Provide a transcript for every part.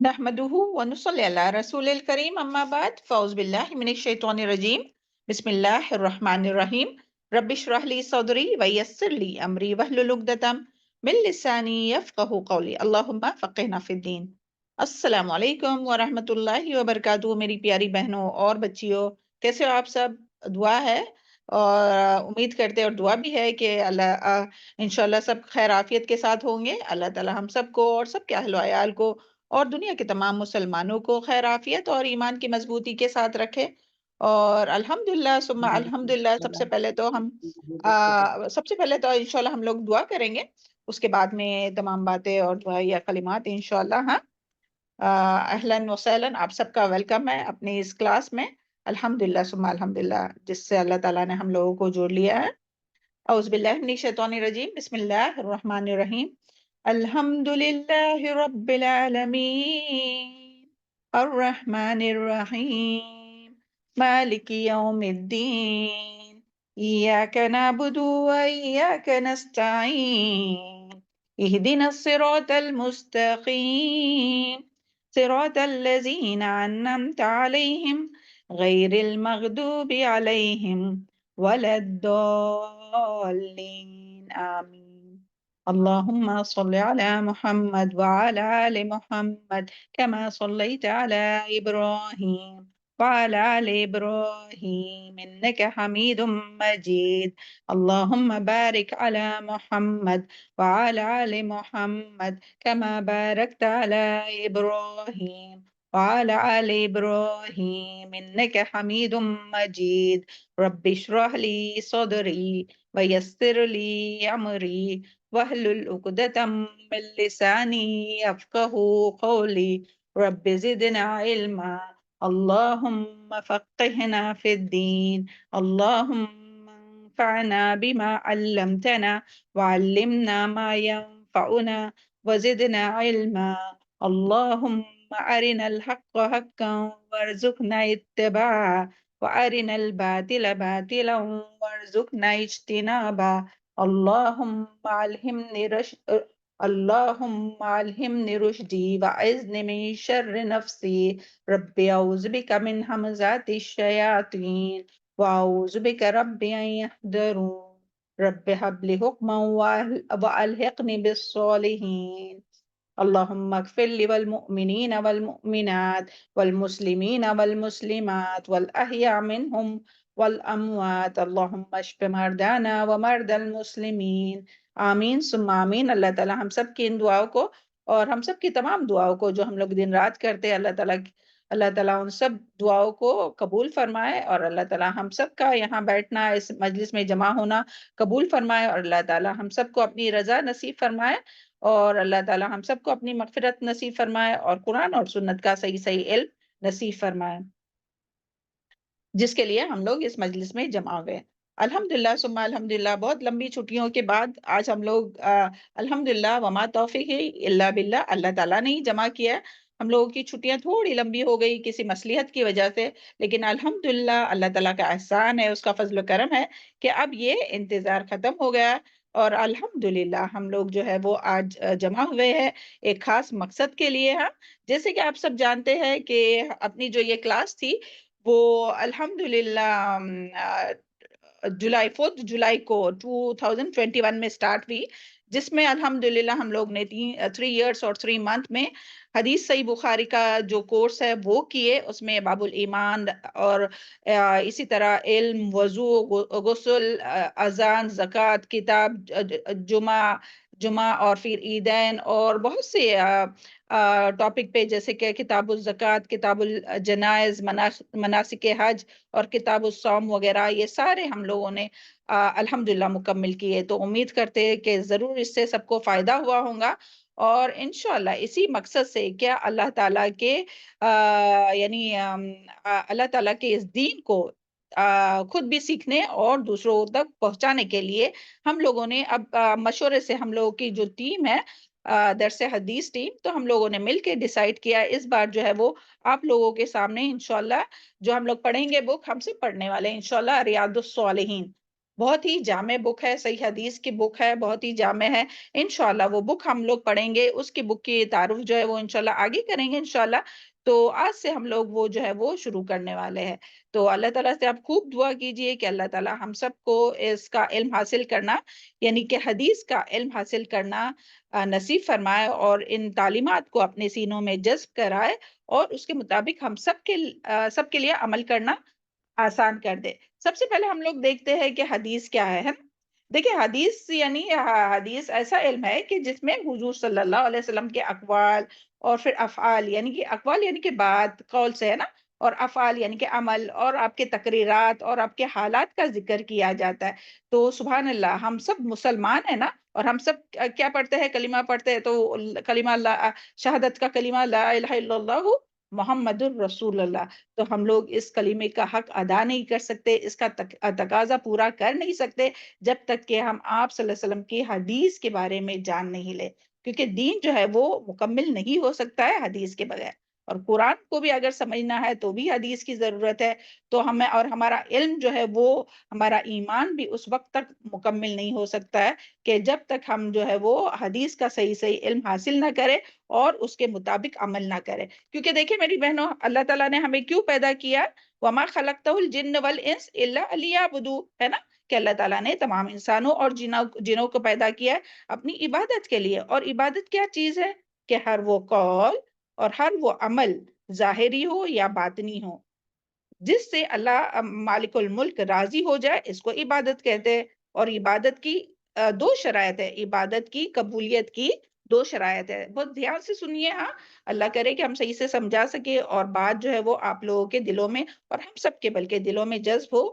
نحمده ونصلي على رسول الكريم اما بعد فاعوذ بالله من الشيطان الرجيم بسم الله الرحمن الرحيم رب اشرح لي صدري ويسر لي امري واحلل عقدة من لساني يفقهوا قولي اللهم فقهنا في الدين۔ السلام علیکم ورحمۃ اللہ وبرکاتہ، میری پیاری بہنوں اور بچیوں، کیسے ہو آپ سب؟ دعا ہے اور امید کرتے ہیں اور دعا بھی ہے کہ اللہ انشاءاللہ سب خیر عافیت کے ساتھ ہوں گے۔ اللہ تعالی ہم سب کو اور سب کے اہل و عیال کو اور دنیا کے تمام مسلمانوں کو خیر عافیت اور ایمان کی مضبوطی کے ساتھ رکھے۔ اور الحمدللہ ثم الحمدللہ سب سے پہلے تو انشاءاللہ ہم لوگ دعا کریں گے، اس کے بعد میں تمام باتیں اور دعائیں یا کلمات انشاءاللہ۔ ہاں، اہلاً وسہلاً، آپ سب کا ویلکم ہے اپنی اس کلاس میں۔ الحمدللہ ثم الحمدللہ، جس سے اللہ تعالیٰ نے ہم لوگوں کو جوڑ لیا ہے۔ اعوذ باللہ من الشیطان الرجیم، بسم اللہ الرحمن الرحیم۔ الحمد للہ رب العالمین الرحمن الرحیم مالک یوم الدین ایاک نعبد و ایاک نستعین اہدنا الصراط المستقیم صراط الذین انعمت علیہم غیر المغضوب علیہم ولا الضالین آمین۔ اللهم صل على محمد وعلى آل محمد كما صليت على إبراهيم وعلى آل إبراهيم إنك حميد مجيد۔ اللهم بارك على محمد وعلى آل محمد كما باركت على إبراهيم وعلى آل إبراهيم إنك حميد مجيد۔ رب اشرح لي صدري ويسر لي أمري واحلل عقدة من لساني يفقهوا قولي رب زدنا علما اللهم فقهنا في الدين اللهم انفعنا بما علمتنا وعلمنا ما ينفعنا وزدنا علما اللهم أرنا الحق حقا وارزقنا اتباعه وأرنا الباطل باطلا وارزقنا اجتنابه اللهم ألهمني رشدي وأعذني من شر نفسي رب أعوذ بك من همزات الشياطين وأعوذ بك رب أن يحضرون رب هب لي حكما وألحقني بالصالحين اللهم اغفر لي والمؤمنين والمؤمنات والمسلمين والمسلمات والأحياء منهم والأموات اللهم اشف مرضانا ومرضى المسلمین آمین ثم آمین۔ اللہ تعالی ہم سب کی ان دعاؤں کو اور ہم سب کی تمام دعاؤں کو جو ہم لوگ دن رات کرتے ہیں، اللہ تعالیٰ ان سب دعاؤں کو قبول فرمائے، اور اللہ تعالیٰ ہم سب کا یہاں بیٹھنا، اس مجلس میں جمع ہونا قبول فرمائے، اور اللہ تعالیٰ ہم سب کو اپنی رضا نصیب فرمائے، اور اللہ تعالیٰ ہم سب کو اپنی مغفرت نصیب فرمائے اور قرآن اور سنت کا صحیح صحیح علم نصیب فرمائے، جس کے لیے ہم لوگ اس مجلس میں جمع ہوئے۔ الحمدللہ ثم الحمدللہ، بہت لمبی چھٹیوں کے بعد آج ہم لوگ الحمدللہ وما توفیقی الا باللہ، اللہ تعالیٰ نے ہی جمع کیا ہے۔ ہم لوگوں کی چھٹیاں تھوڑی لمبی ہو گئی کسی مصلحت کی وجہ سے، لیکن الحمدللہ اللہ تعالیٰ کا احسان ہے، اس کا فضل و کرم ہے کہ اب یہ انتظار ختم ہو گیا، اور الحمدللہ ہم لوگ جو ہے وہ آج جمع ہوئے ہیں ایک خاص مقصد کے لیے۔ ہاں، جیسے کہ آپ سب جانتے ہیں کہ اپنی جو یہ کلاس تھی وہ الحمدللہ فورتھ جولائی کو 2021 میں سٹارٹ ہوئی، جس میں الحمدللہ ہم لوگ نے 3 ایئرس اور 3 منتھ میں حدیث صحیح بخاری کا جو کورس ہے وہ کیے، اس میں باب الایمان اور اسی طرح علم، وضو، غسل، اذان، زکوٰۃ، کتاب، جمعہ اور پھر عیدین اور بہت سے ٹاپک پہ، جیسے کہ کتاب الزکوٰۃ، کتاب الجنائز، مناسک حج اور کتاب الصوم وغیرہ، یہ سارے ہم لوگوں نے الحمدللہ مکمل کیے۔ تو امید کرتے ہیں کہ ضرور اس سے سب کو فائدہ ہوا ہوگا، اور انشاءاللہ اسی مقصد سے کیا اللہ تعالیٰ کے اللہ تعالیٰ کے اس دین کو خود بھی سیکھنے اور دوسروں تک پہنچانے کے لیے ہم لوگوں نے اب مشورے سے، ہم لوگوں کی جو ٹیم ہے درس حدیث ٹیم، تو ہم لوگوں نے مل کے ڈیسائیڈ کیا اس بار جو ہے وہ آپ لوگوں کے سامنے انشاءاللہ جو ہم لوگ پڑھیں گے، بک ہم سے پڑھنے والے ہیں انشاءاللہ ریاض الصالحین۔ بہت ہی جامع بک ہے، صحیح حدیث کی بک ہے، بہت ہی جامع ہے۔ انشاءاللہ وہ بک ہم لوگ پڑھیں گے، اس کی بک کی تعارف جو ہے وہ انشاءاللہ آگے کریں گے انشاءاللہ۔ تو آج سے ہم لوگ وہ جو ہے وہ شروع کرنے والے ہیں۔ تو اللہ تعالیٰ سے آپ خوب دعا کیجئے کہ اللہ تعالیٰ ہم سب کو اس کا علم حاصل کرنا، یعنی کہ حدیث کا علم حاصل کرنا نصیب فرمائے، اور ان تعلیمات کو اپنے سینوں میں جذب کرائے، اور اس کے مطابق ہم سب کے لیے عمل کرنا آسان کر دے۔ سب سے پہلے ہم لوگ دیکھتے ہیں کہ حدیث کیا ہے نا؟ دیکھیں، حدیث یعنی حدیث ایسا علم ہے کہ جس میں حضور صلی اللہ علیہ وسلم کے اقوال اور پھر افعال، یعنی کہ اقوال یعنی کہ بات قول سے ہے نا، اور افعال یعنی کہ عمل، اور آپ کے تقریرات اور آپ کے حالات کا ذکر کیا جاتا ہے۔ تو سبحان اللہ، ہم سب مسلمان ہیں نا، اور ہم سب کیا پڑھتے ہیں؟ کلمہ پڑھتے ہیں، تو کلمہ شہادت کا کلمہ لا الہ الا اللہ محمد الرسول اللہ۔ تو ہم لوگ اس کلمے کا حق ادا نہیں کر سکتے، اس کا تقاضا پورا کر نہیں سکتے جب تک کہ ہم آپ صلی اللہ علیہ وسلم کی حدیث کے بارے میں جان نہیں لے، کیونکہ دین جو ہے وہ مکمل نہیں ہو سکتا ہے حدیث کے بغیر۔ اور قرآن کو بھی اگر سمجھنا ہے تو بھی حدیث کی ضرورت ہے۔ تو ہمیں، اور ہمارا علم جو ہے وہ، ہمارا ایمان بھی اس وقت تک مکمل نہیں ہو سکتا ہے کہ جب تک ہم جو ہے وہ حدیث کا صحیح صحیح علم حاصل نہ کرے اور اس کے مطابق عمل نہ کرے۔ کیونکہ دیکھیں میری بہنوں، اللہ تعالیٰ نے ہمیں کیوں پیدا کیا؟ وَمَا خَلَقْتَهُ الْجِنَّ وَالْإِنسَ إِلَّا لِيَعْبُدُونِ، ہے نا؟ کہ اللہ تعالیٰ نے تمام انسانوں اور جنوں کو پیدا کیا ہے اپنی عبادت کے لیے۔ اور عبادت کیا چیز ہے؟ کہ ہر وہ قول اور ہر وہ عمل، ظاہری ہو یا باطنی ہو، جس سے اللہ مالک الملک راضی ہو جائے، اس کو عبادت کہتے ہیں۔ اور عبادت کی دو شرائط ہے، عبادت کی قبولیت کی دو شرائط ہے۔ بہت دھیان سے سنیے، ہاں، اللہ کرے کہ ہم صحیح سے سمجھا سکے اور بات جو ہے وہ آپ لوگوں کے دلوں میں اور ہم سب کے بلکہ دلوں میں جذب ہو۔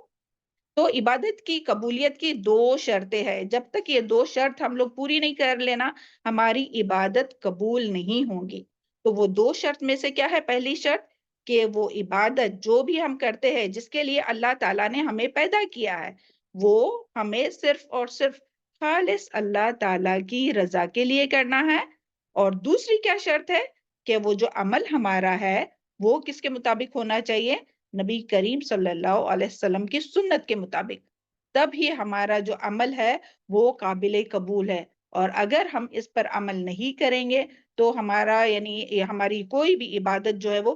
تو عبادت کی قبولیت کی دو شرطیں ہیں، جب تک یہ دو شرط ہم لوگ پوری نہیں کر لینا، ہماری عبادت قبول نہیں ہوں گی۔ تو وہ دو شرط میں سے کیا ہے؟ پہلی شرط کہ وہ عبادت جو بھی ہم کرتے ہیں، جس کے لیے اللہ تعالیٰ نے ہمیں پیدا کیا ہے، وہ ہمیں صرف اور صرف خالص اللہ تعالیٰ کی رضا کے لیے کرنا ہے۔ اور دوسری کیا شرط ہے؟ کہ وہ جو عمل ہمارا ہے وہ کس کے مطابق ہونا چاہیے؟ نبی کریم صلی اللہ علیہ وسلم کی سنت کے مطابق۔ تب ہی ہمارا جو عمل ہے وہ قابل قبول ہے۔ اور اگر ہم اس پر عمل نہیں کریں گے تو ہمارا، یعنی ہماری کوئی بھی عبادت جو ہے وہ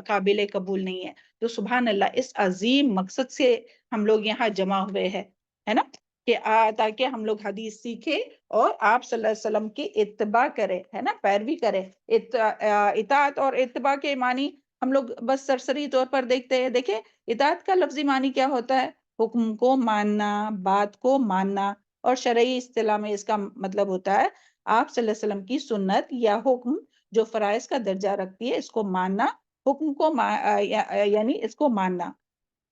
قابل قبول نہیں ہے۔ تو سبحان اللہ، اس عظیم مقصد سے ہم لوگ یہاں جمع ہوئے ہیں، ہے نا؟ کہ تاکہ ہم لوگ حدیث سیکھیں اور آپ صلی اللہ علیہ وسلم کی اتباع کریں، ہے نا، پیروی کریں۔ اطاعت اور اتباع کے معنی ہم لوگ بس سرسری طور پر دیکھتے ہیں۔ دیکھیں، اطاعت کا لفظی معنی کیا ہوتا ہے؟ حکم کو ماننا، بات کو ماننا، اور شرعی اصطلاح میں اس کا مطلب ہوتا ہے آپ صلی اللہ علیہ وسلم کی سنت یا حکم جو فرائض کا درجہ رکھتی ہے، اس کو ماننا۔ حکم کو یعنی اس کو ماننا،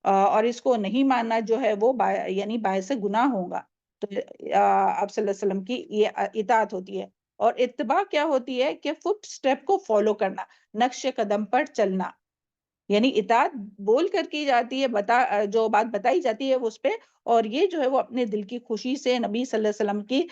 اور اس کو نہیں ماننا جو ہے وہ یعنی باعث گناہ ہوگا۔ تو آپ صلی اللہ علیہ وسلم کی یہ اطاعت ہوتی ہے۔ اور اتباع کیا ہوتی ہے؟ کہ فٹ سٹیپ کو فالو کرنا، نقش قدم پر چلنا۔ یعنی اطاعت بول کر کی جاتی ہے، جو بات بتائی جاتی ہے اس پہ، اور یہ جو ہے وہ اپنے دل کی خوشی سے نبی صلی اللہ علیہ وسلم کی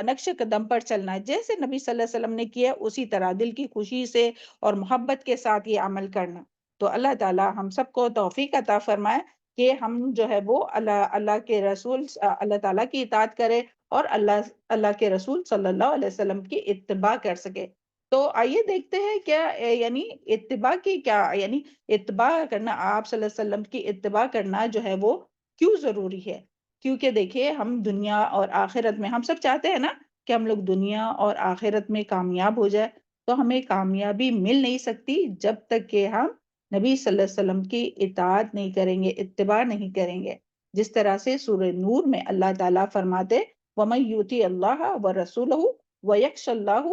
نقش قدم پر چلنا ہے، جیسے نبی صلی اللہ علیہ وسلم نے کیا اسی طرح دل کی خوشی سے اور محبت کے ساتھ یہ عمل کرنا۔ تو اللہ تعالی ہم سب کو توفیق عطا فرمائے کہ ہم جو ہے وہ اللہ کے رسول، اللہ تعالیٰ کی اطاعت کرے، اور اللہ کے رسول صلی اللہ علیہ وسلم کی اتباع کر سکے۔ تو آئیے دیکھتے ہیں کیا یعنی اتباع کی کیا، یعنی اتباع کرنا، آپ صلی اللہ علیہ وسلم کی اتباع کرنا جو ہے وہ کیوں ضروری ہے؟ کیونکہ دیکھیے، ہم دنیا اور آخرت میں، ہم سب چاہتے ہیں نا کہ ہم لوگ دنیا اور آخرت میں کامیاب ہو جائے۔ تو ہمیں کامیابی مل نہیں سکتی جب تک کہ ہم نبی صلی اللہ علیہ وسلم کی اطاعت نہیں کریں گے، اتباع نہیں کریں گے۔ جس طرح سے سورہ نور میں اللہ تعالیٰ فرماتے وَمَن يُطِعِ اللَّهَ وَرَسُولَهُ وَيَخْشَ اللَّهَ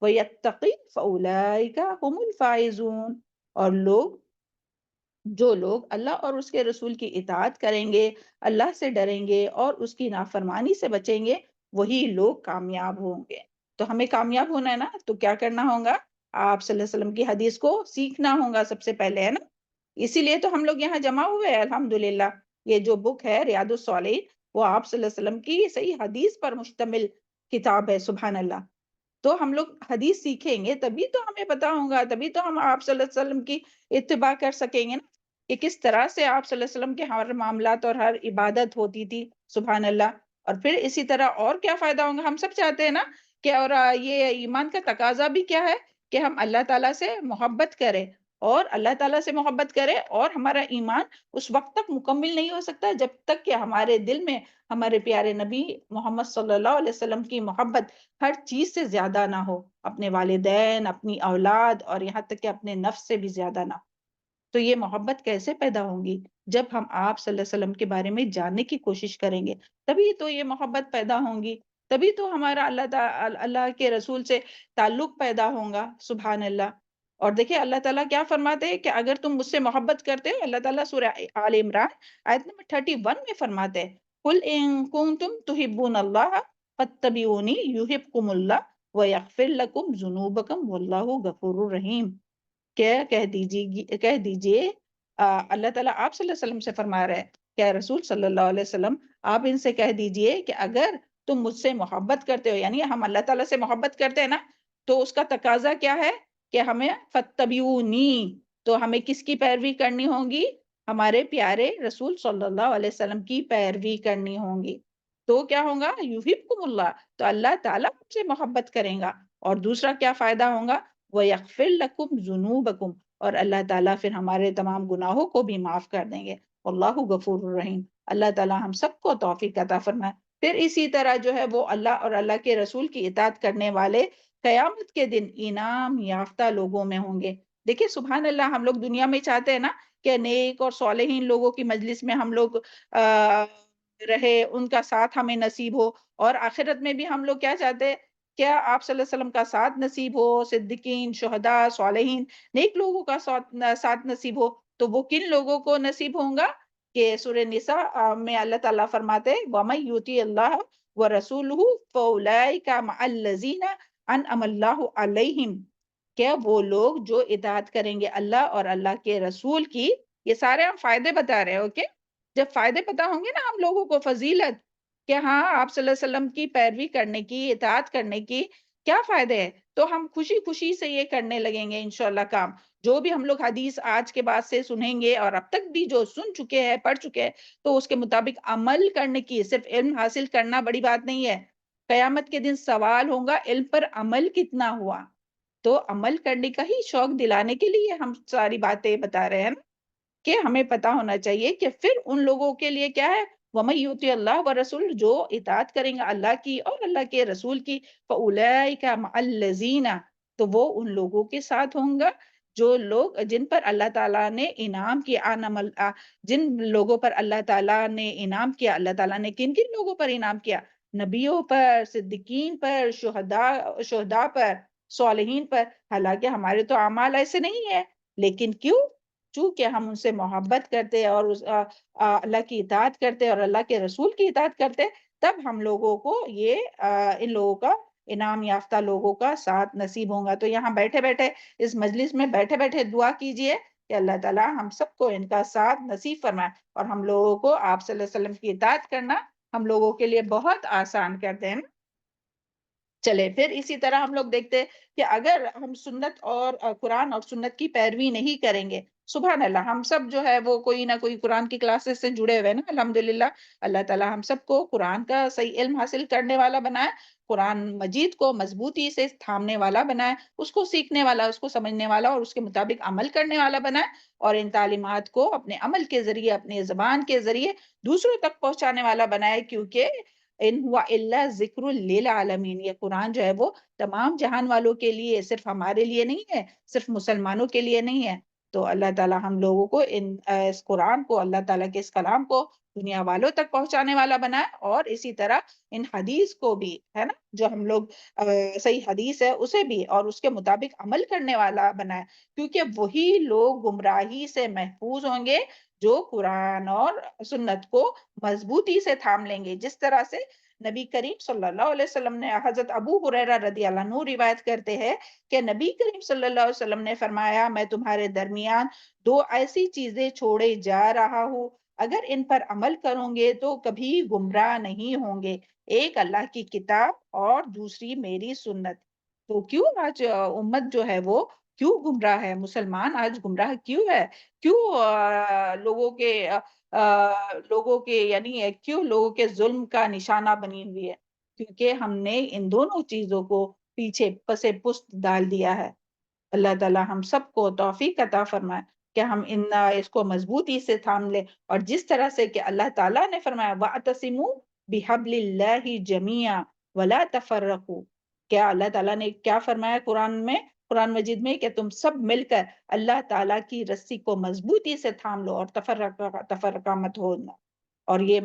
وَيَتَّقِهُ فَأُولَٰئِكَ هُمُ الْفَائِزُونَ۔ اور جو لوگ اللہ اور اس کے رسول کی اطاعت کریں گے، اللہ سے ڈریں گے اور اس کی نافرمانی سے بچیں گے، وہی لوگ کامیاب ہوں گے۔ تو ہمیں کامیاب ہونا ہے نا، تو کیا کرنا ہوگا؟ آپ صلی اللہ علیہ وسلم کی حدیث کو سیکھنا ہوگا سب سے پہلے، ہے نا؟ اسی لیے تو ہم لوگ یہاں جمع ہوئے ہیں الحمدللہ۔ یہ جو بک ہے ریاض الصالحین، وہ آپ صلی اللہ علیہ وسلم کی صحیح حدیث پر مشتمل کتاب ہے، سبحان اللہ۔ تو ہم لوگ حدیث سیکھیں گے تبھی تو ہمیں پتا ہوگا، تبھی تو ہم آپ صلی اللہ علیہ وسلم کی اتباع کر سکیں گے نا۔ کہ کس طرح سے آپ صلی اللہ علیہ وسلم کے ہر معاملات اور ہر عبادت ہوتی تھی، سبحان اللہ۔ اور پھر اسی طرح اور کیا فائدہ ہوں گا، ہم سب چاہتے ہیں نا کہ، اور یہ ایمان کا تقاضا بھی کیا ہے کہ ہم اللہ تعالیٰ سے محبت کریں، اور اللہ تعالیٰ سے محبت کریں، اور ہمارا ایمان اس وقت تک مکمل نہیں ہو سکتا جب تک کہ ہمارے دل میں ہمارے پیارے نبی محمد صلی اللہ علیہ وسلم کی محبت ہر چیز سے زیادہ نہ ہو، اپنے والدین، اپنی اولاد، اور یہاں تک کہ اپنے نفس سے بھی زیادہ نہ ہو۔ تو یہ محبت کیسے پیدا ہوں گی؟ جب ہم آپ صلی اللہ علیہ وسلم کے بارے میں جاننے کی کوشش کریں گے، تبھی تو یہ محبت پیدا ہوں گی، تبھی تو ہمارا اللہ کے رسول سے تعلق پیدا ہوگا، سبحان اللہ۔ اور دیکھیں اللہ تعالیٰ کیا فرماتے ہیں کہ اگر تم مجھ سے محبت کرتے ہو، اللہ تعالیٰ سورہ آل عمران آیت نمبر 31 میں فرماتے ہیں، قُلْ إِن كُنتُمْ تُحِبُّونَ اللَّهَ فَاتَّبِعُونِي يُحِبْبُكُمُ اللَّهُ وَيَغْفِرْ لَكُمْ ذُنُوبَكُمْ وَاللَّهُ غَفُورٌ رَحِيمٌ۔ کہہ دیجئے اللہ تعالیٰ آپ صلی اللہ علیہ وسلم سے فرما رہے ہیں، کیا رسول صلی اللہ علیہ وسلم آپ ان سے کہہ دیجئے کہ اگر تم مجھ سے محبت کرتے ہو، یعنی ہم اللہ تعالیٰ سے محبت کرتے ہیں نا، تو اس کا تقاضا کیا ہے کہ ہمیں فَاتَّبِعُونِی، تو ہمیں کس کی پیروی کرنی ہوگی؟ ہمارے پیارے رسول صلی اللہ علیہ وسلم کی پیروی کرنی ہوگی۔ تو کیا ہوگا؟ یحبکم اللہ، تو اللہ تعالیٰ آپ سے محبت کریں گا۔ اور دوسرا کیا فائدہ ہوگا؟ وَيَغْفِرْ لَكُمْ ذُنُوبَكُمْ، اور اللہ تعالیٰ پھر ہمارے تمام گناہوں کو بھی معاف کر دیں گے۔ اللہ غفور الرحیم۔ اللہ تعالیٰ ہم سب کو توفیق عطا فرمائے۔ پھر اسی طرح جو ہے وہ اللہ اور اللہ کے رسول کی اطاعت کرنے والے قیامت کے دن انعام یافتہ لوگوں میں ہوں گے۔ دیکھیں سبحان اللہ، ہم لوگ دنیا میں چاہتے ہیں نا کہ نیک اور صالحین لوگوں کی مجلس میں ہم لوگ رہے، ان کا ساتھ ہمیں نصیب ہو، اور آخرت میں بھی ہم لوگ کیا چاہتے ہیں؟ کیا آپ صلی اللہ علیہ وسلم کا ساتھ نصیب ہو، صدیقین، شہداء، صالحین، نیک لوگوں کا ساتھ نصیب ہو۔ تو وہ کن لوگوں کو نصیب ہوں گا؟ کہ سورہ نساء میں اللہ تعالیٰ فرماتے ہیں وَمَن يُطِعِ اللَّهَ وَرَسُولَهُ فَأُولَٰئِكَ مَعَ الَّذِينَ أَنْعَمَ اللَّهُ عَلَيْهِمْ، کیا وہ لوگ جو اطاعت کریں گے اللہ اور اللہ کے رسول کی، یہ سارے ہم فائدے بتا رہے ہیں، اوکے؟ جب فائدے پتا ہوں گے نا ہم لوگوں کو، فضیلت کہ ہاں آپ صلی اللہ علیہ وسلم کی پیروی کرنے کی، اطاعت کرنے کی کیا فائدے ہیں، تو ہم خوشی خوشی سے یہ کرنے لگیں گے انشاءاللہ کام۔ جو بھی ہم لوگ حدیث آج کے بعد سے سنیں گے، اور اب تک بھی جو سن چکے ہیں، پڑھ چکے ہیں، تو اس کے مطابق عمل کرنے کی، صرف علم حاصل کرنا بڑی بات نہیں ہے۔ قیامت کے دن سوال ہوگا علم پر عمل کتنا ہوا، تو عمل کرنے کا ہی شوق دلانے کے لیے ہم ساری باتیں بتا رہے ہیں نا، کہ ہمیں پتا ہونا چاہیے کہ پھر ان لوگوں کے لیے کیا ہے، وَمَن يُطِعِ اللَّهَ وَرَسُولَهُ، جو اطاعت کریں گے اللہ کی اور اللہ کے رسول کی، فَأُولَٰئِكَ مَعَ الَّذِينَ، تو وہ ان لوگوں کے ساتھ ہوں گا جو لوگ جن پر اللہ تعالیٰ نے انعام کیا، جن لوگوں پر اللہ تعالیٰ نے انعام کیا۔ اللہ تعالیٰ نے کن کن لوگوں پر انعام کیا؟ نبیوں پر، صدیقین پر، شہداء پر، صالحین پر۔ حالانکہ ہمارے تو اعمال ایسے نہیں ہیں، لیکن کیوں؟ چونکہ ہم ان سے محبت کرتے اور اللہ کی اطاعت کرتے اور اللہ کے رسول کی اطاعت کرتے، تب ہم لوگوں کو یہ ان لوگوں کا، انعام یافتہ لوگوں کا ساتھ نصیب ہوگا۔ تو یہاں بیٹھے بیٹھے، اس مجلس میں بیٹھے بیٹھے دعا کیجئے کہ اللہ تعالیٰ ہم سب کو ان کا ساتھ نصیب فرمائے، اور ہم لوگوں کو آپ صلی اللہ علیہ وسلم کی اطاعت کرنا ہم لوگوں کے لیے بہت آسان کر دیں۔ چلے پھر اسی طرح ہم لوگ دیکھتے ہیں کہ اگر ہم سنت اور قرآن اور سنت کی پیروی نہیں کریں گے، سبحان اللہ، ہم سب جو ہے وہ کوئی نہ کوئی قرآن کی کلاسز سے جڑے ہوئے نا، الحمدللہ۔ اللہ تعالیٰ ہم سب کو قرآن کا صحیح علم حاصل کرنے والا بنائے، قرآن مجید کو مضبوطی سے تھامنے والا بنائے، اس کو سیکھنے والا، اس کو سمجھنے والا، اور اس کے مطابق عمل کرنے والا بنائے، اور ان تعلیمات کو اپنے عمل کے ذریعے، اپنے زبان کے ذریعے دوسروں تک پہنچانے والا بنائے، کیونکہ ان ہوا الا ذکر للعالمین، یہ قرآن جو ہے وہ تمام جہان والوں کے لیے، صرف ہمارے لیے نہیں ہے، صرف مسلمانوں کے لیے نہیں ہے۔ تو اللہ تعالیٰ ہم لوگوں کو اس قرآن کو، اللہ تعالیٰ کے اس کلام کو دنیا والوں تک پہنچانے والا بنائے، اور اسی طرح ان حدیث کو بھی، ہے نا، جو ہم لوگ صحیح حدیث ہے اسے بھی اور اس کے مطابق عمل کرنے والا بنائے، کیونکہ وہی لوگ گمراہی سے محفوظ ہوں گے جو قرآن اور سنت کو مضبوطی سے تھام لیں گے۔ جس طرح سے نبی کریم صلی اللہ علیہ وسلم نے، حضرت ابو ہریرہ رضی اللہ عنہ روایت کرتے ہیں کہ نبی کریم صلی اللہ علیہ وسلم نے فرمایا، میں تمہارے درمیان دو ایسی چیزیں چھوڑے جا رہا ہوں، اگر ان پر عمل کروں گے تو کبھی گمراہ نہیں ہوں گے، ایک اللہ کی کتاب اور دوسری میری سنت۔ تو کیوں آج امت جو ہے وہ کیوں گمراہ ہے مسلمان؟ آج گمراہ کیوں ہے؟ کیوں لوگوں کے یعنی کیوں لوگوں کے ظلم کا نشانہ بنی ہوئی ہے؟ کیونکہ ہم نے ان دونوں چیزوں کو پیچھے پس پشت ڈال دیا ہے۔ اللہ تعالی ہم سب کو توفیق عطا فرمائے کہ ہم اس کو مضبوطی سے تھام لے، اور جس طرح سے کہ اللہ تعالیٰ نے فرمایا وَاعْتَصِمُوا بِحَبْلِ اللَّهِ جَمِيعًا وَلَا تَفَرَّقُوا، کیا اللہ تعالیٰ نے کیا فرمایا قرآن مجید میں کہ تم سب مل کر اللہ تعالیٰ کی رسی کو مضبوطی سے تھام لو اور تفرقہ مت ہونا۔ اور یہ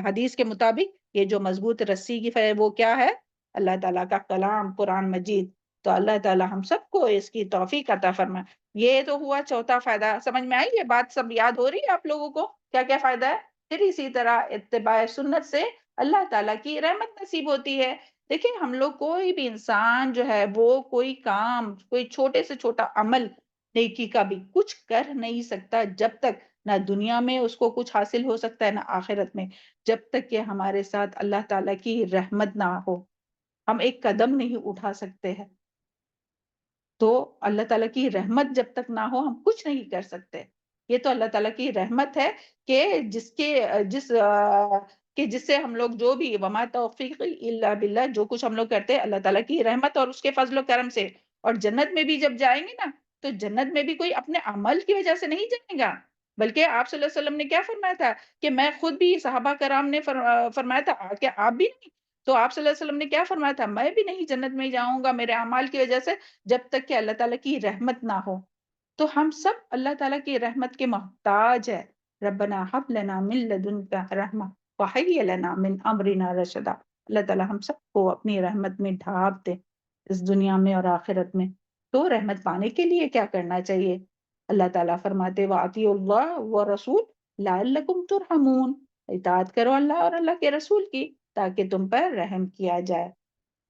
حدیث کے مطابق یہ جو مضبوط رسی کی وہ کیا ہے؟ اللہ تعالیٰ کا کلام قرآن مجید۔ تو اللہ تعالیٰ ہم سب کو اس کی توفیق عطا فرمائے۔ یہ تو ہوا چوتھا فائدہ، سمجھ میں آئی؟ یہ بات سب یاد ہو رہی ہے آپ لوگوں کو کیا کیا فائدہ ہے؟ پھر اسی طرح اتباع سنت سے اللہ تعالیٰ کی رحمت نصیب ہوتی ہے۔ دیکھیں ہم لوگ کوئی بھی انسان جو ہے وہ کوئی کام، کوئی چھوٹے سے چھوٹا عمل نیکی کا بھی کچھ کر نہیں سکتا جب تک نہ دنیا میں اس کو کچھ حاصل ہو سکتا ہے نہ آخرت میں، جب تک کہ ہمارے ساتھ اللہ تعالیٰ کی رحمت نہ ہو ہم ایک قدم نہیں اٹھا سکتے ہیں۔ تو اللہ تعالیٰ کی رحمت جب تک نہ ہو ہم کچھ نہیں کر سکتے۔ یہ تو اللہ تعالیٰ کی رحمت ہے کہ جس سے ہم لوگ جو بھی وما توفیق الا باللہ جو کچھ ہم لوگ کرتے ہیں اللہ تعالیٰ کی رحمت اور اس کے فضل و کرم سے۔ اور جنت میں بھی جب جائیں گے نا تو جنت میں بھی کوئی اپنے عمل کی وجہ سے نہیں جائے گا، بلکہ آپ صلی اللہ علیہ وسلم نے کیا فرمایا تھا کہ میں خود بھی، صحابہ کرام نے فرمایا تھا کہ آپ بھی نہیں، تو آپ صلی اللہ علیہ وسلم نے کیا فرمایا تھا؟ میں بھی نہیں جنت میں جاؤں گا میرے اعمال کی وجہ سے جب تک کہ اللہ تعالیٰ کی رحمت نہ ہو۔ تو ہم سب اللہ تعالیٰ کی رحمت کے محتاج ہے۔ ربنا حب لنا من لدنک رحمہ وہیئ لنا من امرنا رشدا۔ اللہ تعالیٰ ہم سب کو اپنی رحمت میں ڈھانپ دے اس دنیا میں اور آخرت میں۔ تو رحمت پانے کے لیے کیا کرنا چاہیے؟ اللہ تعالیٰ فرماتے وَأَطِیعُوا اللَّهَ وَالرَّسُولَ لَعَلَّکُمْ تُرْحَمُونَ، اطاعت کرو اللہ اور اللہ کے رسول کی تاکہ تم پر رحم کیا جائے۔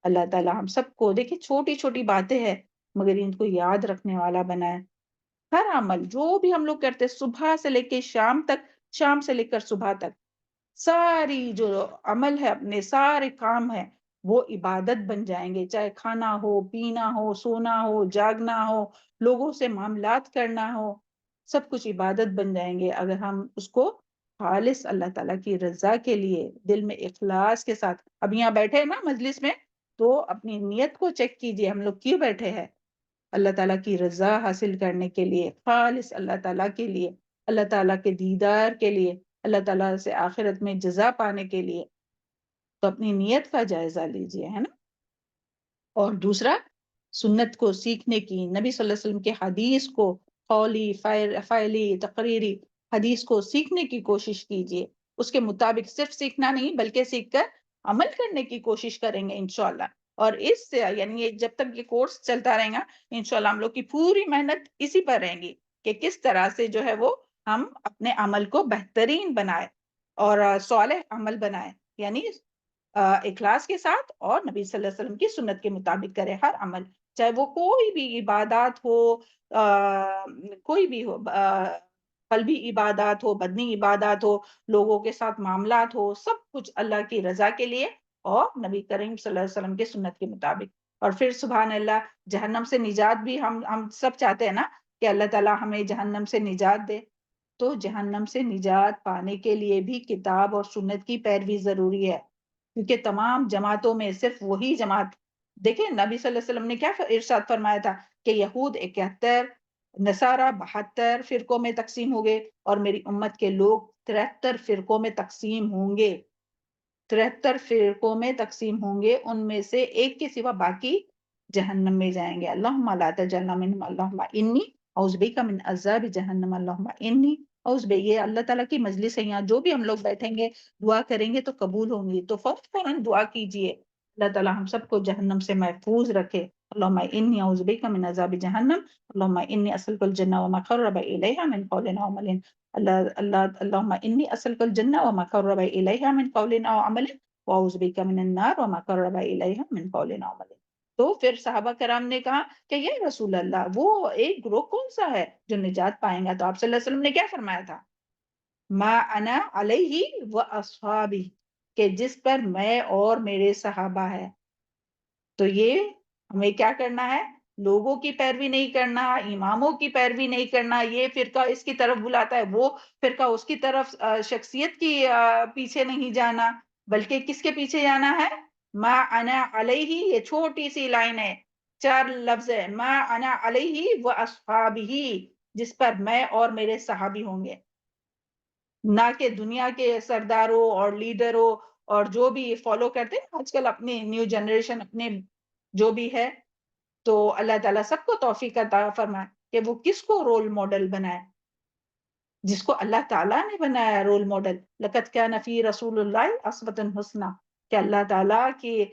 اللہ تعالیٰ ہم سب کو دیکھیں چھوٹی چھوٹی باتیں ہیں مگر ان کو یاد رکھنے والا بنائے۔ ہر عمل جو بھی ہم لوگ کرتے صبح سے لے کے شام تک، شام سے لے کر صبح تک، ساری جو عمل ہے اپنے سارے کام ہے وہ عبادت بن جائیں گے، چاہے کھانا ہو، پینا ہو، سونا ہو، جاگنا ہو، لوگوں سے معاملات کرنا ہو، سب کچھ عبادت بن جائیں گے اگر ہم اس کو خالص اللہ تعالیٰ کی رضا کے لیے دل میں اخلاص کے ساتھ۔ اب یہاں بیٹھے ہیں نا مجلس میں تو اپنی نیت کو چیک کیجئے، ہم لوگ کیوں بیٹھے ہیں؟ اللہ تعالیٰ کی رضا حاصل کرنے کے لیے، خالص اللہ تعالیٰ کے لیے، اللہ تعالیٰ کے دیدار کے لیے، اللہ تعالیٰ سے آخرت میں جزا پانے کے لیے۔ تو اپنی نیت کا جائزہ لیجئے، ہے نا؟ اور دوسرا سنت کو سیکھنے کی، نبی صلی اللہ علیہ وسلم کے حدیث کو قولی فعلی تقریری حدیث کو سیکھنے کی کوشش کیجئے۔ اس کے مطابق صرف سیکھنا نہیں بلکہ سیکھ کر عمل کرنے کی کوشش کریں گے انشاءاللہ۔ اور اس سے یعنی جب تک یہ کورس چلتا رہے گا انشاءاللہ ہم لوگ کی پوری محنت اسی پر رہیں گی کہ کس طرح سے جو ہے وہ ہم اپنے عمل کو بہترین بنائے اور صالح عمل بنائے، یعنی اخلاص کے ساتھ اور نبی صلی اللہ علیہ وسلم کی سنت کے مطابق کرے ہر عمل، چاہے وہ کوئی بھی عبادات ہو، کوئی بھی ہو، قلبی عبادات ہو، بدنی عبادات ہو، لوگوں کے ساتھ معاملات ہو، سب کچھ اللہ کی رضا کے لیے اور نبی کریم صلی اللہ علیہ وسلم کے سنت کے مطابق۔ اور پھر سبحان اللہ جہنم سے نجات بھی ہم سب چاہتے ہیں نا کہ اللہ تعالی ہمیں جہنم سے نجات دے، تو جہنم سے نجات پانے کے لیے بھی کتاب اور سنت کی پیروی ضروری ہے، کیونکہ تمام جماعتوں میں صرف وہی جماعت، دیکھیں نبی صلی اللہ علیہ وسلم نے کیا ارشاد فرمایا تھا کہ یہود 71، نصارہ 72 فرقوں میں تقسیم ہو گئے اور میری امت کے لوگ 73 فرقوں میں تقسیم ہوں گے، 73 فرقوں میں تقسیم ہوں گے، ان میں سے ایک کے سوا باقی جہنم میں جائیں گے۔ اللہم لا تجعلنا منہم، اللہم انی اعوذ بک من عذاب جہنم، اللہم انی اعوذ بک۔ یہ اللہ تعالیٰ کی مجلس ہے، یہاں جو بھی ہم لوگ بیٹھیں گے دعا کریں گے تو قبول ہوں گی، تو فوراً دعا کیجئے اللہ تعالیٰ ہم سب کو جہنم سے محفوظ رکھے۔ اللہم انی اعوذ بک من عذاب جہنم، اللہم انی اسألک الجنہ وما قرب الیہا من قول او عمل۔ اللہم انی اسألک الجنہ وما قرب الیہا من قول او عمل واعوذ بک من النار وما قرب الیہا من قول او عمل۔ تو پھر صحابہ کرام نے کہا کہ یہ رسول اللہ وہ ایک گروہ کون سا ہے جو نجات پائیں گا؟ تو آپ صلی اللہ علیہ وسلم نے کیا فرمایا تھا؟ ما انا علیہ و اصحابی، کہ جس پر میں اور میرے صحابہ ہے۔ تو یہ ہمیں کیا کرنا ہے؟ لوگوں کی پیروی نہیں کرنا، اماموں کی پیروی نہیں کرنا، یہ فرقہ اس کی طرف بلاتا ہے، وہ فرقہ اس کی طرف، شخصیت کی پیچھے نہیں جانا، بلکہ کس کے پیچھے جانا ہے؟ ما انا علیہ، یہ چھوٹی سی لائن ہے، 4 لفظ ہے، ما انا علیہ و اصحابہ، جس پر میں اور میرے صحابی ہوں گے، نہ کہ دنیا کے سرداروں اور لیڈروں اور جو بھی فالو کرتے ہیں آج کل اپنے نیو جنریشن، اپنے جو بھی ہے. تو اللہ تعالیٰ سب کو توفیق عطا فرمائے کہ وہ کس کو رول ماڈل بنائے، جس کو اللہ تعالیٰ نے بنایا رول ماڈل. لقد کان فی رسول اللہ اسوۃ حسنہ، کہ اللہ تعالیٰ کی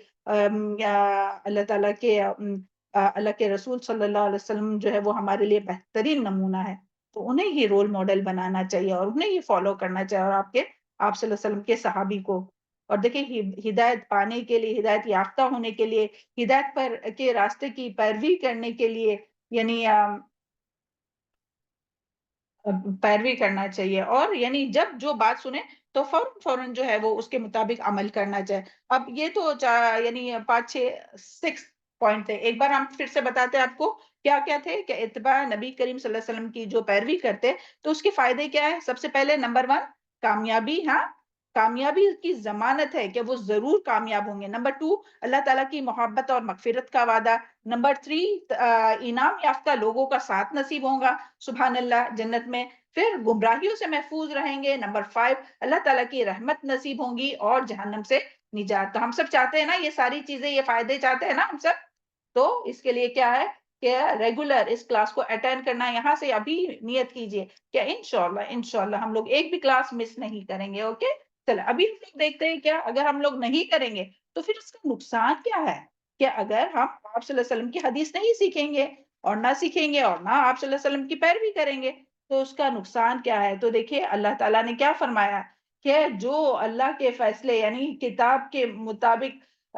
اللہ کے رسول صلی اللہ علیہ وسلم جو ہے وہ ہمارے لیے بہترین نمونہ ہے. تو انہیں ہی رول ماڈل بنانا چاہیے اور انہیں ہی فالو کرنا چاہیے، اور آپ صلی اللہ علیہ وسلم کے صحابی کو. اور دیکھیں ہدایت پانے کے لیے، ہدایت یافتہ ہونے کے لیے، ہدایت پر کے راستے کی پیروی کرنے کے لیے، یعنی پیروی کرنا چاہیے، اور یعنی جب جو بات سنیں تو فوراً جو ہے وہ اس کے مطابق عمل کرنا چاہیے. اب یہ تو یعنی 6 پوائنٹ تھے. ایک بار ہم پھر سے بتاتے ہیں آپ کو کیا کیا تھے، کہ اتباع نبی کریم صلی اللہ علیہ وسلم کی جو پیروی کرتے تو اس کے فائدے کیا ہے. سب سے پہلے نمبر 1 کامیابی، ہاں کامیابی کی ضمانت ہے کہ وہ ضرور کامیاب ہوں گے. نمبر 2 اللہ تعالیٰ کی محبت اور مغفرت کا وعدہ. نمبر 3 انعام یافتہ لوگوں کا ساتھ نصیب ہوگا سبحان اللہ جنت میں. پھر گمراہیوں سے محفوظ رہیں گے. نمبر 5 اللہ تعالیٰ کی رحمت نصیب ہوں گی اور جہنم سے نجات. تو ہم سب چاہتے ہیں نا یہ ساری چیزیں، یہ فائدے چاہتے ہیں نا ہم سب. تو اس کے لیے کیا ہے کہ ریگولر اس کلاس کو اٹینڈ کرنا. یہاں سے ابھی نیت کیجئے کہ انشاءاللہ ہم لوگ ایک بھی کلاس مس نہیں کریں گے. اوکے چلیں ابھی ہم لوگ دیکھتے ہیں کیا اگر ہم لوگ نہیں کریں گے تو پھر اس کا نقصان کیا ہے. کہ اگر ہم آپ صلی اللہ علیہ وسلم کی حدیث نہیں سیکھیں گے اور نہ سیکھیں گے اور نہ آپ صلی اللہ علیہ وسلم کی پیروی کریں گے تو اس کا نقصان کیا ہے. تو دیکھیے اللہ تعالیٰ نے کیا فرمایا کہ جو اللہ کے فیصلے یعنی کتاب کے مطابق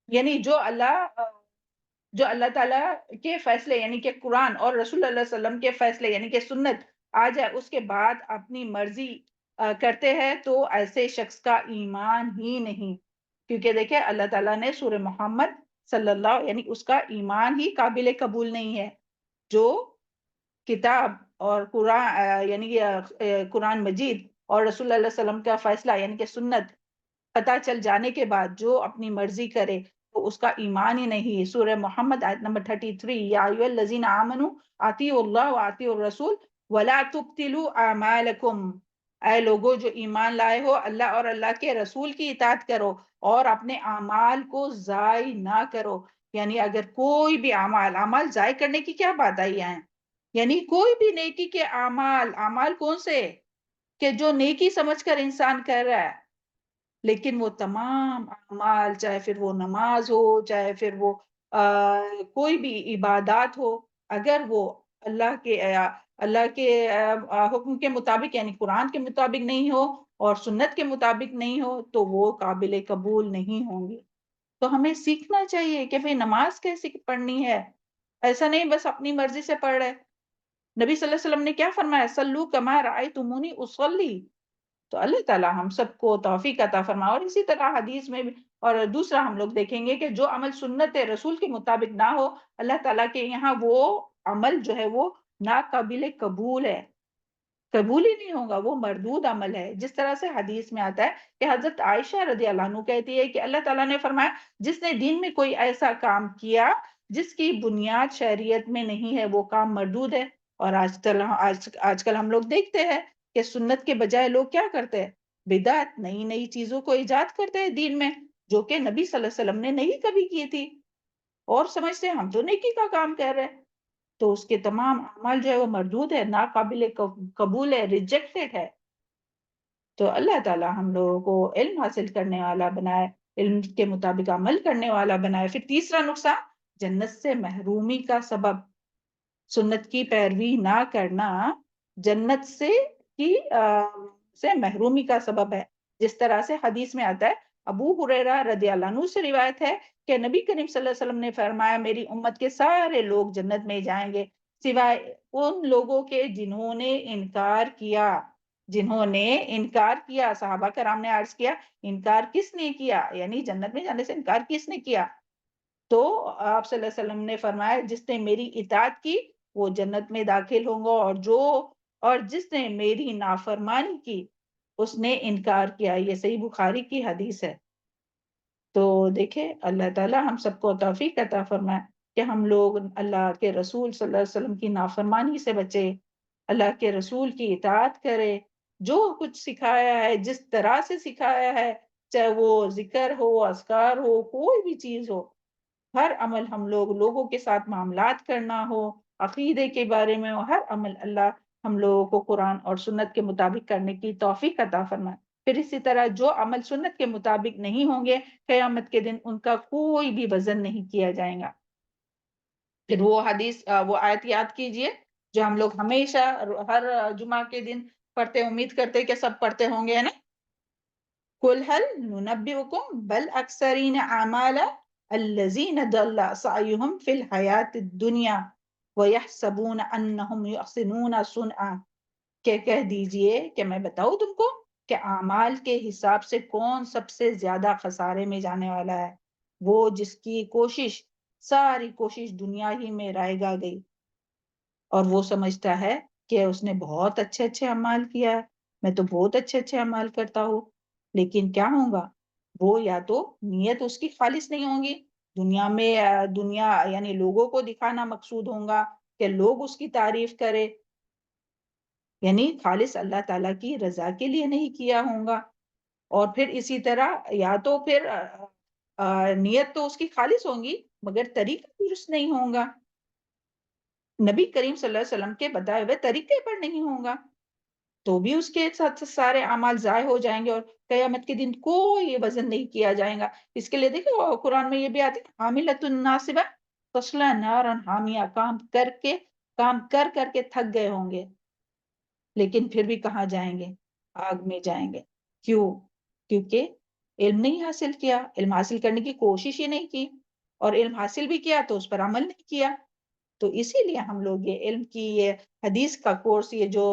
یعنی جو اللہ تعالیٰ کے فیصلے یعنی کہ قرآن اور رسول اللہ صلی اللہ علیہ وسلم کے فیصلے یعنی کہ سنت آ جائے اس کے بعد اپنی مرضی کرتے ہیں تو ایسے شخص کا ایمان ہی نہیں. کیونکہ دیکھیں اللہ تعالیٰ نے سورہ محمد صلی اللہ یعنی اس کا ایمان ہی قابل قبول نہیں ہے. جو کتاب اور قرآن یعنی قرآن مجید اور رسول اللہ علیہ وسلم کا فیصلہ یعنی کہ سنت پتہ چل جانے کے بعد جو اپنی مرضی کرے تو اس کا ایمان ہی نہیں. سورہ محمد آیت نمبر 33 یا ایھا الذین آمنوا اطیعوا اللہ واطیعوا الرسول ولا تبطلوا اعمالکم، اے لوگوں جو ایمان لائے ہو اللہ اور اللہ کے رسول کی اطاعت کرو اور اپنے اعمال کو ضائع نہ کرو. یعنی اگر کوئی بھی اعمال ضائع کرنے کی کیا بات آئی ہے، یعنی کوئی بھی نیکی کے اعمال کون سے کہ جو نیکی سمجھ کر انسان کر رہا ہے، لیکن وہ تمام اعمال چاہے پھر وہ نماز ہو چاہے پھر وہ کوئی بھی عبادات ہو، اگر وہ اللہ کے حکم کے مطابق یعنی قرآن کے مطابق نہیں ہو اور سنت کے مطابق نہیں ہو تو وہ قابل قبول نہیں ہوں گی. تو ہمیں سیکھنا چاہیے کہ بھئی نماز کیسے پڑھنی ہے. ایسا نہیں بس اپنی مرضی سے پڑھ رہے. نبی صلی اللہ علیہ وسلم نے کیا فرمایا، سلو کما رأیتمونی اصلی. تو اللہ تعالیٰ ہم سب کو توفیق عطا فرمائے. اور اسی طرح حدیث میں بھی اور دوسرا ہم لوگ دیکھیں گے کہ جو عمل سنت رسول کے مطابق نہ ہو اللہ تعالیٰ کے یہاں وہ عمل جو ہے وہ ناقابل قبول ہے، قبول ہی نہیں ہوگا، وہ مردود عمل ہے. جس طرح سے حدیث میں آتا ہے کہ حضرت عائشہ رضی اللہ عنہ کہتی ہے کہ اللہ تعالیٰ نے فرمایا جس نے دین میں کوئی ایسا کام کیا جس کی بنیاد شریعت میں نہیں ہے وہ کام مردود ہے. اور آج کل ہم لوگ دیکھتے ہیں کہ سنت کے بجائے لوگ کیا کرتے ہیں، بدعت نئی نئی چیزوں کو ایجاد کرتے ہیں دین میں جو کہ نبی صلی اللہ علیہ وسلم نے نہیں کبھی کی تھی، اور سمجھتے ہیں ہم تو نیکی کا کام کر رہے ہیں. تو اس کے تمام اعمال جو ہے وہ مردود ہے، ناقابل قبول ہے، ریجیکٹڈ ہے. تو اللہ تعالیٰ ہم لوگوں کو علم حاصل کرنے والا بنائے، علم کے مطابق عمل کرنے والا بنائے. پھر تیسرا نقصان جنت سے محرومی کا سبب. سنت کی پیروی نہ کرنا جنت سے محرومی کا سبب ہے. جس طرح سے حدیث میں آتا ہے، ابو ہریرہ رضی اللہ عنہ سے روایت ہے کہ نبی کریم صلی اللہ علیہ وسلم نے فرمایا میری امت کے سارے لوگ جنت میں جائیں گے سوائے ان لوگوں کے جنہوں نے انکار کیا. صحابہ کرام نے عرض کیا انکار کس نے کیا، یعنی جنت میں جانے سے انکار کس نے کیا. تو آپ صلی اللہ علیہ وسلم نے فرمایا جس نے میری اطاعت کی وہ جنت میں داخل ہوں گا، اور جس نے میری نافرمانی کی اس نے انکار کیا. یہ صحیح بخاری کی حدیث ہے. تو دیکھیں اللہ تعالیٰ ہم سب کو توفیق عطا فرمائے کہ ہم لوگ اللہ کے رسول صلی اللہ علیہ وسلم کی نافرمانی سے بچے، اللہ کے رسول کی اطاعت کرے، جو کچھ سکھایا ہے جس طرح سے سکھایا ہے، چاہے وہ ذکر ہو، اذکار ہو، کوئی بھی چیز ہو، ہر عمل ہم لوگوں کے ساتھ معاملات کرنا ہو، عقیدے کے بارے میں ہو، ہر عمل اللہ ہم لوگوں کو قرآن اور سنت کے مطابق کرنے کی توفیق عطا فرمائے. پھر اسی طرح جو عمل سنت کے مطابق نہیں ہوں گے قیامت کے دن ان کا کوئی بھی وزن نہیں کیا جائے گا. پھر وہ حدیث وہ آیت یاد کیجئے جو ہم لوگ ہمیشہ ہر جمعہ کے دن پڑھتے، امید کرتے کہ سب پڑھتے ہوں گے نا. قُلْ هَلْ نُنَبِّئُكُمْ بِالْأَخْسَرِينَ أَعْمَالًا الَّذِينَ ضَلَّ سَعْيُهُمْ فِي الْحَيَاةِ الدُّنْيَا وَيَحْسَبُونَ أَنَّهُمْ يُحْسِنُونَ صُنْعًا. کہ کہہ دیجئے کہ میں بتاؤں تم کو کہ اعمال کے حساب سے کون سب سے زیادہ خسارے میں جانے والا ہے؟ وہ جس کی ساری کوشش دنیا ہی میں رائے گا گئی اور وہ سمجھتا ہے کہ اس نے بہت اچھے اچھے اعمال کیا ہے، میں تو بہت اچھے اچھے اعمال کرتا ہوں. لیکن کیا ہوگا؟ وہ یا تو نیت اس کی خالص نہیں ہوں گی، دنیا میں دنیا یعنی لوگوں کو دکھانا مقصود ہوگا کہ لوگ اس کی تعریف کرے، یعنی خالص اللہ تعالیٰ کی رضا کے لیے نہیں کیا ہوگا. اور پھر اسی طرح یا تو پھر نیت تو اس کی خالص ہوں گی مگر طریقہ درست نہیں ہوگا، نبی کریم صلی اللہ علیہ وسلم کے بتائے ہوئے طریقے پر نہیں ہوگا، تو بھی اس کے ساتھ سارے اعمال ضائع ہو جائیں گے اور قیامت کے دن کوئی وزن نہیں کیا جائے گا. اس کے لیے دیکھیں قرآن میں یہ بھی آتی ہے حاملۃ الناصبہ تصلی نارا حامیہ، کام کر کر کے تھک گئے ہوں گے لیکن پھر بھی کہاں جائیں گے؟ آگ میں جائیں گے. کیوں؟ کیونکہ علم نہیں حاصل کیا، علم حاصل کرنے کی کوشش ہی نہیں کی، اور علم حاصل بھی کیا تو اس پر عمل نہیں کیا. تو اسی لیے ہم لوگ یہ علم کی یہ حدیث کا کورس یہ جو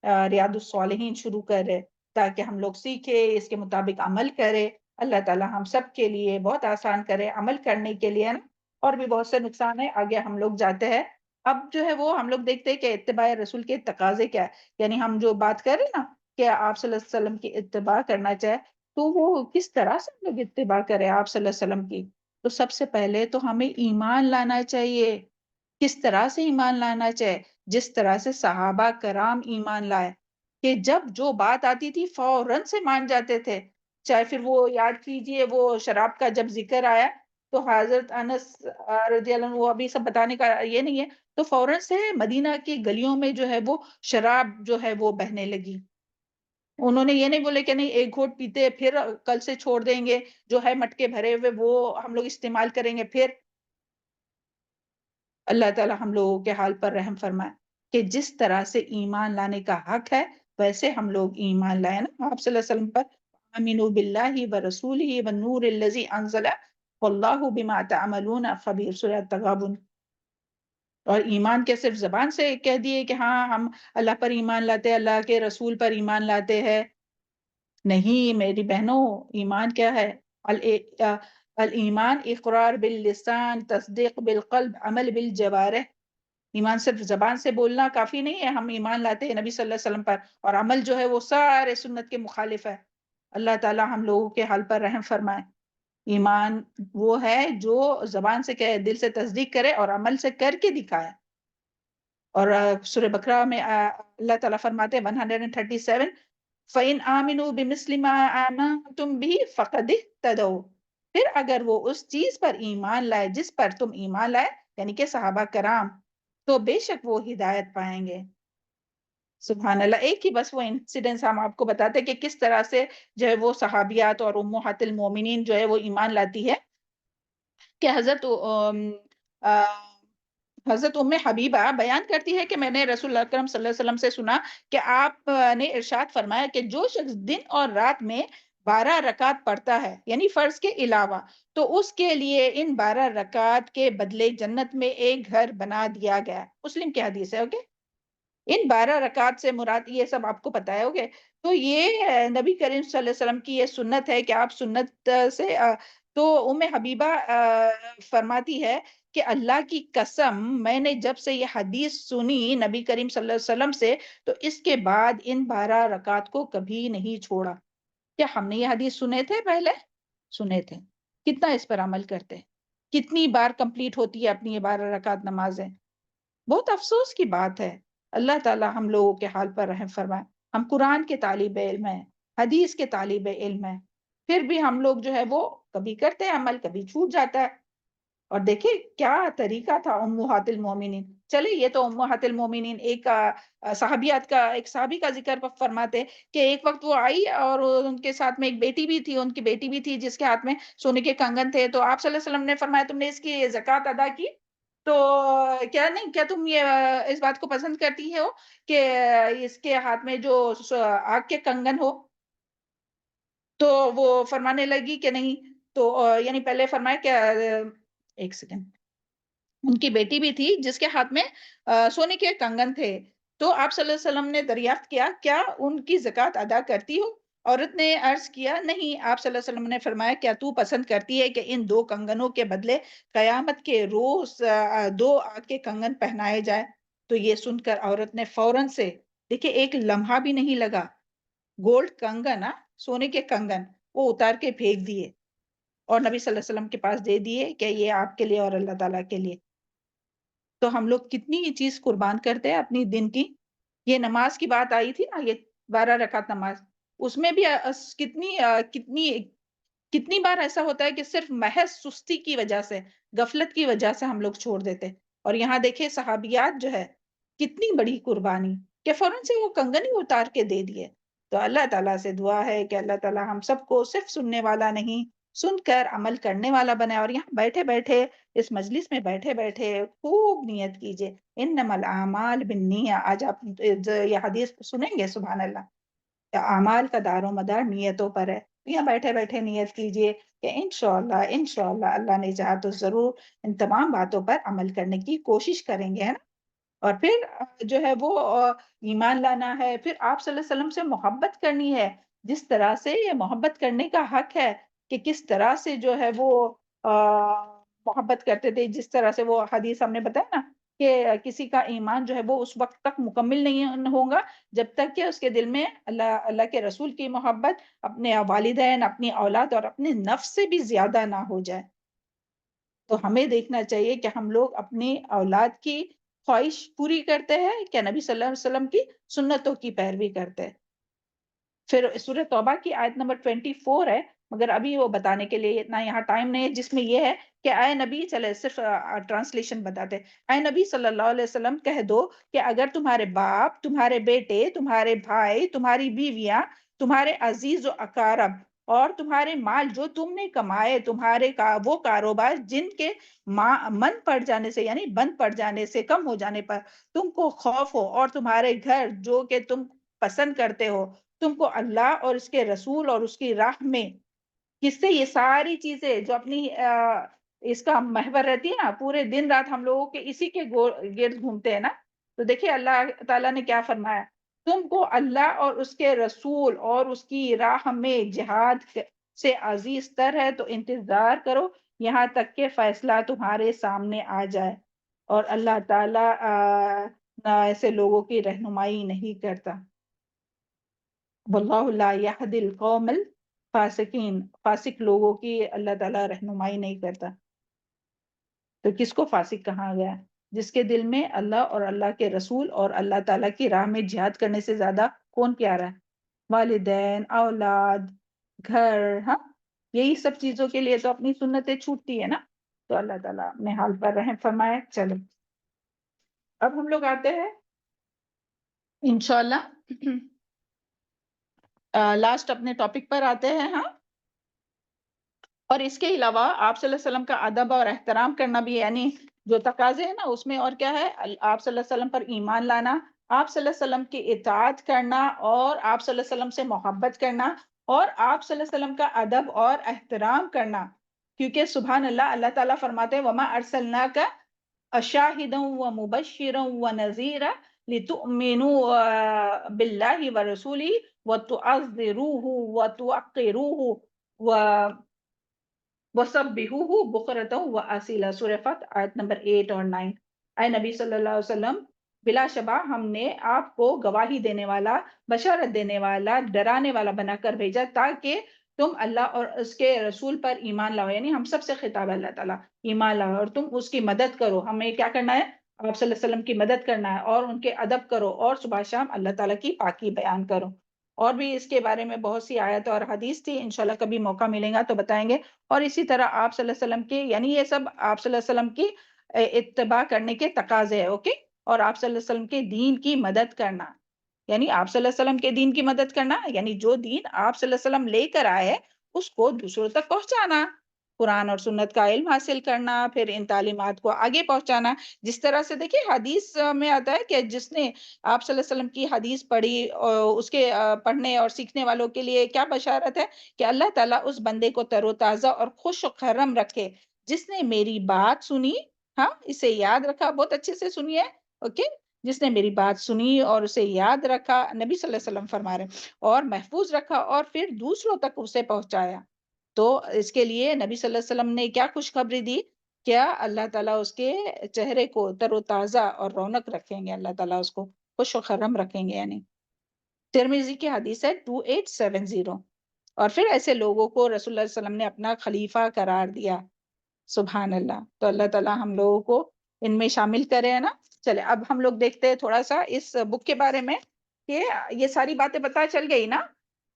ریاض الصالحین شروع کر رہے تاکہ ہم لوگ سیکھے، اس کے مطابق عمل کرے. اللہ تعالی ہم سب کے لیے بہت آسان کرے عمل کرنے کے لیے نا. اور بھی بہت سے نقصان ہے، آگے ہم لوگ جاتے ہیں. اب جو ہے وہ ہم لوگ دیکھتے ہیں کہ اتباع رسول کے تقاضے کیا ہے، یعنی ہم جو بات کر رہے ہیں نا کہ آپ صلی اللہ علیہ وسلم کی اتباع کرنا چاہے تو وہ کس طرح سے ہم لوگ اتباع کریں آپ صلی اللہ علیہ وسلم کی. تو سب سے پہلے تو ہمیں ایمان لانا چاہیے. کس طرح سے ایمان لانا چاہیے؟ جس طرح سے صحابہ کرام ایمان لائے کہ جب جو بات آتی تھی فوراً سے مان جاتے تھے. چاہے پھر وہ یاد کیجئے وہ شراب کا جب ذکر آیا تو حضرت انس رضی اللہ عنہ، وہ ابھی سب بتانے کا یہ نہیں ہے، تو فوراً سے مدینہ کی گلیوں میں جو ہے وہ شراب جو ہے وہ بہنے لگی. انہوں نے یہ نہیں بولے کہ نہیں ایک گھوٹ پیتے پھر کل سے چھوڑ دیں گے، جو ہے مٹکے بھرے ہوئے وہ ہم لوگ استعمال کریں گے. پھر اللہ تعالی ہم لوگوں کے حال پر رحم فرمائے کہ جس طرح سے ایمان لانے کا حق ہے ویسے ہم لوگ ایمان لائے نا آپ صلی اللہ علیہ وسلم پر. آمنوا باللہ ورسولہ والنور الذی انزل واللہ بما تعملون خبیر، سورہ التغابن. اور ایمان کے صرف زبان سے کہہ دیے کہ ہاں ہم اللہ پر ایمان لاتے ہیں، اللہ کے رسول پر ایمان لاتے ہیں. نہیں میری بہنوں، ایمان کیا ہے؟ الایمان اقرار باللسان، تصدیق بالقلب، عمل بالجوارح. ایمان صرف زبان سے بولنا کافی نہیں ہے، ہم ایمان لاتے ہیں نبی صلی اللہ علیہ وسلم پر، اور عمل جو ہے وہ سارے سنت کے مخالف ہے. اللہ تعالی ہم لوگوں کے حال پر رحم فرمائے. ایمان وہ ہے جو زبان سے کہے، دل سے تصدیق کرے اور عمل سے کر کے دکھائے. اور سورہ بقرہ میں اللہ تعالیٰ فرماتے ہیں 137 فَإِنْ آمِنُوا بِمِثْلِ مَا آمَنْتُمْ بِهِ فَقَدِ اهْتَدَوْا. پھر اگر وہ اس چیز پر ایمان لائے جس پر تم ایمان لائے، یعنی کہ صحابہ کرام، تو بے شک وہ ہدایت پائیں گے. سبحان اللہ. ایک ہی بس وہ انسیڈنس ہم آپ کو بتاتے ہیں کہ کس طرح سے جو ہے وہ صحابیات اور امہات المومنین جو ہے وہ ایمان لاتی ہے. کہ حضرت ام حبیبہ بیان کرتی ہے کہ میں نے رسول اللہ اکرم صلی اللہ علیہ وسلم سے سنا کہ آپ نے ارشاد فرمایا کہ جو شخص دن اور رات میں 12 رکعت پڑھتا ہے یعنی فرض کے علاوہ، تو اس کے لیے ان 12 رکعت کے بدلے جنت میں ایک گھر بنا دیا گیا. مسلم کی حدیث ہے. اوکے، ان 12 رکعت سے مراد یہ سب آپ کو پتہ ہے. اوکے، تو یہ نبی کریم صلی اللہ علیہ وسلم کی یہ سنت ہے کہ آپ سنت سے تو حبیبہ فرماتی ہے کہ اللہ کی قسم میں نے جب سے یہ حدیث سنی نبی کریم صلی اللہ علیہ وسلم سے تو اس کے بعد ان 12 رکعت کو کبھی نہیں چھوڑا۔ کیا ہم نے یہ حدیث سنے تھے پہلے؟ سنے تھے۔ کتنا اس پر عمل کرتے؟ کتنی بار کمپلیٹ ہوتی ہے اپنی یہ 12 رکعت نمازیں؟ بہت افسوس کی بات ہے۔ اللہ تعالی ہم لوگوں کے حال پر رحم فرمائے۔ ہم قرآن کے طالب علم ہیں، حدیث کے طالب علم ہیں، پھر بھی ہم لوگ جو ہے وہ کبھی کرتے ہیں عمل، کبھی چھوٹ جاتا ہے۔ اور دیکھیں کیا طریقہ تھا امہات المومنین۔ چلے یہ تو امہات المومنین ایک صحابیات کا، ایک صحابی کا ذکر فرماتے کہ ایک وقت وہ آئی اور ان کے ساتھ میں ایک بیٹی بھی تھی، ان کی بیٹی بھی تھی جس کے ہاتھ میں سونے کے کنگن تھے، تو آپ صلی اللہ علیہ وسلم نے فرمایا تم نے اس کی زکوٰۃ ادا کی؟ تو کیا نہیں، کیا تم یہ اس بات کو پسند کرتی ہو کہ اس کے ہاتھ میں جو آگ کے کنگن ہو؟ تو وہ فرمانے لگی کہ نہیں، تو یعنی پہلے فرمایا کہ ایک سیکنڈ، ان کی بیٹی بھی تھی جس کے ہاتھ میں سونے کے کنگن تھے، تو آپ صلی اللہ علیہ وسلم نے دریافت کیا کیا ان کی زکوٰۃ ادا کرتی ہو؟ عورت نے عرض کیا نہیں۔ آپ صلی اللہ علیہ وسلم نے فرمایا کیا تو پسند کرتی ہے کہ ان 2 کنگنوں کے بدلے قیامت کے روز 2 آگ کے کنگن پہنائے جائے؟ تو یہ سن کر عورت نے فوراً سے، دیکھیں ایک لمحہ بھی نہیں لگا، گولڈ کنگن، سونے کے کنگن وہ اتار کے پھینک دیے اور نبی صلی اللہ علیہ وسلم کے پاس دے دیے کہ یہ آپ کے لیے اور اللہ تعالیٰ کے لیے۔ تو ہم لوگ کتنی یہ چیز قربان کرتے ہیں اپنی دن کی۔ یہ نماز کی بات آئی تھی نا، یہ 12 رکعت نماز، اس میں بھی کتنی بار ایسا ہوتا ہے کہ صرف محض سستی کی وجہ سے، غفلت کی وجہ سے ہم لوگ چھوڑ دیتے۔ اور یہاں دیکھیں صحابیات جو ہے کتنی بڑی قربانی کہ فوراً سے وہ کنگن ہی اتار کے دے دیے۔ تو اللہ تعالیٰ سے دعا ہے کہ اللہ تعالیٰ ہم سب کو صرف سننے والا نہیں، سن کر عمل کرنے والا بنائے۔ اور یہاں بیٹھے بیٹھے، اس مجلس میں بیٹھے بیٹھے خوب نیت کیجئے، انما الاعمال بالنیہ۔ آج آپ یہ حدیث سنیں گے، سبحان اللہ، اعمال کا دار و مدار نیتوں پر ہے۔ یہاں بیٹھے بیٹھے نیت کیجئے کہ انشاءاللہ اللہ نے چاہا تو ضرور ان تمام باتوں پر عمل کرنے کی کوشش کریں گے، ہے نا۔ اور پھر جو ہے وہ ایمان لانا ہے، پھر آپ صلی اللہ علیہ وسلم سے محبت کرنی ہے، جس طرح سے یہ محبت کرنے کا حق ہے کہ کس طرح سے جو ہے وہ محبت کرتے تھے، جس طرح سے وہ حدیث ہم نے بتایا نا کہ کسی کا ایمان جو ہے وہ اس وقت تک مکمل نہیں ہوگا جب تک کہ اس کے دل میں اللہ کے رسول کی محبت، اپنے والدین، اپنی اولاد اور اپنے نفس سے بھی زیادہ نہ ہو جائے۔ تو ہمیں دیکھنا چاہیے کہ ہم لوگ اپنی اولاد کی خواہش پوری کرتے ہیں کہ نبی صلی اللہ علیہ وسلم کی سنتوں کی پیروی کرتے ہیں۔ پھر سورہ توبہ کی آیت نمبر 24 ہے، مگر ابھی وہ بتانے کے لیے اتنا یہاں ٹائم نہیں ہے، جس میں یہ ہے کہ اے نبی، چلے صرف ٹرانسلیشن بتاتے، اے نبی صلی اللہ علیہ وسلم کہہ دو کہ اگر تمہارے باپ، تمہارے بیٹے، تمہارے بھائی، تمہاری بیویاں، تمہارے عزیز و اقارب اور تمہارے مال جو تم نے کمائے، تمہارے وہ کاروبار جن کے من پڑ جانے سے، یعنی بند پڑ جانے سے، کم ہو جانے پر تم کو خوف ہو، اور تمہارے گھر جو کہ تم پسند کرتے ہو، تم کو اللہ اور اس کے رسول اور اس کی راہ میں، کس سے یہ ساری چیزیں جو اپنی اس کا محور رہتی ہے نا، پورے دن رات ہم لوگوں کے اسی کے گرد گھومتے ہیں نا، تو دیکھیں اللہ تعالیٰ نے کیا فرمایا، تم کو اللہ اور اس کے رسول اور اس کی راہ میں جہاد سے عزیز تر ہے، تو انتظار کرو یہاں تک کہ فیصلہ تمہارے سامنے آ جائے۔ اور اللہ تعالیٰ نہ ایسے لوگوں کی رہنمائی نہیں کرتا۔ واللہ لا یہدی القوم الفاسقین، فاسق لوگوں کی اللہ تعالیٰ رہنمائی نہیں کرتا۔ تو کس کو فاسق کہا گیا؟ جس کے دل میں اللہ اور اللہ کے رسول اور اللہ تعالیٰ کی راہ میں جہاد کرنے سے زیادہ کون پیارا ہے؟ والدین، اولاد، گھر، ہاں، یہی سب چیزوں کے لیے تو اپنی سنتیں چھوٹتی ہے نا۔ تو اللہ تعالیٰ اپنے حال پر رحم فرمائے۔ چلو اب ہم لوگ آتے ہیں انشاءاللہ لاسٹ اپنے ٹاپک پر آتے ہیں، ہاں۔ اور اس کے علاوہ آپ صلی اللہ علیہ وسلم کا ادب اور احترام کرنا بھی، یعنی جو تقاضے ہیں نا اس میں اور کیا ہے، آپ صلی اللہ علیہ وسلم پر ایمان لانا، آپ صلی اللہ علیہ وسلم کی اطاعت کرنا، اور آپ صلی اللہ علیہ وسلم سے محبت کرنا، اور آپ صلی اللہ علیہ وسلم کا ادب اور احترام کرنا، کیونکہ سبحان اللہ، اللہ تعالیٰ فرماتے ہیں وَمَا أَرْسَلْنَاكَ شَاهِدًا وَمُبَشِّرًا وَنَذِيرًا لِتُؤْمِنُوا بِاللَّهِ وَرَسُولِهِ وَتُعَزِّرُوهُ وَتُوَقِّرُوهُ وَسَبِّحُوهُ بُكْرَةً وَأَصِيلًا، سورہ فتح آیت نمبر 8 اور 9۔ اے نبی صلی اللہ علیہ وسلم، بلا شبہ ہم نے آپ کو گواہی دینے والا، بشارت دینے والا، ڈرانے والا بنا کر بھیجا تاکہ تم اللہ اور اس کے رسول پر ایمان لاؤ، یعنی ہم سب سے خطاب ہے اللہ تعالیٰ، ایمان لاؤ اور تم اس کی مدد کرو۔ ہمیں کیا کرنا ہے؟ آپ صلی اللہ علیہ وسلم کی مدد کرنا ہے اور ان کے ادب کرو اور صبح شام اللہ تعالیٰ کی پاکی بیان کرو۔ اور بھی اس کے بارے میں بہت سی آیت اور حدیث تھی، انشاءاللہ کبھی موقع ملے گا تو بتائیں گے۔ اور اسی طرح آپ صلی اللہ علیہ وسلم کی، یعنی یہ سب آپ صلی اللہ علیہ وسلم کی اتباع کرنے کے تقاضے ہیں، اوکے؟ اور آپ صلی اللہ علیہ وسلم کے دین کی مدد کرنا، یعنی آپ صلی اللہ علیہ وسلم کے دین کی مدد کرنا، یعنی جو دین آپ صلی اللہ علیہ وسلم لے کر آئے اس کو دوسروں تک پہنچانا، قرآن اور سنت کا علم حاصل کرنا، پھر ان تعلیمات کو آگے پہنچانا۔ جس طرح سے دیکھیں حدیث میں آتا ہے کہ جس نے آپ صلی اللہ علیہ وسلم کی حدیث پڑھی، اس کے پڑھنے اور سیکھنے والوں کے لیے کیا بشارت ہے کہ اللہ تعالیٰ اس بندے کو تر و تازہ اور خوش و خرم رکھے جس نے میری بات سنی، ہاں اسے یاد رکھا، بہت اچھے سے سنیے، اوکے؟ جس نے میری بات سنی اور اسے یاد رکھا، نبی صلی اللہ علیہ وسلم فرما رہے ہیں، اور محفوظ رکھا اور پھر دوسروں تک اسے پہنچایا، تو اس کے لیے نبی صلی اللہ علیہ وسلم نے کیا خوشخبری دی؟ کیا اللہ تعالیٰ اس کے چہرے کو تر و تازہ اور رونق رکھیں گے، اللہ تعالیٰ اس کو خوش و خرم رکھیں گے، یعنی ترمذی کی حدیث ہے 2870۔ اور پھر ایسے لوگوں کو رسول اللہ صلی اللہ علیہ وسلم نے اپنا خلیفہ قرار دیا، سبحان اللہ۔ تو اللہ تعالیٰ ہم لوگوں کو ان میں شامل کرے، ہے نا۔ چلے اب ہم لوگ دیکھتے ہیں تھوڑا سا اس بک کے بارے میں، کہ یہ ساری باتیں پتہ چل گئی نا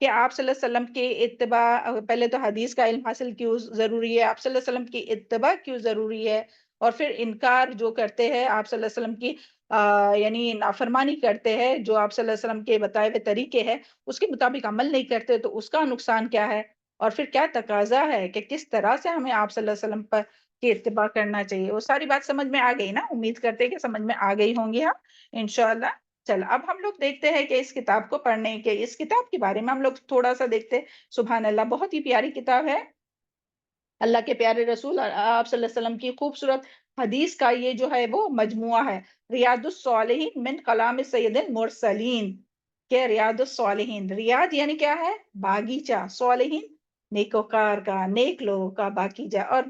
کہ آپ صلی اللہ علیہ وسلم کی اتباع، پہلے تو حدیث کا علم حاصل کیوں ضروری ہے، آپ صلی اللہ علیہ وسلم کی اتباع کیوں ضروری ہے، اور پھر انکار جو کرتے ہیں آپ صلی اللہ علیہ وسلم کی، یعنی نافرمانی کرتے ہیں، جو آپ صلی اللہ علیہ وسلم کے بتائے ہوئے طریقے ہیں اس کے مطابق عمل نہیں کرتے تو اس کا نقصان کیا ہے، اور پھر کیا تقاضا ہے کہ کس طرح سے ہمیں آپ صلی اللہ علیہ وسلم پر کی اتباع کرنا چاہیے۔ وہ ساری بات سمجھ میں آ گئی نا؟ امید کرتے ہیں کہ سمجھ میں آ گئی ہوں گی آپ انشاءاللہ۔ چل اب ہم لوگ دیکھتے ہیں کہ اس کتاب کو پڑھنے کے، اس کتاب کے بارے میں ہم لوگ تھوڑا سا دیکھتے ہیں۔ سبحان اللہ، بہت ہی پیاری کتاب ہے، اللہ کے پیارے رسول آپ صلی اللہ علیہ وسلم کی خوبصورت حدیث کا یہ جو ہے وہ مجموعہ ہے، ریاض الصالحین من کلام سید المرسلین۔ کہ ریاض الصالحین، ریاض یعنی کیا ہے؟ باغیچہ، صالحین نیکوکار کا، نیک لوگوں کا باغیچہ، اور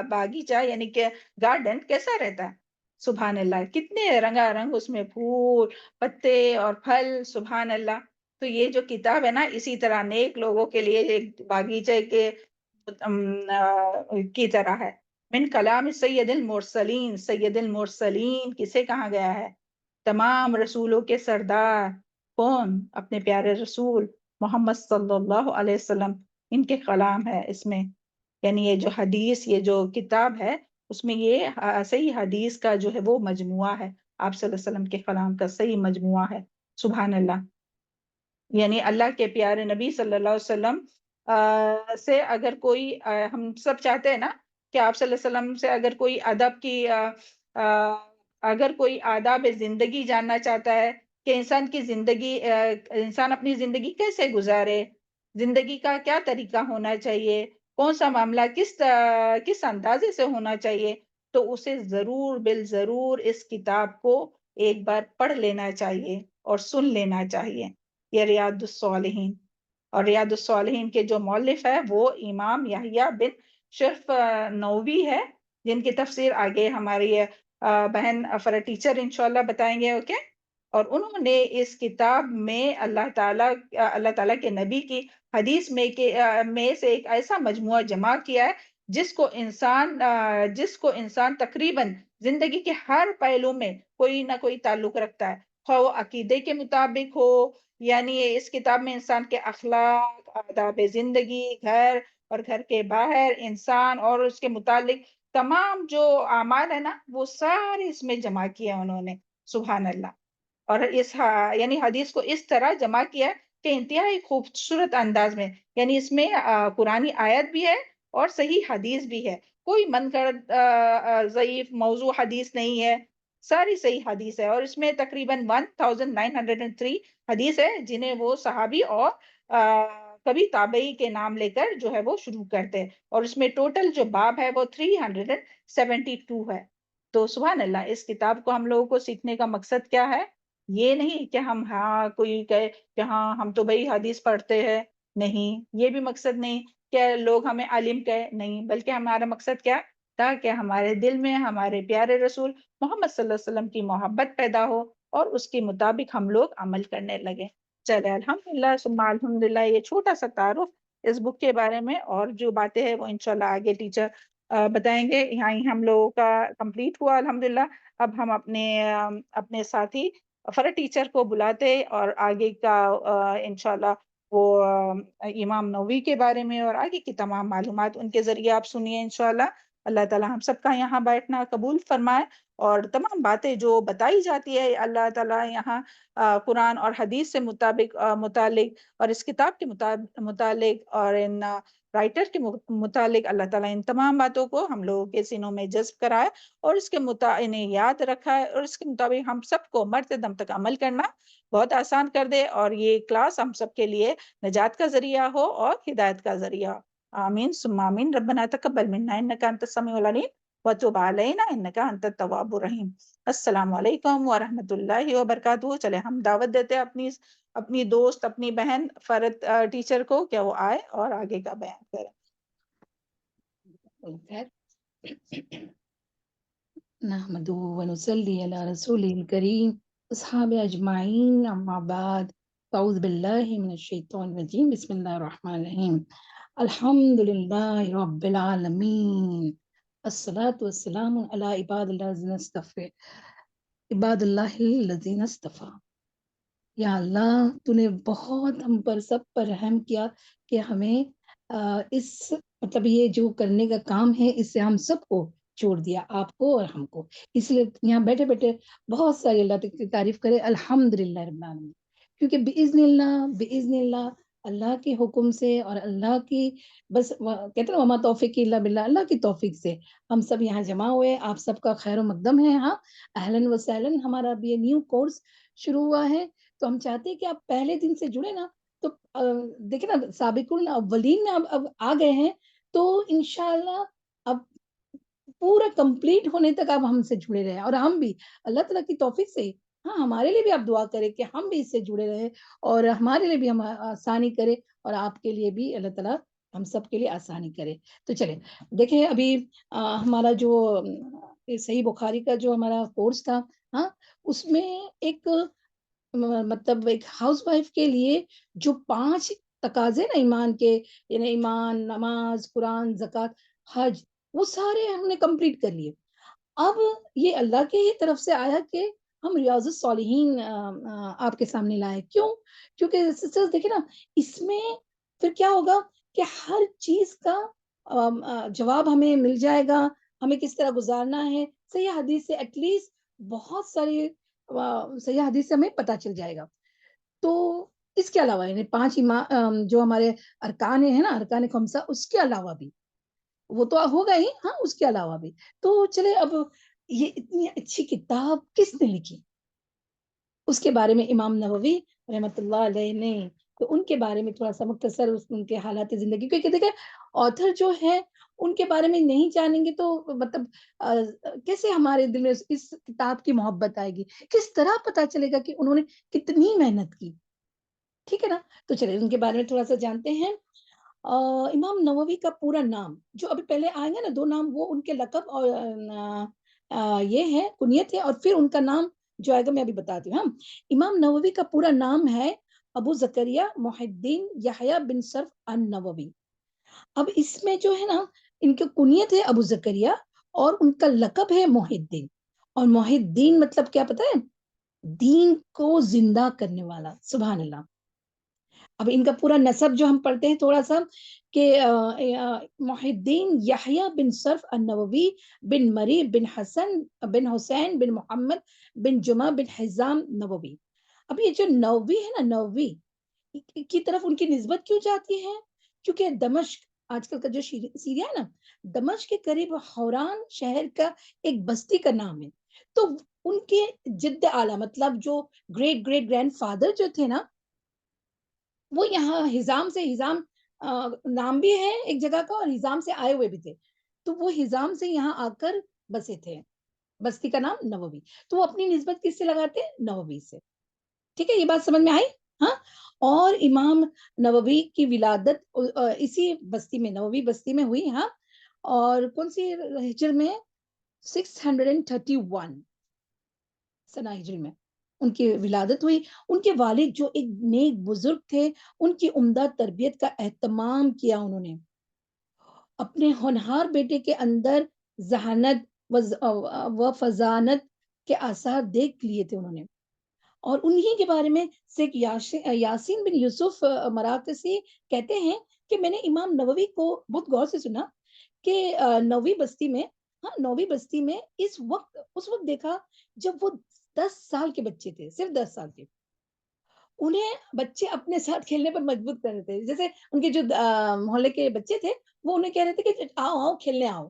باغیچہ یعنی کہ گارڈن کیسا رہتا ہے؟ سبحان اللہ، کتنے رنگا رنگ اس میں پھول، پتے اور پھل، سبحان اللہ۔ تو یہ جو کتاب ہے نا، اسی طرح نیک لوگوں کے لیے ایک باغیچے کے کی طرح ہے۔ من کلام سید المرسلین، سید المرسلین کسے کہا گیا ہے؟ تمام رسولوں کے سردار، کون؟ اپنے پیارے رسول محمد صلی اللہ علیہ وسلم، ان کے کلام ہے اس میں، یعنی یہ جو حدیث، یہ جو کتاب ہے اس میں یہ صحیح حدیث کا جو ہے وہ مجموعہ ہے، آپ صلی اللہ علیہ وسلم کے کلام کا صحیح مجموعہ ہے، سبحان اللہ۔ یعنی اللہ کے پیارے نبی صلی اللہ علیہ وسلم سے اگر کوئی، ہم سب چاہتے ہیں نا کہ آپ صلی اللہ علیہ وسلم سے اگر کوئی ادب کی، اگر کوئی آداب زندگی جاننا چاہتا ہے کہ انسان کی زندگی، انسان اپنی زندگی کیسے گزارے، زندگی کا کیا طریقہ ہونا چاہیے، کون سا معاملہ کس اندازے سے ہونا چاہیے، تو اسے ضرور بالضرور اس کتاب کو ایک بار پڑھ لینا چاہیے اور سن لینا چاہیے، یہ ریاض الصالحین۔ اور ریاض الصالحین کے جو مؤلف ہے وہ امام یحییٰ بن شرف نووی ہے، جن کی تفسیر آگے ہماری بہن ٹیچر انشاءاللہ بتائیں گے، اوکے؟ اور انہوں نے اس کتاب میں اللہ تعالیٰ کے نبی کی حدیث میں سے ایک ایسا مجموعہ جمع کیا ہے جس کو انسان تقریباً زندگی کے ہر پہلو میں کوئی نہ کوئی تعلق رکھتا ہے، خواہ وہ عقیدے کے مطابق ہو، یعنی اس کتاب میں انسان کے اخلاق، آداب زندگی، گھر اور گھر کے باہر انسان اور اس کے متعلق تمام جو اعمال ہے نا وہ سارے اس میں جمع کیے انہوں نے، سبحان اللہ۔ اور یعنی حدیث کو اس طرح جمع کیا کہ انتہائی خوبصورت انداز میں، یعنی اس میں قرآنی آیت بھی ہے اور صحیح حدیث بھی ہے، کوئی من گھڑت ضعیف موضوع حدیث نہیں ہے، ساری صحیح حدیث ہے، اور اس میں تقریباً 1903 حدیث ہے جنہیں وہ صحابی اور کبھی تابعی کے نام لے کر جو ہے وہ شروع کرتے ہیں، اور اس میں ٹوٹل جو باب ہے وہ 372 ہے۔ تو سبحان اللہ، اس کتاب کو ہم لوگوں کو سیکھنے کا مقصد کیا ہے؟ یہ نہیں کہ ہم کوئی کہے کہ ہاں ہم تو بھئی حدیث پڑھتے ہیں، نہیں، یہ بھی مقصد نہیں کہ لوگ ہمیں عالم کہے، نہیں، بلکہ ہمارا مقصد کیا، تاکہ ہمارے دل میں ہمارے پیارے رسول محمد صلی اللہ علیہ وسلم کی محبت پیدا ہو اور اس کے مطابق ہم لوگ عمل کرنے لگے. چلے الحمدللہ ثم الحمدللہ، یہ چھوٹا سا تعارف اس بک کے بارے میں، اور جو باتیں ہیں وہ انشاءاللہ آگے ٹیچر بتائیں گے. یہاں ہی ہم لوگوں کا کمپلیٹ ہوا الحمدللہ. اب ہم اپنے ساتھی فرد ٹیچر کو بلاتے اور آگے کا انشاءاللہ وہ امام نووی کے بارے میں اور آگے کی تمام معلومات ان کے ذریعے آپ سنیے انشاءاللہ. اللہ تعالیٰ ہم سب کا یہاں بیٹھنا قبول فرمائے، اور تمام باتیں جو بتائی جاتی ہے اللہ تعالیٰ یہاں قرآن اور حدیث سے متعلق اور اس کتاب کے متعلق اور ان رائٹر کے متعلق، اللہ تعالیٰ ان تمام باتوں کو ہم لوگوں کے سینوں میں جذب کرائے اور اس کے انہیں یاد رکھا ہے، اور اس کے مطابق ہم سب کو مرتے دم تک عمل کرنا بہت آسان کر دے، اور یہ کلاس ہم سب کے لیے نجات کا ذریعہ ہو اور ہدایت کا ذریعہ. آمین ثم آمین. ربنا تقبل منا انک انت السمیع العلیم وتب علینا انک انت التواب الرحیم. السلام علیکم ورحمۃ اللہ وبرکاتہ. چلے ہم دعوت دیتے ہیں اپنی دوست، اپنی بہن فرد ٹیچر کو کہ وہ آئے اور آگے کا بیان کریں. نحمد ونصلی علی رسول الکریم اصحاب اجمعین اما بعد اعوذ باللہ من الشیطان الرجیم بسم اللہ الرحمن الرحیم الحمد للہ رب العالمین الصلاۃ والسلام علی عباد اللہ الذین اصطفیٰ. یا اللہ تو نے بہت ہم پر سب پر رحم کیا کہ ہمیں اس مطلب یہ جو کرنے کا کام ہے اس سے ہم سب کو چھوڑ دیا، آپ کو اور ہم کو. اس لیے یہاں بیٹھے بیٹھے بہت ساری اللہ کی تعریف کرے الحمدللہ رب العالمین، کیونکہ باذن اللہ اللہ کے حکم سے اور اللہ کی بس کہتے ہیں وما توفیق الا باللہ، اللہ کی توفیق سے ہم سب یہاں جمع ہوئے. آپ سب کا خیر و مقدم ہے. ہاں اہلاً و سہلاً. ہمارا اب یہ نیو کورس شروع ہوا ہے، تو ہم چاہتے ہیں کہ آپ پہلے دن سے جڑے نا، تو دیکھیں نا سابقون الاولین میں اب آ گئے ہیں، تو انشاءاللہ اب پورا کمپلیٹ ہونے تک آپ ہم سے جڑے رہے، اور ہم بھی اللہ تعالیٰ کی توفیق سے ہاں ہمارے لیے بھی آپ دعا کریں کہ ہم بھی اس سے جڑے رہے، اور ہمارے لیے بھی ہم آسانی کرے، اور آپ کے لیے بھی اللہ تعالیٰ ہم سب کے لیے آسانی کرے. تو چلیں دیکھیں ابھی ہمارا جو صحیح بخاری کا جو ہمارا کورس تھا، ہاں اس میں ایک مطلب ایک ہاؤس وائف کے لیے جو 5 تقاضے نا ایمان کے، یعنی ایمان، نماز، قرآن، زکوٰۃ، حج، وہ سارے ہم نے کمپلیٹ کر لیے. اب یہ اللہ کے ہی طرف سے آیا کہ ہم ریاض الصالحین آپ کے سامنے لائے. کیوں؟ کیونکہ سسٹرز دیکھیں نا، اس میں پھر کیا ہوگا کہ ہر چیز کا جواب ہمیں مل جائے گا، ہمیں کس طرح گزارنا ہے. صحیح حدیث سے ایٹ لیسٹ بہت ساری صحیح حدیث سے ہمیں پتہ چل جائے گا. تو اس کے علاوہ یعنی 5 جو ہمارے ارکان ہیں نا، ارکان خمسہ، اس کے علاوہ بھی وہ تو ہوگا ہی، ہاں اس کے علاوہ بھی. تو چلے اب یہ اتنی اچھی کتاب کس نے لکھی، اس کے بارے میں امام نووی رحمۃ اللہ علیہ نے، تو ان کے بارے میں تھوڑا سا مختصر ان کے حالات زندگی، کیونکہ دیکھیں آتھر جو ہے ان کے بارے میں نہیں جانیں گے تو مطلب کیسے ہمارے دل میں اس کتاب کی محبت آئے گی، کس طرح پتا چلے گا کہ انہوں نے کتنی محنت کی. ٹھیک ہے نا. تو چلے ان کے بارے میں تھوڑا سا جانتے ہیں. امام نووی کا پورا نام جو ابھی پہلے آئیں گے نا 2 نام، وہ ان کے لقب اور یہ ہے کنیت ہے، اور پھر ان کا نام جو آئے گا میں ابھی بتاتی ہوں. امام نووی کا پورا نام ہے ابو زکریا محی الدین یحییٰ بن شرف النووی. اب اس میں جو ہے نا ان کی کنیت ہے ابو زکریا، اور ان کا لقب ہے محی الدین. اور محی الدین مطلب کیا پتہ ہے؟ دین کو زندہ کرنے والا. سبحان اللہ. اب ان کا پورا نسب جو ہم پڑھتے ہیں تھوڑا سا، کہ محی الدین یحییٰ بن شرف النووی بن مری بن حسن بن حسین بن محمد بن جمعہ بن حزام نووی. اب یہ جو نووی ہے نا، نووی کی طرف ان کی نسبت کیوں جاتی ہے؟ کیونکہ دمشق آج کل کا جو سیریا ہے نا، دمشق کے قریب حوران شہر کا ایک بستی کا نام ہے. تو ان کے جد اعلیٰ مطلب جو گریٹ گریٹ گرینڈ فادر جو تھے نا، وہ یہاں حزام سے، حزام نام بھی ہے ایک جگہ کا، اور حزام سے آئے ہوئے بھی تھے. تو وہ حزام سے یہاں آ کر بسے تھے. بستی کا نام نووی. تو وہ اپنی نسبت کس سے لگاتے ہیں؟ نووی سے. ٹھیک ہے، یہ بات سمجھ میں آئی؟ ہاں، اور امام نووی کی ولادت اسی بستی میں، نووی بستی میں ہوئی. ہاں، اور کون سی ہجر میں؟ 631 سنہ ہجری میں ان کی ولادت ہوئی. ان کے والد جو ایک نیک بزرگ تھے، ان کی عمدہ تربیت کا اہتمام کیا انہوں نے. اپنے ہونہار بیٹے کے اندر ذہانت و فضانت کے آثار دیکھ لیے تھے انہوں نے. اور انہی کے بارے میں شیخ یاسین بن یوسف مراکسی کہتے ہیں کہ میں نے امام نووی کو بہت غور سے سنا کہ نووی بستی میں، ہاں نووی بستی میں اس وقت دیکھا جب وہ 10 سال کے بچے تھے، صرف 10 سال کے. انہیں بچے اپنے ساتھ کھیلنے پر مجبور کر رہے تھے. جیسے ان کے جو محلے کے بچے تھے وہ انہیں کہہ رہے تھے کہ آؤ آؤ کھیلنے آؤ،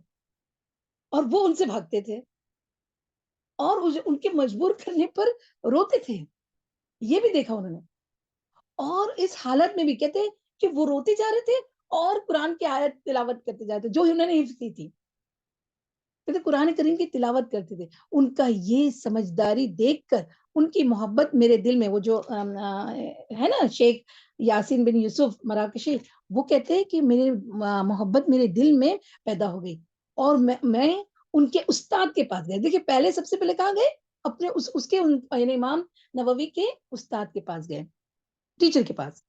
اور وہ ان سے بھاگتے تھے اور ان کے مجبور کرنے پر روتے تھے. یہ بھی دیکھا انہوں نے. اور اس حالت میں بھی کہتے ہیں کہ وہ روتے جا رہے تھے اور قرآن کی آیت تلاوت کرتے جاتے جو انہوں نے حفظ کی تھی. کہتے قرآن کریم کی تلاوت کرتے تھے. ان کا یہ سمجھداری دیکھ کر ان کی محبت میرے دل میں، وہ جو ہے نا شیخ یاسین بن یوسف مراکشی، وہ کہتے ہیں کہ میری محبت میرے دل میں پیدا ہو گئی اور میں ان کے استاد کے پاس گئے. دیکھیے پہلے سب سے پہلے کہاں گئے؟ اپنے اس کے یعنی امام نووی کے استاد کے پاس گئے، ٹیچر کے پاس،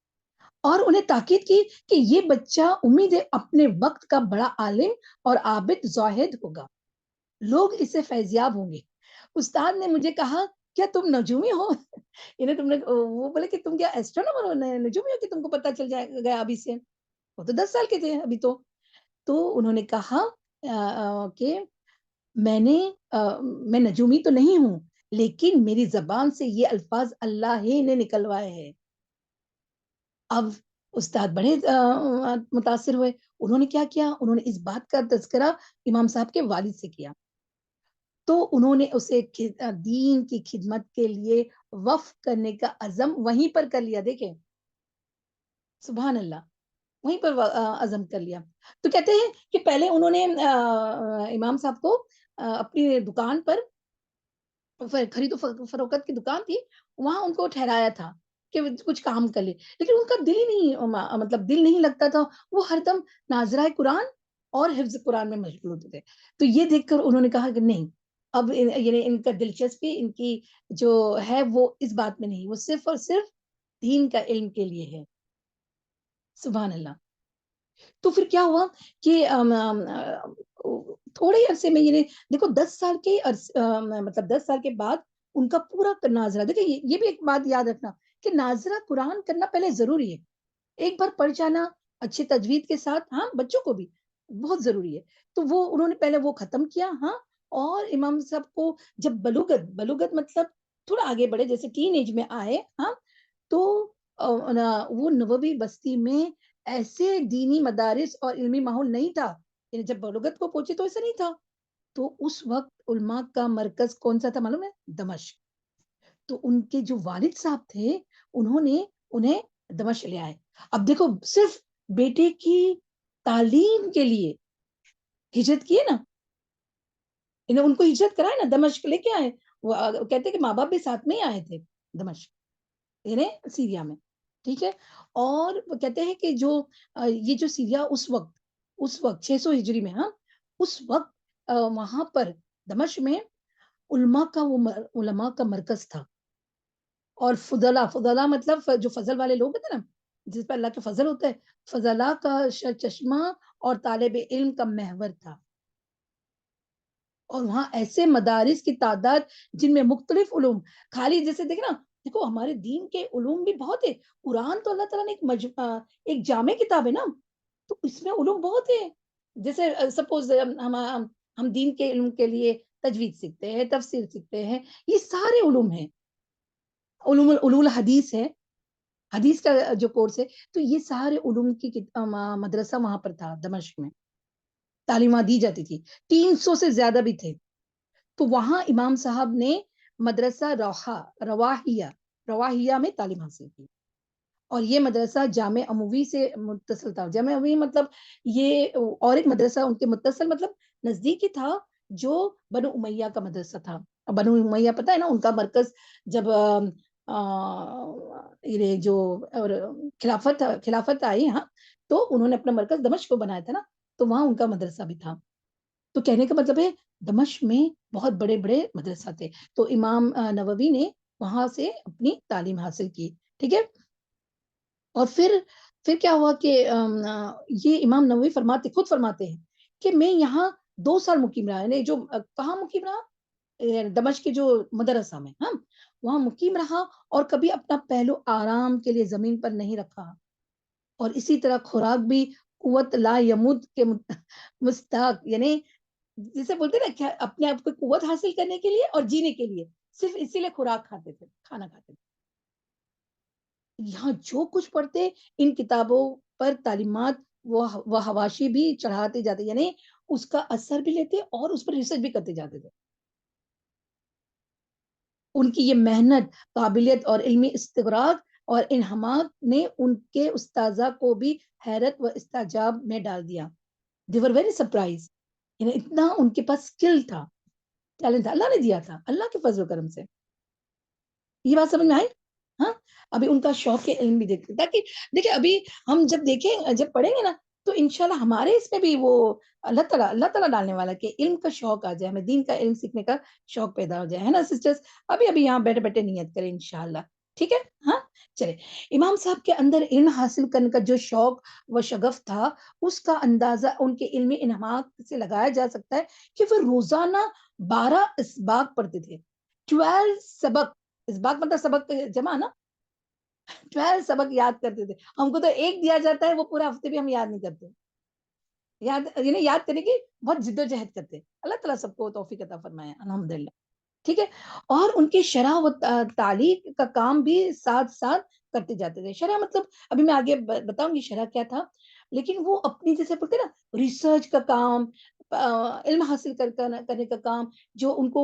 اور انہیں تاکید کی کہ یہ بچہ امید ہے اپنے وقت کا بڑا عالم اور عابد زاہد ہوگا، لوگ اسے فیضیاب ہوں گے. استاد نے مجھے کہا کیا تم نجومی ہو؟ انہیں تم نے، وہ بولے کہ تم کیا ایسٹرونومر ہو، نجومی ہو کہ تم کو پتہ چل جائے گیا ابھی سے؟ وہ تو 10 سال کے تھے ابھی. تو انہوں نے کہا کہ میں نجومی تو نہیں ہوں، لیکن میری زبان سے یہ الفاظ اللہ ہی نے نکلوائے ہیں. اب استاد بڑے متاثر ہوئے. انہوں نے کیا کیا؟ انہوں نے اس بات کا تذکرہ امام صاحب کے والد سے کیا. تو انہوں نے اسے دین کی خدمت کے لیے وقف کرنے کا عزم وہیں پر کر لیا. دیکھیں سبحان اللہ، وہیں پر عزم کر لیا. تو کہتے ہیں کہ پہلے انہوں نے امام صاحب کو اپنی دکان پر، خرید و فروخت کی دکان تھی، وہاں ان کو ٹھہرایا تھا کہ کچھ کام کر لے. لیکن ان کا دل ہی نہیں، مطلب دل نہیں لگتا تھا. وہ ہر دم ناظرہ قرآن اور حفظ قرآن میں مشغول ہوتے تھے. تو یہ دیکھ کر انہوں نے کہا کہ نہیں، اب یعنی ان کا دلچسپی، ان کی جو ہے وہ اس بات میں نہیں، وہ صرف اور صرف دین کا علم کے لیے ہے. سبحان اللہ. تو پھر کیا ہوا کہ تھوڑے عرصے میں، یعنی دیکھو 10 سال کے مطلب 10 سال کے بعد ان کا پورا ناظرہ، دیکھیں یہ بھی ایک بات یاد رکھنا کہ ناظرہ قرآن کرنا پہلے ضروری ہے. ایک بار پڑھ جانا اچھے تجوید کے ساتھ، ہاں بچوں کو بھی بہت ضروری ہے. تو وہ انہوں نے پہلے وہ ختم کیا. ہاں، اور امام صاحب کو جب بلوغت مطلب تھوڑا آگے بڑھے، جیسے ٹین ایج میں آئے، ہاں، تو وہ نووی بستی میں ایسے دینی مدارس اور علمی ماحول نہیں تھا. یعنی جب بلوغت کو پہنچے تو ایسا نہیں تھا. تو اس وقت علماء کا مرکز کون سا تھا معلوم ہے؟ دمشق. تو ان کے جو والد صاحب تھے انہوں نے انہیں دمشق لے آئے. اب دیکھو صرف بیٹے کی تعلیم کے لیے ہجرت کیے نا، انہیں ان کو ہجرت کرائے نا، دمشق لے کے آئے. وہ کہتے کہ ماں باپ بھی ساتھ میں ہی آئے تھے دمشق، یعنی سیریا میں. ٹھیک ہے. اور وہ کہتے ہیں کہ جو یہ جو سیریا اس وقت 600 ہجری میں، ہاں، اس وقت وہاں پر دمشق میں علماء کا مرکز تھا. اور فضلا مطلب جو فضل والے لوگ ہوتے ہیں نا، جس پر اللہ کا فضل ہوتا ہے، فضلا کا چشمہ اور طالب علم کا محور تھا. اور وہاں ایسے مدارس کی تعداد جن میں مختلف علوم، خالی جیسے دیکھیں نا، دیکھو ہمارے دین کے علوم بھی بہت ہے. قرآن تو اللہ تعالیٰ نے ایک جامع کتاب ہے نا، تو اس میں علوم بہت ہے. جیسے سپوز ہم دین کے علم کے لیے تجوید سیکھتے ہیں، تفسیر سیکھتے ہیں، یہ سارے علوم ہیں. علوم الحدیث ہے، حدیث کا جو کورس ہے. تو یہ سارے علوم کی مدرسہ وہاں پر تھا دمشق میں، تعلیمات دی جاتی تھی. 300 سے زیادہ بھی تھے. تو وہاں امام صاحب نے مدرسہ رواحیہ میں تعلیم حاصل کی. اور یہ مدرسہ جامع اموی سے متصل تھا. جامع اموی مطلب یہ اور ایک مدرسہ ان کے متصل، مطلب نزدیکی تھا، جو بنو امیہ کا مدرسہ تھا. بنو امیہ پتہ ہے نا، ان کا مرکز جب یہ جو اور خلافت آئی ہاں تو انہوں نے اپنا مرکز دمشق کو بنایا تھا نا, تو وہاں ان کا مدرسہ بھی تھا. تو کہنے کا مطلب ہے دمشق میں بہت بڑے بڑے مدرسہ تھے, تو امام نووی نے وہاں سے اپنی تعلیم حاصل کی. ٹھیک ہے, اور پھر کیا ہوا کہ یہ امام نووی خود فرماتے ہیں کہ میں یہاں 2 سال مقیم رہا, یعنی جو کہاں مقیم رہا, دمشق کے جو مدرسہ میں ہم وہاں مقیم رہا, اور کبھی اپنا پہلو آرام کے لیے زمین پر نہیں رکھا, اور اسی طرح خوراک بھی قوت لا یمود کے مستحق, یعنی جسے بولتے نا کہ اپنے آپ کو قوت حاصل کرنے کے لیے اور جینے کے لیے صرف اسی لیے خوراک کھاتے تھے, کھانا کھاتے تھے. یہاں جو کچھ پڑھتے ان کتابوں پر تعلیمات وہ حواشی بھی چڑھاتے جاتے, یعنی اس کا اثر بھی لیتے اور اس پر ریسرچ بھی کرتے جاتے تھے. ان کی یہ محنت, قابلیت اور علمی استغراق اور انہماک نے ان کے استاذہ کو بھی حیرت و استعجاب میں ڈال دیا. They were very surprised. یعنی اتنا ان کے پاس اسکل تھا, ٹیلنٹ تھا, اللہ نے دیا تھا, اللہ کے فضل و کرم سے. یہ بات سمجھ میں آئی؟ ہاں, ابھی ان کا شوق کے علم بھی دیکھتے, تاکہ دیکھیں ابھی ہم جب پڑھیں گے نا تو انشاءاللہ ہمارے اس میں بھی وہ اللہ تعالیٰ ڈالنے والا کہ علم کا شوق آ جائے, ہمیں دین کا علم سیکھنے کا شوق پیدا ہو جائے, ہے نا سسٹرز. ابھی یہاں بیٹھے بیٹھے نیت کریں انشاءاللہ. ٹھیک ہے, ہاں چلے. امام صاحب کے اندر علم حاصل کرنے کا جو شوق و شغف تھا, اس کا اندازہ ان کے علمی انہماک سے لگایا جا سکتا ہے کہ وہ روزانہ 12 اسباق پڑھتے تھے. 12 سبق, اسباق مطلب سبق جمع نا, 12 سبق یاد کرتے تھے. ہم کو تو ایک دیا جاتا ہے, وہ پورا ہفتے بھی ہم یاد نہیں کرتے. یاد کرنے کی بہت جد و جہد کرتے. اللہ تعالیٰ سب کو توفیق عطا فرمائے, الحمدللہ. ٹھیک ہے, اور ان کے شرح و تعلیق کا کام بھی ساتھ ساتھ کرتے جاتے تھے. شرح مطلب ابھی میں آگے بتاؤں گی شرح کیا تھا, لیکن وہ اپنی جیسے بولتے نا ریسرچ کا کام, علم حاصل کرنے کا کام, جو ان کو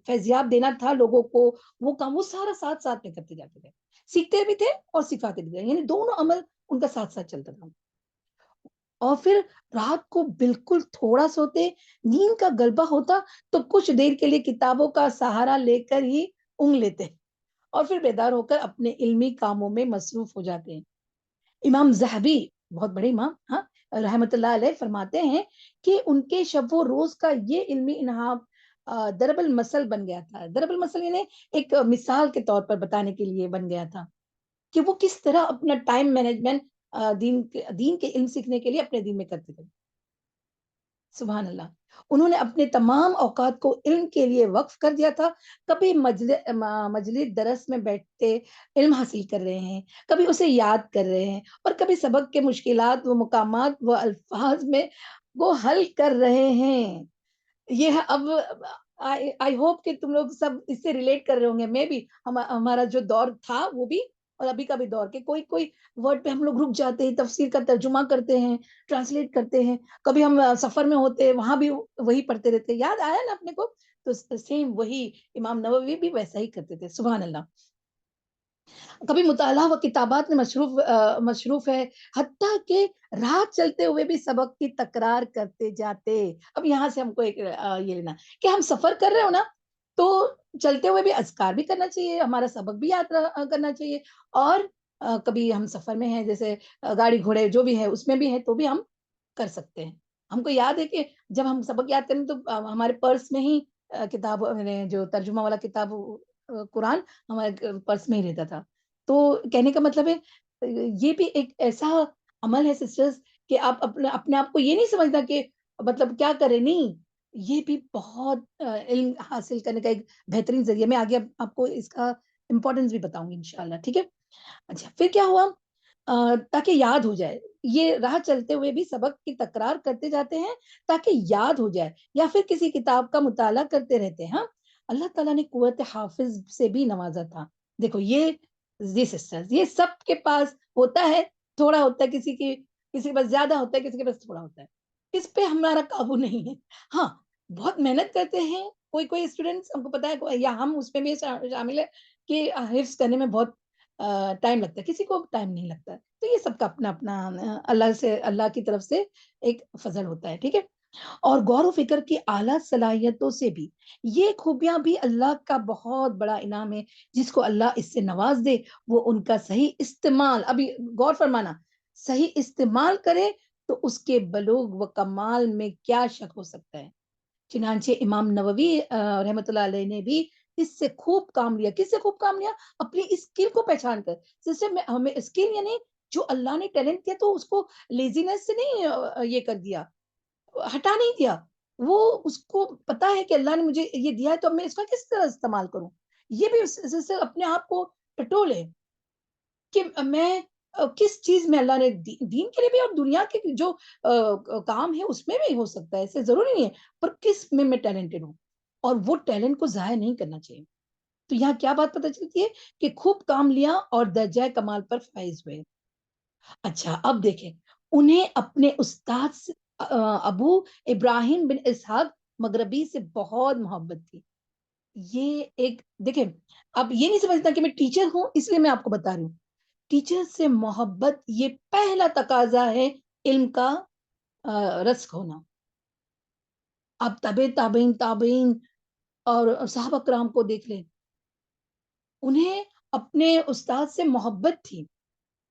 فیضیاب دینا تھا لوگوں کو, وہ کام وہ سارا ساتھ ساتھ میں کرتے جاتے تھے. سیکھتے بھی تھے اور سکھاتے بھی تھے, یعنی دونوں عمل ان کا ساتھ ساتھ چلتا تھا. اور پھر رات کو بالکل تھوڑا سوتے, نیند کا غلبہ ہوتا تو کچھ دیر کے لیے کتابوں کا سہارا لے کر ہی اونگ لیتے, اور پھر بیدار ہو کر اپنے علمی کاموں میں مصروف ہو جاتے ہیں. امام ذہبی, بہت بڑے امام, ہاں رحمت اللہ علیہ, فرماتے ہیں کہ ان کے شب و روز کا یہ علمی انہاب ضرب المثل بن گیا تھا. ضرب المثل یعنی ایک مثال کے طور پر بتانے کے لیے بن گیا تھا کہ وہ کس طرح اپنا ٹائم مینجمنٹ دین کے علم سیکھنے کے لیے اپنے دین میں کرتے تھے. سبحان اللہ. انہوں نے اپنے تمام اوقات کو علم کے لیے وقف کر دیا تھا. کبھی مجلس درس میں بیٹھتے علم حاصل کر رہے ہیں, کبھی اسے یاد کر رہے ہیں, اور کبھی سبق کے مشکلات و مقامات و الفاظ میں وہ حل کر رہے ہیں. یہ اب آئی ہوپ کہ تم لوگ سب اس سے ریلیٹ کر رہے ہوں گے. میں بھی ہمارا جو دور تھا وہ بھی, اور ابھی کا بھی دور, کے کوئی ورڈ پہ ہم لوگ رک جاتے ہیں, تفسیر کا ترجمہ کرتے ہیں, ٹرانسلیٹ کرتے ہیں. کبھی ہم سفر میں ہوتے وہاں بھی وہی پڑھتے رہتے. یاد آیا نا اپنے کو, تو سیم وہی امام نووی بھی ویسا ہی کرتے تھے. سبحان اللہ. کبھی مطالعہ و کتابات میں مصروف ہے, حتیٰ کہ رات چلتے ہوئے بھی سبق کی تکرار کرتے جاتے. اب یہاں سے ہم کو ایک یہ لینا کہ ہم سفر کر رہے ہو نا, تو چلتے ہوئے بھی اذکار بھی کرنا چاہیے, ہمارا سبق بھی یاد کرنا چاہیے. اور کبھی ہم سفر میں ہیں, جیسے گاڑی گھوڑے جو بھی ہے اس میں بھی ہے, تو بھی ہم کر سکتے ہیں. ہم کو یاد ہے کہ جب ہم سبق یاد کریں تو ہمارے پرس میں ہی کتاب, جو ترجمہ والا کتاب قرآن ہمارے پرس میں ہی رہتا تھا. تو کہنے کا مطلب ہے یہ بھی ایک ایسا عمل ہے سسٹرز کہ آپ اپنے آپ کو یہ نہیں سمجھنا کہ مطلب کیا کریں, نہیں, یہ بھی بہت علم حاصل کرنے کا ایک بہترین ذریعہ. میں آگے آپ کو اس کا امپورٹنس بھی بتاؤں گی انشاءاللہ. ٹھیک ہے. اچھا, پھر کیا ہوا, تاکہ یاد ہو جائے. یہ راہ چلتے ہوئے بھی سبق کی تکرار کرتے جاتے ہیں تاکہ یاد ہو جائے, یا پھر کسی کتاب کا مطالعہ کرتے رہتے ہیں. اللہ تعالیٰ نے قوت حافظ سے بھی نوازا تھا. دیکھو یہ سسٹرز, یہ سب کے پاس ہوتا ہے, تھوڑا ہوتا ہے, کسی کے پاس زیادہ ہوتا ہے, کسی کے پاس تھوڑا ہوتا ہے. اس پہ ہمارا قابو نہیں ہے. ہاں, بہت محنت کرتے ہیں کوئی اسٹوڈنٹس, ہم کو پتا ہے, یا ہم اس میں بھی شامل ہے کہ حفظ کرنے میں بہت ٹائم لگتا ہے, کسی کو ٹائم نہیں لگتا ہے. تو یہ سب کا اپنا اپنا اللہ کی طرف سے ایک فضل ہوتا ہے. ٹھیک ہے. اور غور و فکر کی اعلیٰ صلاحیتوں سے بھی. یہ خوبیاں بھی اللہ کا بہت بڑا انعام ہے. جس کو اللہ اس سے نواز دے وہ ان کا صحیح استعمال, ابھی غور فرمانا, صحیح استعمال کرے تو اس کے بلوغ و کمال میں کیا شک ہو سکتا ہے. چنانچہ امام نووی رحمۃ اللہ علیہ نے بھی اس سے خوب کام لیا. کس سے خوب کام لیا؟ اپنی اسکل کو پہچان کر. سسٹر میں ہمیں اسکل یعنی جو اللہ نے ٹیلنٹ دیا تو اس کو لیزینس سے نہیں یہ کر دیا, ہٹا نہیں دیا. وہ اس کو پتا ہے کہ اللہ نے مجھے یہ دیا ہے تو اب میں اس کا کس طرح استعمال کروں. یہ بھی سے اپنے آپ کو ٹٹولے کہ میں کس چیز میں اللہ نے دین کے لیے بھی اور دنیا کے جو کام ہے اس میں بھی ہو سکتا ہے, ایسے ضروری نہیں ہے, پر کس میں ٹیلنٹڈ ہوں اور وہ ٹیلنٹ کو ضائع نہیں کرنا چاہیے. تو یہاں کیا بات پتہ چلتی ہے کہ خوب کام لیا اور درجہ کمال پر فائز ہوئے. اچھا اب دیکھیں, انہیں اپنے استاد ابو ابراہیم بن اسحاق مغربی سے بہت محبت تھی. یہ ایک دیکھیں, اب یہ نہیں سمجھتا کہ میں ٹیچر ہوں اس لیے میں آپ کو بتا رہی ہوں. ٹیچر سے محبت یہ پہلا تقاضا ہے علم کا رزق ہونا. اب تابعین اور صحابہ کرام کو دیکھ لیں, انہیں اپنے استاد سے محبت تھی.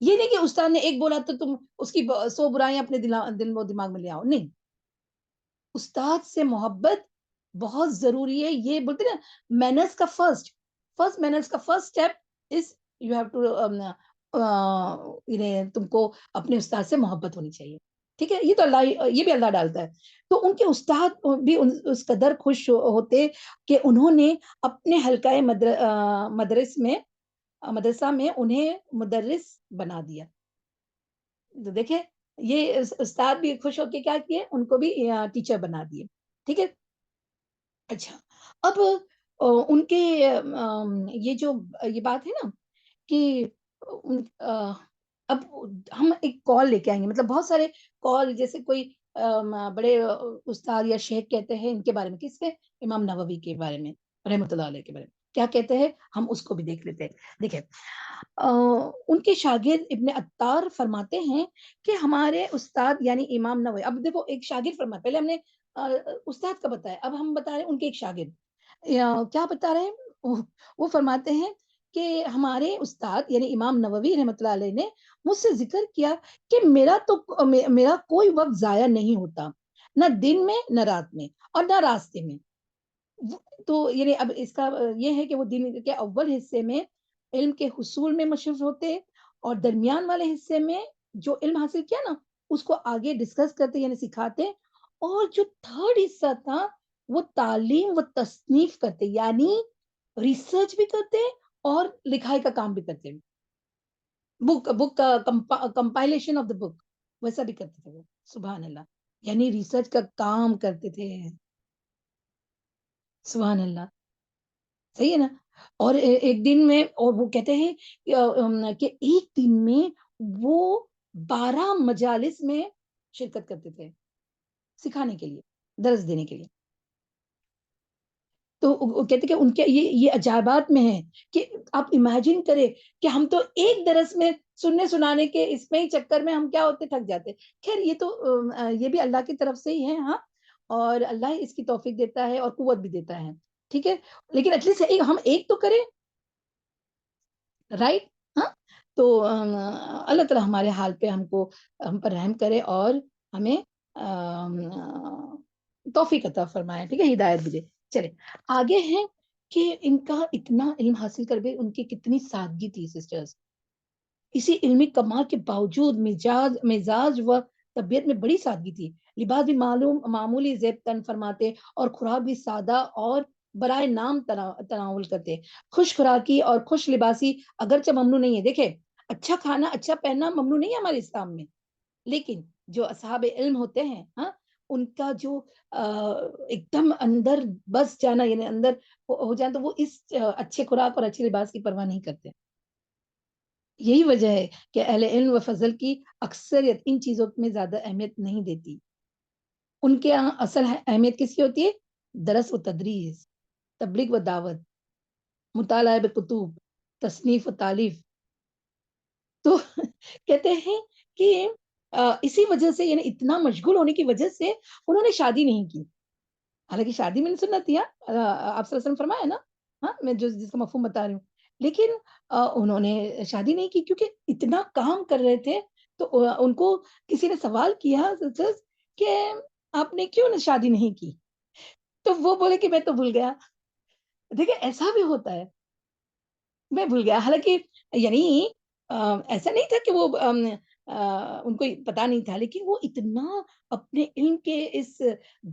یہ نہیں کہ استاد نے ایک بولا تو تم اس کی 100 برائیاں اپنے دل و دماغ میں لے آؤ, نہیں. استاد سے محبت بہت ضروری ہے. یہ بولتے نا مینرز کا فرسٹ مینرز کا first step is you have to تم کو اپنے استاد سے محبت ہونی چاہیے. ٹھیک ہے, یہ تو اللہ, یہ بھی اللہ ڈالتا ہے. تو ان کے استاد بھی اس قدر خوش ہوتے کہ انہوں نے اپنے حلقہ مدرسہ میں انہیں مدرس بنا دیا. تو دیکھیں یہ استاد بھی خوش ہو کے کیا کیے, ان کو بھی ٹیچر بنا دیے. ٹھیک ہے. اچھا اب ان کے یہ جو یہ بات ہے نا کہ اب ہم ایک کال لے کے آئیں گے, مطلب بہت سارے کال, جیسے کوئی بڑے استاد یا شیخ کہتے ہیں ان کے بارے میں, کس کے, امام نووی کے بارے میں رحمۃ اللہ علیہ کے بارے میں کیا کہتے ہیں, ہم اس کو بھی دیکھ لیتے ہیں. دیکھیں ان کے شاگرد ابن عطار فرماتے ہیں کہ ہمارے استاد یعنی امام نووی, اب دیکھو ایک شاگرد فرمایا, پہلے ہم نے استاد کا بتایا, اب ہم بتا رہے ہیں ان کے ایک شاگرد کیا بتا رہے ہیں. وہ فرماتے ہیں کہ ہمارے استاد یعنی امام نووی رحمۃ اللہ علیہ نے مجھ سے ذکر کیا کہ میرا کوئی وقت ضائع نہیں ہوتا, نہ دن میں نہ رات میں اور نہ راستے میں. تو یعنی اب اس کا یہ ہے کہ وہ دن کے اول حصے میں علم کے حصول میں مصروف ہوتے اور درمیان والے حصے میں جو علم حاصل کیا نا اس کو آگے ڈسکس کرتے یعنی سکھاتے, اور جو تھرڈ حصہ تھا وہ تعلیم و تصنیف کرتے یعنی ریسرچ بھی کرتے اور لکھائی کا کام بھی کرتے, بک کا کمپائلیشن آف دا بک ویسا بھی کرتے تھے وہ. سبحان اللہ, یعنی ریسرچ کا کام کرتے تھے. سبحان اللہ, صحیح ہے نا. اور ایک دن میں, اور وہ کہتے ہیں کہ ایک دن میں وہ 12 مجالس میں شرکت کرتے تھے سکھانے کے لیے, درس دینے کے لیے. تو کہتے کہ ان کے یہ عجائبات میں ہے کہ آپ امیجن کریں کہ ہم تو ایک درس میں سننے سنانے کے اس میں ہی چکر میں ہم کیا ہوتے, تھک جاتے. خیر یہ تو یہ بھی اللہ کی طرف سے ہی ہے, ہاں, اور اللہ اس کی توفیق دیتا ہے اور قوت بھی دیتا ہے. ٹھیک ہے, لیکن ایٹ لیسٹ ہم ایک تو کریں, رائٹ. ہاں, تو اللہ تعالیٰ ہمارے حال پہ ہم پر رحم کرے اور ہمیں توفیق عطا فرمائے. ٹھیک ہے, ہدایت بھی دے. چلے آگے ہیں کہ ان کا اتنا علم حاصل کر کے ان کی کتنی سادگی تھی سسٹرز. اسی علمی کمال کے باوجود مزاج و طبیعت میں بڑی سادگی تھی. لباس بھی معمولی زیب تن فرماتے اور خوراک بھی سادہ اور برائے نام تناول کرتے. خوش خوراکی اور خوش لباسی اگرچہ ممنوع نہیں ہے. دیکھیں اچھا کھانا اچھا پہننا ممنوع نہیں ہے ہمارے اسلام میں, لیکن جو اصحاب علم ہوتے ہیں, ہاں, ان کا جو ایک دم اندر بس جانا یعنی اندر ہو جائے تو وہ اس اچھے خوراک اور اچھے لباس کی پرواہ نہیں کرتے. یہی وجہ ہے کہ اہل علم و فضل کی اکثریت ان چیزوں میں زیادہ اہمیت نہیں دیتی. ان کے یہاں اصل اہمیت کس کی ہوتی ہے؟ درس و تدریس, تبلیغ و دعوت, مطالعہ بکتب, تصنیف و تالیف. تو کہتے ہیں کہ اسی وجہ سے یعنی اتنا مشغول ہونے کی وجہ سے انہوں نے شادی نہیں کی. حالانکہ شادی میں نے سنت دیا، آپ صلی اللہ علیہ وسلم فرمایا نا، ہاں میں جس کا مفہوم بتا رہی ہوں. لیکن انہوں نے شادی نہیں کی کیونکہ اتنا کام کر رہے تھے. تو ان کو کسی نے سوال کیا کہ آپ نے کیوں شادی نہیں کی؟ تو وہ بولے کہ میں تو بھول گیا. دیکھیں ایسا بھی ہوتا ہے، میں بھول گیا. حالانکہ یعنی ایسا نہیں تھا کہ وہ ان کو پتا نہیں تھا، لیکن وہ اتنا اپنے علم کے اس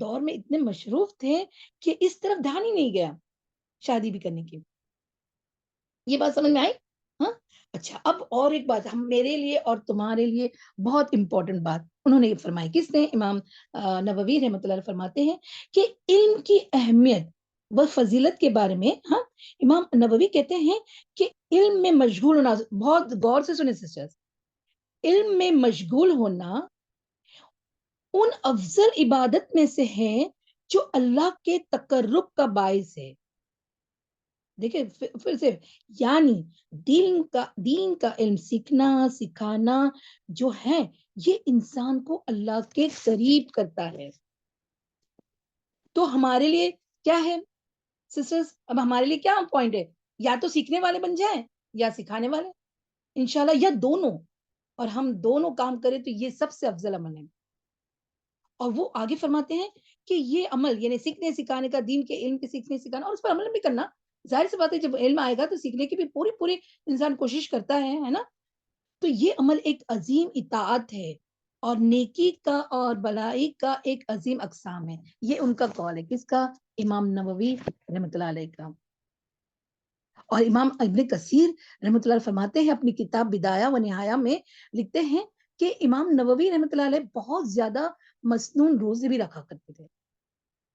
دور میں اتنے مصروف تھے کہ اس طرف دھیان ہی نہیں گیا شادی بھی کرنے کی. یہ بات سمجھ میں آئی؟ ہاں. اچھا، اب اور ایک بات ہم میرے لیے اور تمہارے لیے بہت امپورٹنٹ بات انہوں نے فرمائی. کس نے؟ امام نووی رحمۃ اللہ علیہ فرماتے ہیں کہ علم کی اہمیت و فضیلت کے بارے میں. ہاں، امام نووی کہتے ہیں کہ علم میں مشغول ہونا، بہت غور سے سنیں سسٹرز، علم میں مشغول ہونا ان افضل عبادت میں سے ہے جو اللہ کے تقرب کا باعث ہے. دیکھیں پھر سے، یعنی دین کا علم سیکھنا سکھانا جو ہے یہ انسان کو اللہ کے قریب کرتا ہے. تو ہمارے لیے کیا ہے سسٹرز؟ اب ہمارے لیے کیا پوائنٹ ہے؟ یا تو سیکھنے والے بن جائیں یا سکھانے والے انشاءاللہ، یا دونوں. اور ہم دونوں کام کریں تو یہ سب سے افضل عمل ہے. اور وہ آگے فرماتے ہیں کہ یہ عمل یعنی سیکھنے سکھانے کا، دین کے علم کے سیکھنے سکھانا اور اس پر عمل بھی کرنا. ظاہر سی بات ہے جب علم آئے گا تو سیکھنے کی بھی پوری انسان کوشش کرتا ہے نا. تو یہ عمل ایک عظیم اطاعت ہے اور نیکی کا اور بلائی کا ایک عظیم اقسام ہے. یہ ان کا قول ہے. کس کا؟ امام نووی رحمۃ اللہ علیہ کا. اور امام ابن کثیر رحمۃ اللہ فرماتے ہیں اپنی کتاب بدایہ و نہایہ میں، لکھتے ہیں کہ امام نووی رحمۃ اللہ علیہ بہت زیادہ مسنون روزے بھی رکھا کرتے تھے.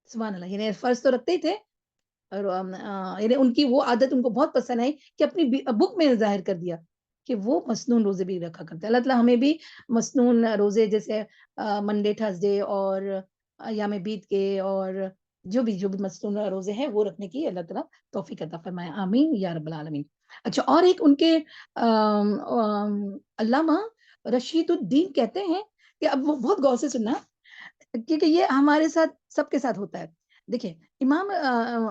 سبحان اللہ. یعنی فرض تو رکھتے ہی تھے، اور یعنی ان کی وہ عادت ان کو بہت پسند آئی کہ اپنی بک میں ظاہر کر دیا کہ وہ مسنون روزے بھی رکھا کرتے. اللہ تعالیٰ ہمیں بھی مسنون روزے جیسے منڈے تھرسڈے اور ایام بیت کے اور جو بھی مسنون روزے ہیں وہ رکھنے کی اللہ تعالیٰ توفیق عطا فرمائے. آمین یا رب العالمین. اچھا، اور ایک ان کے علامہ رشید الدین کہتے ہیں کہ اب وہ بہت غور سے سننا کیونکہ یہ ہمارے ساتھ سب کے ساتھ ہوتا ہے. دیکھیں امام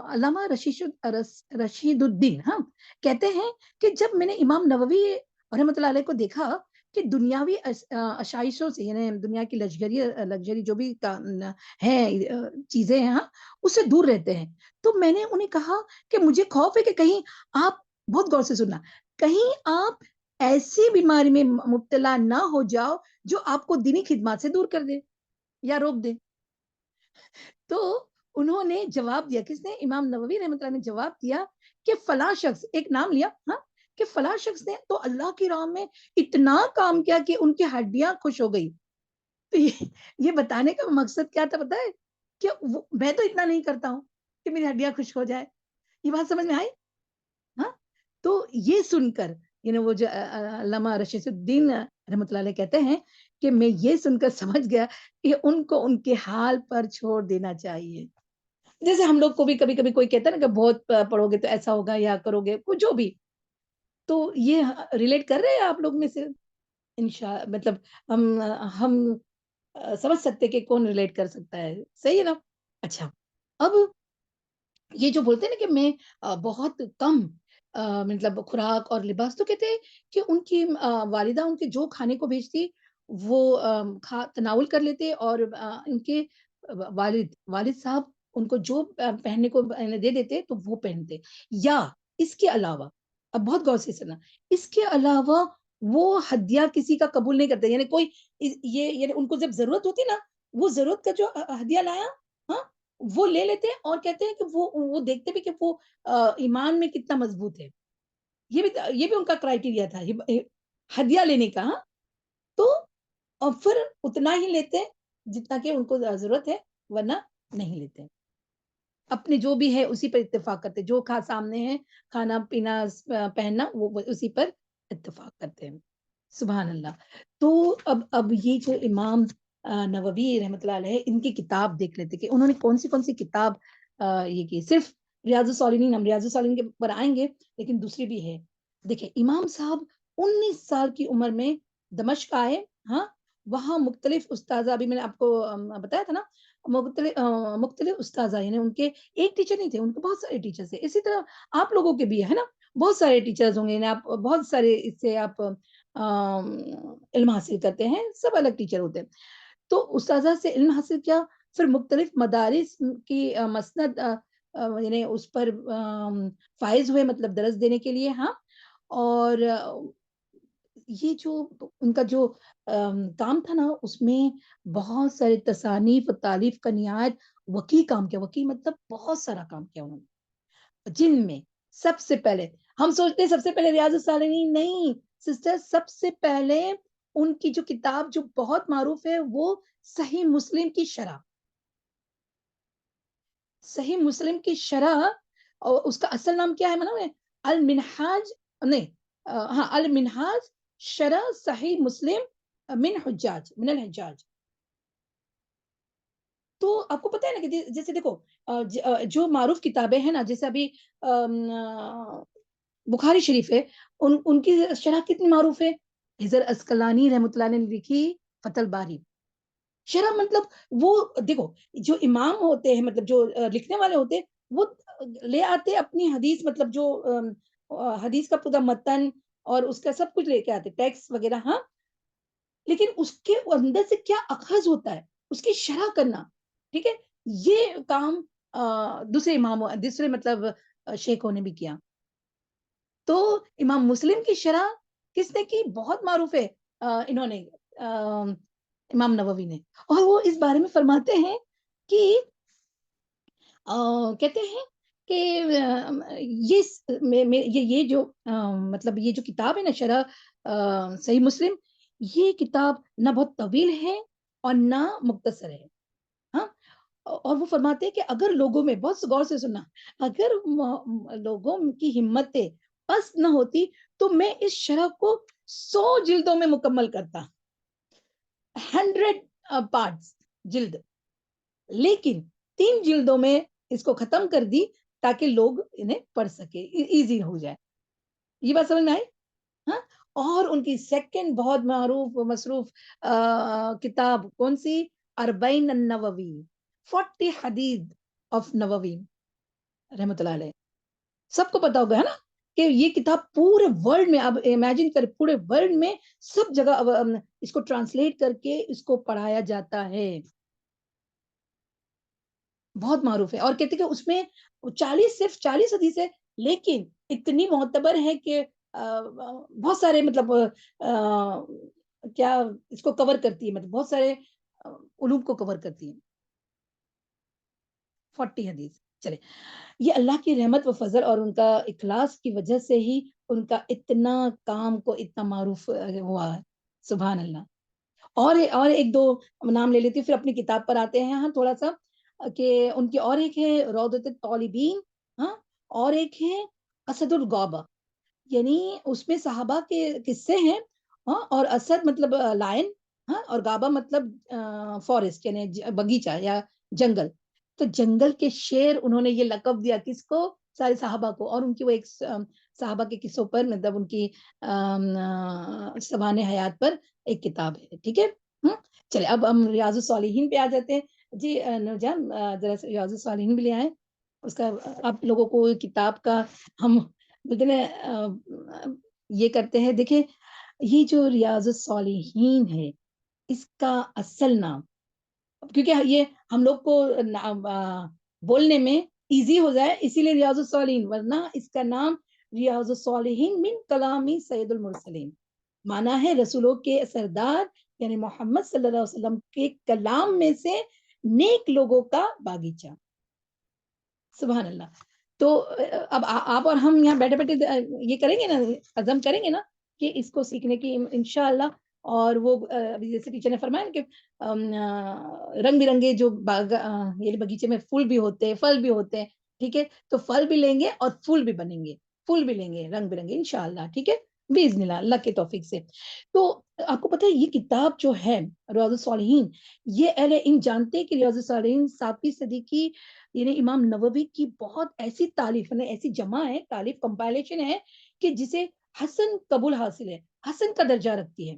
علامہ رشید الدین ہاں کہتے ہیں کہ جب میں نے امام نووی رحمۃ اللہ علیہ کو دیکھا کہ دنیاوی اشائشوں سے یعنی دنیا کی لگژری جو بھی ہیں چیزیں ہیں ہاں اس سے دور رہتے ہیں، تو میں نے انہیں کہا کہ مجھے خوف ہے کہ کہیں آپ، بہت غور سے سننا، کہیں آپ ایسی بیماری میں مبتلا نہ ہو جاؤ جو آپ کو دینی خدمات سے دور کر دے یا روک دے. تو انہوں نے جواب دیا. کس نے؟ امام نووی رحمۃ اللہ نے جواب دیا کہ فلاں شخص، ایک نام لیا ہاں کہ فلاں شخص نے تو اللہ کی راہ میں اتنا کام کیا کہ ان کی ہڈیاں خوش ہو گئی. تو یہ بتانے کا مقصد کیا تھا پتہ ہے؟ کہ میں تو اتنا نہیں کرتا ہوں کہ میری ہڈیاں خوش ہو جائے. یہ بات سمجھ میں آئی؟ ہاں. تو یہ سن کر یعنی وہ جو علامہ رشید الدین رحمۃ اللہ علیہ کہتے ہیں کہ میں یہ سن کر سمجھ گیا کہ ان کو ان کے حال پر چھوڑ دینا چاہیے. جیسے ہم لوگ کو بھی کبھی کبھی کوئی کہتا ہے نا کہ بہت پڑھو گے تو ایسا ہوگا یا کرو گے جو بھی، تو یہ ریلیٹ کر رہے ہیں آپ لوگ میں سے مطلب ہم سمجھ سکتے کہ کون ریلیٹ کر سکتا ہے. صحیح ہے نا؟ اچھا، اب یہ جو بولتے ہیں نا کہ میں بہت کم مطلب خوراک اور لباس، تو کہتے ہیں کہ ان کی والدہ ان کے جو کھانے کو بھیجتی وہ تناول کر لیتے، اور ان کے والد صاحب ان کو جو پہننے کو دے دیتے تو وہ پہنتے. یا اس کے علاوہ، اب بہت غور سے سنا، اس کے علاوہ وہ ہدیہ کسی کا قبول نہیں کرتے. یعنی کوئی یہ یعنی ان کو جب ضرورت ہوتی نا، وہ ضرورت کا جو ہدیہ لایا ہاں وہ لے لیتے ہیں اور کہتے ہیں کہ وہ دیکھتے بھی کہ وہ ایمان میں کتنا مضبوط ہے. یہ بھی ان کا کرائٹیریا تھا ہدیہ لینے کا. ہاں، تو اور پھر اتنا ہی لیتے ہیں جتنا کہ ان کو ضرورت ہے، ورنہ نہیں لیتے. اپنے جو بھی ہے اسی پر اتفاق کرتے، جو سامنے ہے کھانا پینا پہننا وہ اسی پر اتفاق کرتے ہیں. سبحان اللہ. تو اب یہ جو امام نووی رحمۃ اللہ علیہ ان کی کتاب دیکھ لیتے کہ انہوں نے کون سی کتاب یہ کی. صرف ریاض الصالحین، ہم ریاض الصالحین کے پر آئیں گے لیکن دوسری بھی ہے. دیکھیں امام صاحب 19 سال کی عمر میں دمشق آئے ہاں وہاں مختلف استاذہ، ابھی میں نے آپ کو بتایا تھا نا، مختلف استاذہ، یعنی ان کے ایک ٹیچر نہیں تھے، ان کے بہت سارے ٹیچرز تھے. اسی طرح آپ لوگوں کے بھی ہے نا، بہت سارے ٹیچرز ہوں گے، یعنی آپ بہت سارے اس سے آپ علم حاصل کرتے ہیں، سب الگ ٹیچر ہوتے ہیں. تو استاذہ سے علم حاصل کیا، پھر مختلف مدارس کی مسند یعنی اس پر فائز ہوئے، مطلب درس دینے کے لیے. ہاں، اور یہ جو ان کا جو کام تھا نا، اس میں بہت سارے تصانیف و تالیف کا نہایت وقی کام کیا. وقی مطلب بہت سارا کام کیا انہوں نے، جن میں سب سے پہلے ہم سوچتے ہیں سب سے پہلے ریاض الصالحین، نہیں سسٹر، سب سے پہلے ان کی جو کتاب جو بہت معروف ہے وہ صحیح مسلم کی شرح. صحیح مسلم کی شرح، اور اس کا اصل نام کیا ہے معلوم ہے؟ المنہاج، نہیں ہاں، المنہاج شرح صحیح مسلم من الحجاج. تو آپ کو پتہ ہے نا کہ جیسے دیکھو جو معروف کتابیں ہیں نا، جیسے ابھی بخاری شریف ہے، ان کی شرح کتنی معروف ہے. حضرت عسقلانی رحمۃ اللہ نے لکھی فتح الباری. شرح مطلب وہ دیکھو، جو امام ہوتے ہیں، مطلب جو لکھنے والے ہوتے ہیں، وہ لے آتے اپنی حدیث، مطلب جو حدیث کا پورا متن اور اس کا سب کچھ لے کے آتے، ٹیکسٹ وغیرہ. ہاں، لیکن اس کے اندر سے کیا اخذ ہوتا ہے، اس کی شرح کرنا. ٹھیک ہے، یہ کام دوسرے امام، دوسرے مطلب شیخوں نے بھی کیا. تو امام مسلم کی شرح کس نے کی؟ بہت معروف ہے، انہوں نے امام نووی نے. اور وہ اس بارے میں فرماتے ہیں کہ کہتے ہیں کہ یہ جو مطلب یہ جو کتاب ہے نا، شرح صحیح مسلم، یہ کتاب نہ بہت طویل ہے اور نہ مختصر ہے. ہاں، اور وہ فرماتے ہیں کہ اگر لوگوں میں، بہت غور سے سننا، اگر لوگوں کی ہمتیں پست نہ ہوتی تو میں اس شرح کو 100 جلدوں میں مکمل کرتا، 100 پارٹس جلد. لیکن 3 جلدوں میں اس کو ختم کر دی تاکہ لوگ انہیں پڑھ سکے، ایزی ہو جائے. یہ بات سمجھ میں آئی؟ ہاں. اور ان کی سیکنڈ بہت معروف و مصروف کتاب کون سی؟ اربعین النووی، 40 حدیث آف نووی رحمۃ اللہ علیہ. سب کو پتا ہوگا ہے نا کہ یہ کتاب پورے ورلڈ میں، اب امیجن کر، پورے ورلڈ میں سب جگہ اس کو ٹرانسلیٹ کر کے اس کو پڑھایا جاتا ہے. بہت معروف ہے. اور کہتے کہ اس میں 40 حدیث ہے، لیکن اتنی معتبر ہے کہ بہت سارے مطلب کیا اس کو کور کرتی ہے، مطلب بہت سارے علوم کو کور کرتی ہے. 40 حدیث. چلے، یہ اللہ کی رحمت و فضل اور ان کا اخلاص کی وجہ سے ہی ان کا اتنا کام کو اتنا معروف ہوا ہے. سبحان اللہ. اور ایک دو نام لے لیتی ہوں، پھر اپنی کتاب پر آتے ہیں. ہاں، تھوڑا سا کہ ان کی اور ایک ہے روضۃ الطالبین. ہاں، اور ایک ہے اسد الغابہ، یعنی اس میں صحابہ کے قصے ہیں. ہاں، اور اسد مطلب لائن، ہاں، اور غابہ مطلب فارسٹ یعنی بگیچہ یا جنگل. تو جنگل کے شیر انہوں نے یہ لقب دیا کس کو؟ سارے صحابہ کو. اور ان کی وہ ایک صحابہ کے قصوں پر، مطلب ان کی سوانح حیات پر ایک کتاب ہے. ٹھیک ہے. چلے، اب ہم ریاض الصالحین پہ آ جاتے ہیں. جی نورجان، ذرا ریاض الصالحین بھی لے آئے. اس کا آپ لوگوں کو کتاب کا ہم بولتے ہیں یہ کرتے ہیں. دیکھیں، یہ جو ریاض الصالحین ہے، اس کا اصل نام، کیونکہ یہ ہم لوگ کو بولنے میں ایزی ہو جائے اسی لیے ریاض الصالحین، ورنہ اس کا نام ریاض الصالحین من کلامی سید المرسلین، مانا ہے رسولوں کے سردار یعنی محمد صلی اللہ علیہ وسلم کے کلام میں سے نیک لوگوں کا باغیچہ. سبحان اللہ. تو اب آپ اور ہم یہاں بیٹھے بیٹھے یہ کریں گے نا، عزم کریں گے نا کہ اس کو سیکھنے کی انشاءاللہ. اور وہ جیسے ٹیچر نے فرمایا کہ رنگ برنگے جو یہ باغیچے میں پھول بھی ہوتے ہیں، پھل بھی ہوتے ہیں. ٹھیک ہے، تو پھل بھی لیں گے اور پھول بھی بنیں گے، پھول بھی لیں گے رنگ برنگے انشاءاللہ. ٹھیک ہے، باذن اللہ، اللہ کے توفیق سے. تو آپ کو پتہ ہے یہ کتاب جو ہے ریاض الصالحین، یہ اہل علم جانتے ہیں کہ ریاض الصالحین 7ویں صدی کی یعنی امام نووی کی بہت ایسی تالیف، ایسی جمع ہے، تالیف کمپائلیشن ہے کہ جسے حسن قبول حاصل ہے، حسن کا درجہ رکھتی ہے.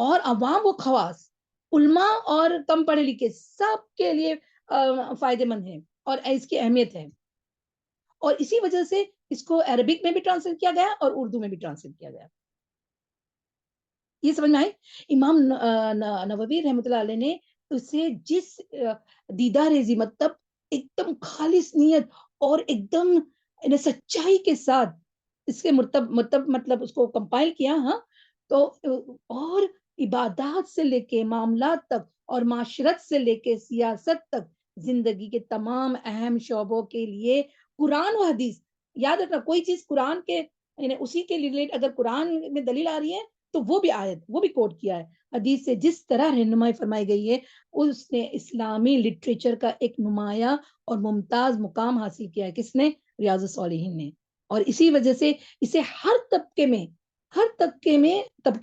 اور عوام و خواص، علماء اور کم پڑھے لکھے سب کے لیے فائدے مند ہے اور اس کی اہمیت ہے. اور اسی وجہ سے اس کو عربک میں بھی ٹرانسلیٹ کیا گیا اور اردو میں بھی ٹرانسلیٹ کیا گیا. یہ سمجھ میں آئے. امام نووی رحمۃ اللہ علیہ نے اسے جس دیدہ ریزی مطلب ایک دم خالص نیت اور ایک دم سچائی کے ساتھ اس کے مطلب اس کو کمپائل کیا. ہاں تو اور عبادات سے لے کے معاملات تک اور معاشرت سے لے کے سیاست تک زندگی کے تمام اہم شعبوں کے لیے قرآن و حدیث. یاد رکھنا کوئی چیز قرآن کے یعنی اسی کے ریلیٹ اگر قرآن میں دلیل آ رہی ہے تو وہ بھی آیت وہ بھی کوٹ کیا ہے. حدیث سے جس طرح رہنمائی فرمائی گئی ہے اس نے اسلامی لٹریچر کا ایک نمایاں اور ممتاز مقام حاصل کیا ہے. کس نے؟ ریاض الصالحین نے. اور اسی وجہ سے اسے ہر طبقے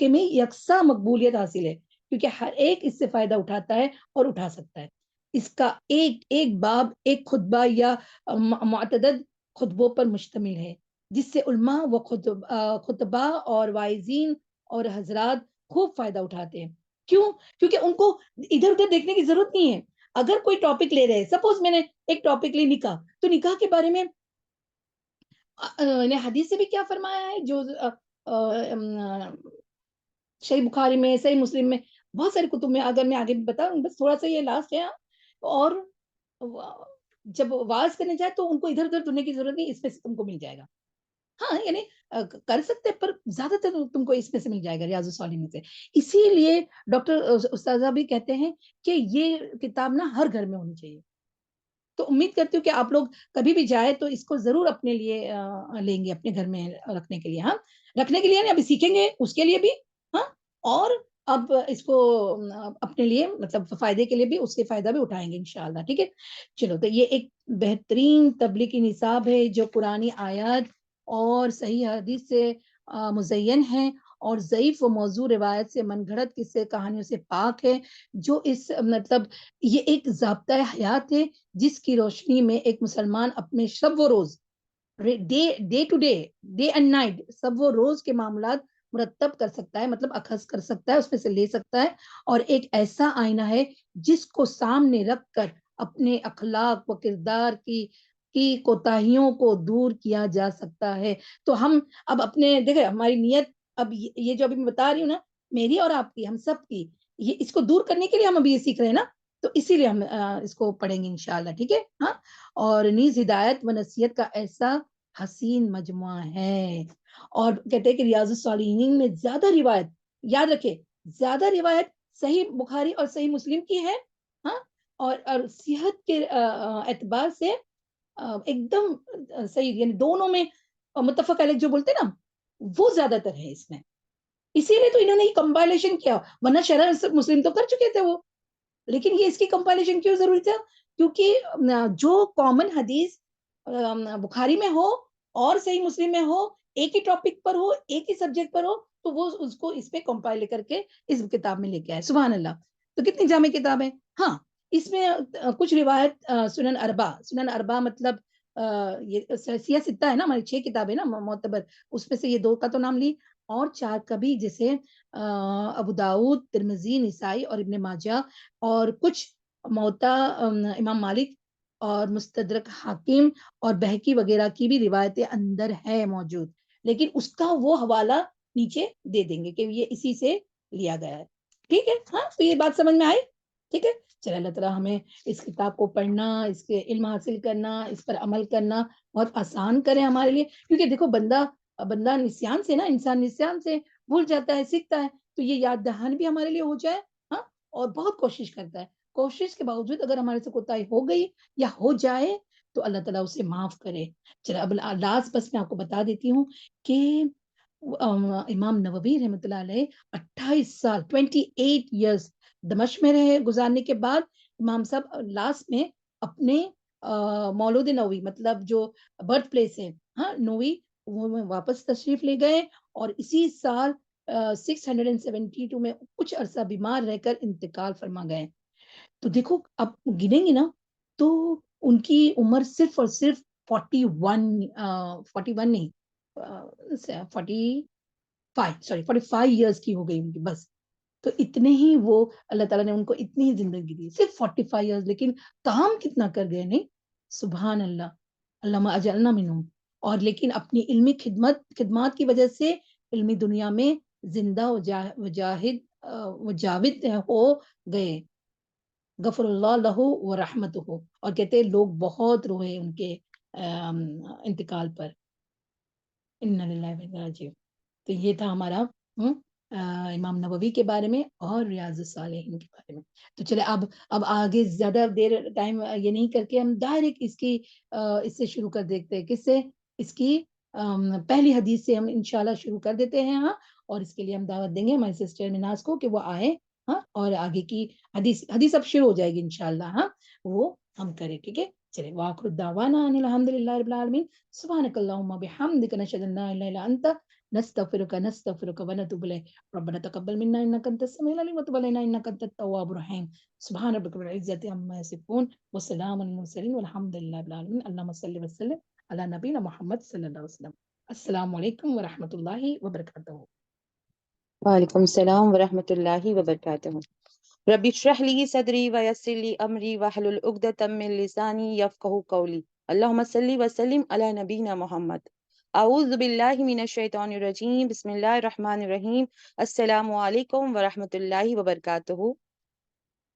میں یکساں مقبولیت حاصل ہے کیونکہ ہر ایک اس سے فائدہ اٹھاتا ہے اور اٹھا سکتا ہے. اس کا ایک باب ایک خطبہ یا معتدد خطبوں پر مشتمل ہے جس سے علماء و خطبہ اور واعظین اور حضرات خوب فائدہ اٹھاتے ہیں. کیوں؟ کیونکہ ان کو ادھر ادھر دیکھنے کی ضرورت نہیں ہے. اگر کوئی ٹاپک لے رہے ہیں سپوز میں نے ایک ٹاپک لی نکاح تو نکاح کے بارے میں حدیث سے بھی کیا فرمایا ہے جو صحیح بخاری میں صحیح مسلم میں بہت سارے کتب میں اگر میں آگے بتاؤں بس تھوڑا سا یہ لاسٹ ہے. اور جب واز کرنے جائے تو ان کو ادھر ادھر ڈھونڈنے کی ضرورت نہیں اس میں سے تم کو مل جائے گا. ہاں یعنی کر سکتے پر زیادہ تر تم کو اس میں سے مل جائے گا ریاض الصالحین میں سے. اسی لیے ڈاکٹر استاذہ بھی کہتے ہیں کہ یہ کتاب نا ہر گھر میں ہونی چاہیے. تو امید کرتی ہوں کہ آپ لوگ کبھی بھی جائے تو اس کو ضرور اپنے لیے لیں گے اپنے گھر میں رکھنے کے لیے. ہاں رکھنے کے لیے نہیں ابھی سیکھیں گے اس کے لیے بھی. ہاں اور اب اس کو اپنے لیے مطلب فائدے کے لیے بھی اس کے فائدہ بھی اٹھائیں گے انشاءاللہ. ٹھیک ہے چلو. تو یہ ایک بہترین تبلیغی نصاب ہے جو قرآنی آیات اور صحیح حدیث سے مزین ہے اور ضعیف و موضوع روایت سے من گھڑت قصے کہانیوں سے پاک ہے. جو اس مطلب یہ ایک ضابطۂ حیات ہے جس کی روشنی میں ایک مسلمان اپنے شب و روز day to day and night سب وہ روز کے معاملات مرتب کر سکتا ہے مطلب اخذ کر سکتا ہے اس میں سے لے سکتا ہے. اور ایک ایسا آئینہ ہے جس کو سامنے رکھ کر اپنے اخلاق و کردار کی کوتاہیوں کو دور کیا جا سکتا ہے. تو ہم اب اپنے دیکھیں ہماری نیت اب یہ جو ابھی میں بتا رہی ہوں نا میری اور آپ کی ہم سب کی یہ اس کو دور کرنے کے لیے ہم ابھی یہ سیکھ رہے ہیں نا تو اسی لیے ہم اس کو پڑھیں گے انشاءاللہ. ٹھیک ہے. ہاں اور نیز ہدایت و نصیحت کا ایسا حسین مجموعہ ہے. اور کہتے ہیں کہ ریاض الصالحین میں زیادہ روایت یاد رکھے زیادہ روایت صحیح بخاری اور صحیح مسلم کی ہے. ہاں اور صحت کے اعتبار سے ایک دم صحیح یعنی دونوں میں متفق علیہ جو بولتے نا وہ زیادہ تر ہے اس میں. اسی لیے تو انہوں نے یہ کمپائلیشن کیا ورنہ شرح مسلم تو کر چکے تھے وہ لیکن یہ اس کی کمپائلیشن کیوں ضروری تھا کیونکہ جو کامن حدیث بخاری میں ہو اور صحیح مسلم میں ہو ایک ہی ٹاپک پر ہو ایک ہی سبجیکٹ پر ہو تو وہ اس کو اس پہ کمپائل کر کے اس کتاب میں لے کے آئے. سبحان اللہ. تو کتنی جامع کتاب ہے. ہاں اس میں کچھ روایت سنن اربع مطلب یہ سیاہ ستہ ہے نا ہماری 6 کتابیں نا معتبر اس میں سے یہ 2 کا تو نام لی اور 4 کا بھی جیسے ابو داؤد ترمذی نسائی اور ابن ماجہ اور کچھ موطا امام مالک اور مستدرک حاکم اور بہقی وغیرہ کی بھی روایتیں اندر ہے موجود لیکن اس کا وہ حوالہ نیچے دے دیں گے کہ یہ اسی سے لیا گیا ہے. ٹھیک ہے. ہاں تو یہ بات سمجھ میں آئی. ٹھیک ہے. چلے اللہ تعالیٰ ہمیں اس کتاب کو پڑھنا اس کے علم حاصل کرنا اس پر عمل کرنا بہت آسان کرے ہمارے لیے کیونکہ دیکھو بندہ نسیان سے نا انسان نسیان سے بھول جاتا ہے سیکھتا ہے تو یہ یاد دہانی بھی ہمارے لیے ہو جائے. ہاں اور بہت کوشش کرتا ہے کوشش کے باوجود اگر ہمارے سے کوتاہی ہو گئی یا ہو جائے تو اللہ تعالیٰ اسے معاف کرے. چلو اب لاسٹ بس میں آپ کو بتا دیتی ہوں کہ امام نووی رحمۃ اللہ علیہ 28 سال 28 ایئرس دمشق میں رہے گزارنے کے بعد امام صاحب لاسٹ میں اپنے مولود نووی مطلب جو برتھ پلیس ہے ہاں نووی وہ میں واپس تشریف لے گئے اور اسی سال 672 میں کچھ عرصہ بیمار رہ کر انتقال فرما گئے. تو دیکھو اب گنیں گے نا تو ان کی عمر صرف اور صرف 41 نہیں 45 ایئرس کی ہو گئی ان کی بس. تو اتنے ہی وہ اللہ تعالیٰ نے ان کو اتنی ہی زندگی دی, صرف 45 ایئرز, لیکن کام کتنا کر گئے. نہیں, سبحان اللہ, علامہ اجلنا منہم. اور لیکن اپنی علمی خدمات کی وجہ سے علمی دنیا میں زندہ و جاوید ہو گئے. غفر اللہ لہو و رحمت ہو. اور کہتے ہیں لوگ بہت روئے ان کے انتقال پر. انا للہ و انا راجعون. تو یہ تھا ہمارا امام نووی کے بارے میں اور ریاض الصالحین کے بارے میں. تو چلے اب آگے زیادہ دیر ٹائم یہ نہیں کر کے ہم ڈائریکٹ اس سے شروع کر دیتے ہیں. کس سے؟ اس کی پہلی حدیث سے ہم انشاءاللہ شروع کر دیتے ہیں. ہاں, اور اس کے لیے ہم دعوت دیں گے ہماری سسٹر مناز کو کہ وہ آئے. ہاں, اور آگے کی حدیث اب شروع ہو جائے گی انشاءاللہ. ہاں, وہ ہم کریں. ٹھیک ہے, چلے. وآخر الدعوانا ان الحمد للہ رب العالمین. سبحانک اللہم بحمدک نشہد ان لا الہ الا انت نستغفرک ونتوب الیک. ربنا تقبل منا انک انت السمیع العلیم وتب علینا انک انت التواب الرحیم. سبحان ربک رب العزۃ عما یصفون وسلام علی المرسلین والحمد للہ رب العالمین. اللہم صل وسلم علی نبینا محمد صلی اللہ علیہ وسلم. السلام علیکم ورحمۃ اللہ وبرکاتہ. وعلیکم السلام ورحمۃ اللہ وبرکاتہ. رب اشرح لی صدری ویسر لی امری واحلل عقدۃ من لسانی یفقہوا قولی. اللہم صلی وسلم علی نبینا محمد. اعوذ باللہ من الشیطان الرجیم. بسم اللہ الرحمن الرحیم. السلام علیکم ورحمۃ اللہ وبرکاتہ.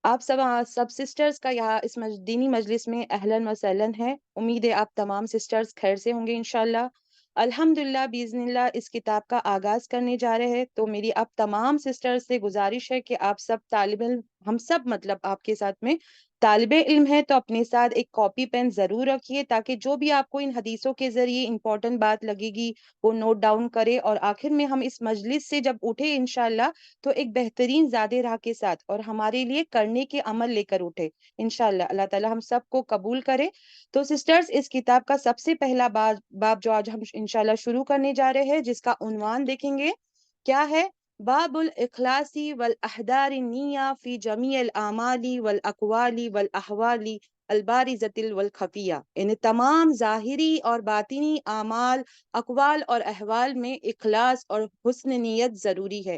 آپ سب سسٹرز کا یہاں اس دینی مجلس میں اہلاً و سہلاً ہے. امید ہے آپ تمام سسٹرز خیر سے ہوں گے انشاءاللہ. الحمدللہ باذن اللہ اس کتاب کا آغاز کرنے جا رہے ہیں. تو میری اب تمام سسٹرز سے گزارش ہے کہ آپ سب طالب علم, ہم سب مطلب آپ کے ساتھ میں طالب علم ہے تو اپنے ساتھ ایک کاپی پین ضرور رکھیے, تاکہ جو بھی آپ کو ان حدیثوں کے ذریعے امپورٹنٹ بات لگے گی وہ نوٹ ڈاؤن کرے, اور آخر میں ہم اس مجلس سے جب اٹھے انشاءاللہ تو ایک بہترین زیادہ راہ کے ساتھ اور ہمارے لیے کرنے کے عمل لے کر اٹھے انشاءاللہ. اللہ تعالی ہم سب کو قبول کرے. تو سسٹرز, اس کتاب کا سب سے پہلا باب جو آج ہم انشاءاللہ شروع کرنے جا رہے ہیں, جس کا عنوان دیکھیں گے کیا ہے. باب الاخلاص والاحضار النیہ فی جمیع الاعمال والاقوال والاحوال البارزۃ والخفیہ. یعنی تمام ظاہری اور باطنی اعمال, اقوال اور احوال میں اخلاص اور حسن نیت ضروری ہے.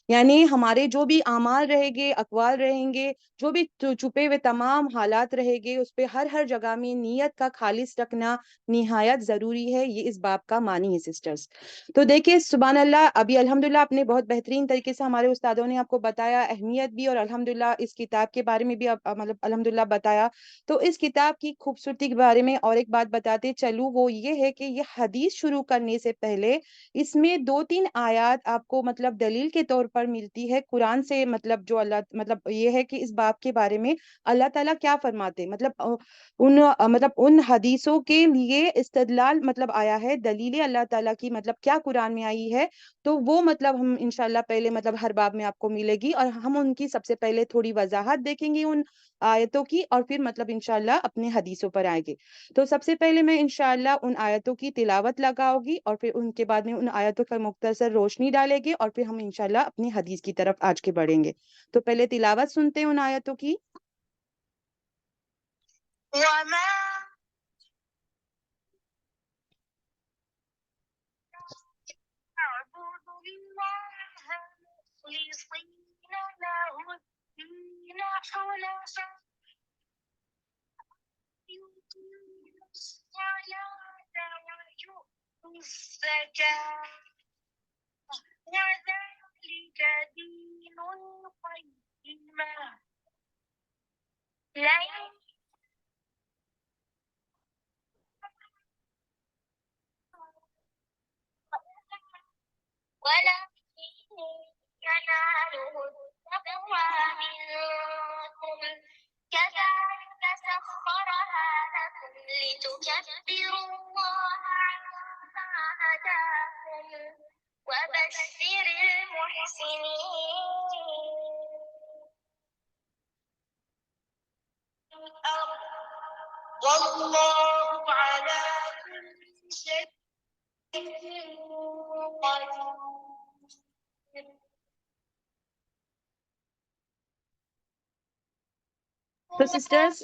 یعنی ہمارے جو بھی اعمال رہیں گے, اقوال رہیں گے, جو بھی چھپے ہوئے تمام حالات رہیں گے, اس پہ ہر جگہ میں نیت کا خالص رکھنا نہایت ضروری ہے. یہ اس باب کا معنی ہے سسٹرز. تو دیکھیں سبحان اللہ, ابھی الحمدللہ آپ نے بہت بہترین طریقے سے ہمارے استادوں نے آپ کو بتایا اہمیت بھی, اور الحمدللہ اس کتاب کے بارے میں بھی مطلب الحمدللہ بتایا. تو اس کتاب کی خوبصورتی کے بارے میں اور ایک بات بتاتے چلوں, وہ یہ ہے کہ یہ حدیث شروع کرنے سے پہلے اس میں 2-3 آیات آپ کو مطلب دلیل کے طور پر ملتی ہے قرآن سے. مطلب جو اللہ مطلب یہ ہے کہ اس باب کے بارے میں اللہ تعالیٰ کیا فرماتے, مطلب ان حدیثوں کے لیے استدلال مطلب آیا ہے, دلیل اللہ تعالیٰ کی مطلب کیا قرآن میں آئی ہے. تو وہ مطلب ہم انشاءاللہ پہلے مطلب ہر باب میں آپ کو ملے گی, اور ہم ان کی سب سے پہلے تھوڑی وضاحت دیکھیں گے ان آیتوں کی, اور پھر مطلب انشاءاللہ اپنے حدیثوں پر آئیں گے. تو سب سے پہلے میں انشاءاللہ ان آیتوں کی تلاوت لگاؤں گی, اور پھر ان کے بعد میں ان آیتوں پر مختصر روشنی ڈالے گی, اور پھر ہم انشاءاللہ اپنی حدیث کی طرف آج کے بڑھیں گے. تو پہلے تلاوت سنتے ہیں ان آیتوں کی. تو سسٹرز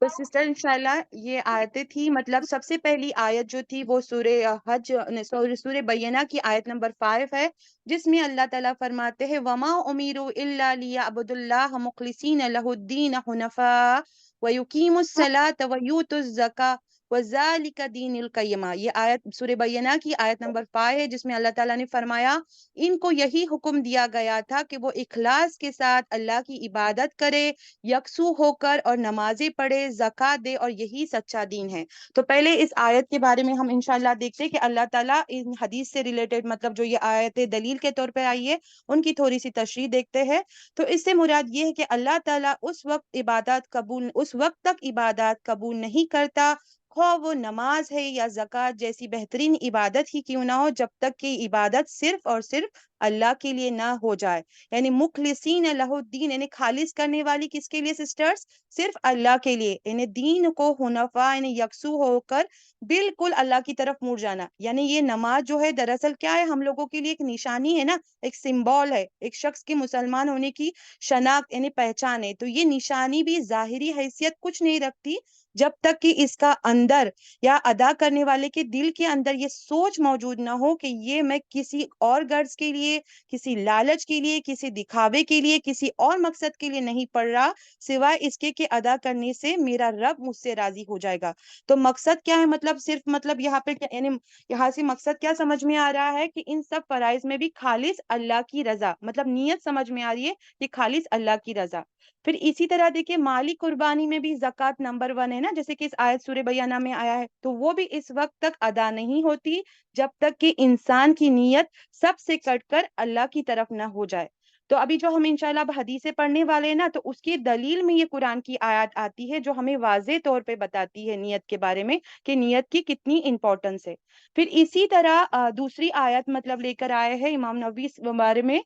تو سسٹر انشاءاللہ یہ آیتیں تھی، مطلب سب سے پہلی آیت جو تھی وہ سورہ حج سورہ بینہ کی آیت نمبر 5 ہے، جس میں اللہ تعالیٰ فرماتے ہیں وما امیروا الا لیعبدوا اللہ مخلصین لہ الدین حنفاء ویقیموا الصلاۃ ویؤتوا الزکاۃ وذالک دین القیمہ۔ یہ آیت سورہ بینہ کی آیت نمبر 5 ہے، جس میں اللہ تعالیٰ نے فرمایا ان کو یہی حکم دیا گیا تھا کہ وہ اخلاص کے ساتھ اللہ کی عبادت کرے، یکسو ہو کر اور نمازیں پڑھے، زکوٰۃ دے، اور یہی سچا دین ہے۔ تو پہلے اس آیت کے بارے میں ہم انشاءاللہ دیکھتے ہیں کہ اللہ تعالیٰ ان حدیث سے ریلیٹڈ مطلب جو یہ آیت دلیل کے طور پہ آئی ہے ان کی تھوڑی سی تشریح دیکھتے ہیں۔ تو اس سے مراد یہ ہے کہ اللہ تعالیٰ اس وقت تک عبادات قبول نہیں کرتا، خواہ وہ نماز ہے یا زکوٰۃ جیسی بہترین عبادت ہی کیوں نہ ہو، جب تک کہ عبادت صرف اور صرف اللہ کے لیے نہ ہو جائے۔ یعنی مخلصین لہ الدین، یعنی خالص کرنے والی کس کے لیے سسٹرز؟ صرف اللہ کے لیے، یعنی دین کو حنفاء یعنی یکسو ہو کر بالکل اللہ کی طرف مڑ جانا۔ یعنی یہ نماز جو ہے دراصل کیا ہے، ہم لوگوں کے لیے ایک نشانی ہے نا، ایک سمبول ہے، ایک شخص کے مسلمان ہونے کی شناخت یعنی پہچان ہے۔ تو یہ نشانی بھی ظاہری حیثیت کچھ نہیں رکھتی جب تک کہ اس کا اندر یا ادا کرنے والے کے دل کے اندر یہ سوچ موجود نہ ہو کہ یہ میں کسی اور غرض کے لیے، کسی لالچ کے لیے، کسی دکھاوے کے لیے، کسی اور مقصد کے لیے نہیں پڑھ رہا سوائے اس کے کہ ادا کرنے سے میرا رب مجھ سے راضی ہو جائے گا۔ تو مقصد کیا ہے، مطلب صرف مطلب یہاں پہ یعنی یہاں سے مقصد کیا سمجھ میں آ رہا ہے کہ ان سب فرائض میں بھی خالص اللہ کی رضا، مطلب نیت سمجھ میں آ رہی ہے کہ خالص اللہ کی رضا۔ پھر اسی طرح دیکھیے مالی قربانی میں بھی زکوٰۃ نمبر 1 ہے نا، جیسے کہ اس آیت سورہ بیانہ میں آیا ہے، تو وہ بھی اس وقت تک ادا نہیں ہوتی جب تک کہ انسان کی نیت سب سے کٹ کر اللہ کی طرف نہ ہو جائے۔ تو ابھی جو ہم انشاءاللہ اب حدیثیں پڑھنے والے ہیں نا، تو اس کی دلیل میں یہ قرآن کی آیات آتی ہے جو ہمیں واضح طور پہ بتاتی ہے نیت کے بارے میں کہ نیت کی کتنی امپورٹنس ہے۔ پھر اسی طرح دوسری آیت مطلب لے کر آئے ہیں امام نووی اس بارے میں،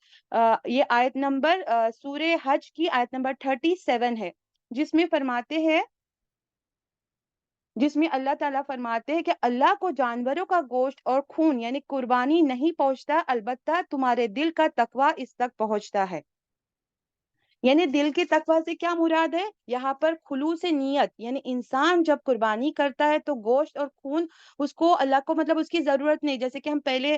یہ آیت نمبر سورہ حج کی آیت نمبر 37 ہے، جس میں فرماتے ہیں، جس میں اللہ تعالیٰ فرماتے ہیں کہ اللہ کو جانوروں کا گوشت اور خون یعنی قربانی نہیں پہنچتا، البتہ تمہارے دل کا تقویٰ اس تک پہنچتا ہے۔ یعنی دل کے تقویٰ سے کیا مراد ہے یہاں پر؟ خلوص نیت، یعنی انسان جب قربانی کرتا ہے تو گوشت اور خون اس کو اللہ کو مطلب اس کی ضرورت نہیں۔ جیسے کہ ہم پہلے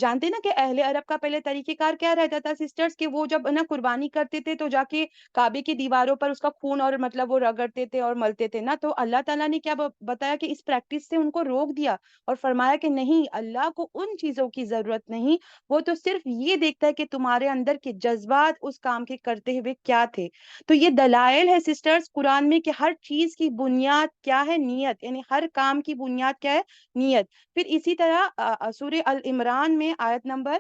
جانتے نا کہ اہل عرب کا پہلے طریقہ کار کیا رہتا تھا سسٹرز، کہ وہ جب نا قربانی کرتے تھے تو جا کے کعبے کی دیواروں پر اس کا خون اور مطلب وہ رگڑتے تھے اور ملتے تھے نا، تو اللہ تعالیٰ نے کیا بتایا کہ اس پریکٹس سے ان کو روک دیا اور فرمایا کہ نہیں، اللہ کو ان چیزوں کی ضرورت نہیں، وہ تو صرف یہ دیکھتا ہے کہ تمہارے اندر کے جذبات اس کام کے کرتے ہوئے کیا تھے۔ تو یہ دلائل ہے سسٹرز قرآن میں کہ ہر چیز کی بنیاد کیا ہے؟ نیت، یعنی ہر کام کی بنیاد کیا ہے؟ نیت۔ پھر اسی طرح سورہ العمران میں آیت نمبر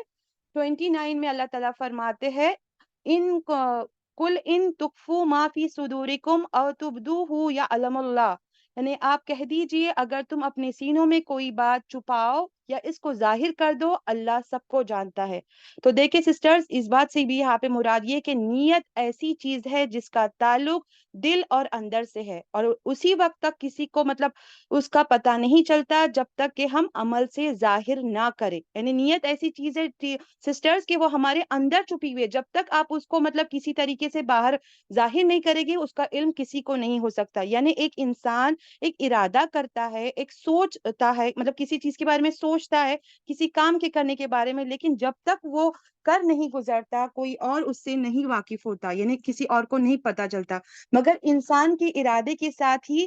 29 میں اللہ تعالیٰ فرماتے ہیں ان کل ان تخفوا ما فی صدورکم او تبدوہ یعلم اللہ، یعنی آپ کہہ دیجئے اگر تم اپنے سینوں میں کوئی بات چھپاؤ یا اس کو ظاہر کر دو، اللہ سب کو جانتا ہے۔ تو دیکھیں سسٹرز اس بات سے بھی یہاں پہ مراد یہ کہ نیت ایسی چیز ہے جس کا تعلق دل اور اندر سے ہے، اور اسی وقت تک کسی کو مطلب اس کا پتہ نہیں چلتا جب تک کہ ہم عمل سے ظاہر نہ کریں۔ یعنی نیت ایسی چیز ہے سسٹرز کہ وہ ہمارے اندر چھپی ہوئی ہے، جب تک آپ اس کو مطلب کسی طریقے سے باہر ظاہر نہیں کرے گی اس کا علم کسی کو نہیں ہو سکتا۔ یعنی ایک انسان ایک ارادہ کرتا ہے، ایک سوچتا ہے، مطلب کسی چیز کے بارے میں سوچتا ہے، کسی کام کے کرنے کے بارے میں، لیکن جب تک وہ کر نہیں گزرتا کوئی اور اس سے نہیں واقف ہوتا، یعنی کسی اور کو نہیں پتا چلتا، مگر انسان کے ارادے کے ساتھ ہی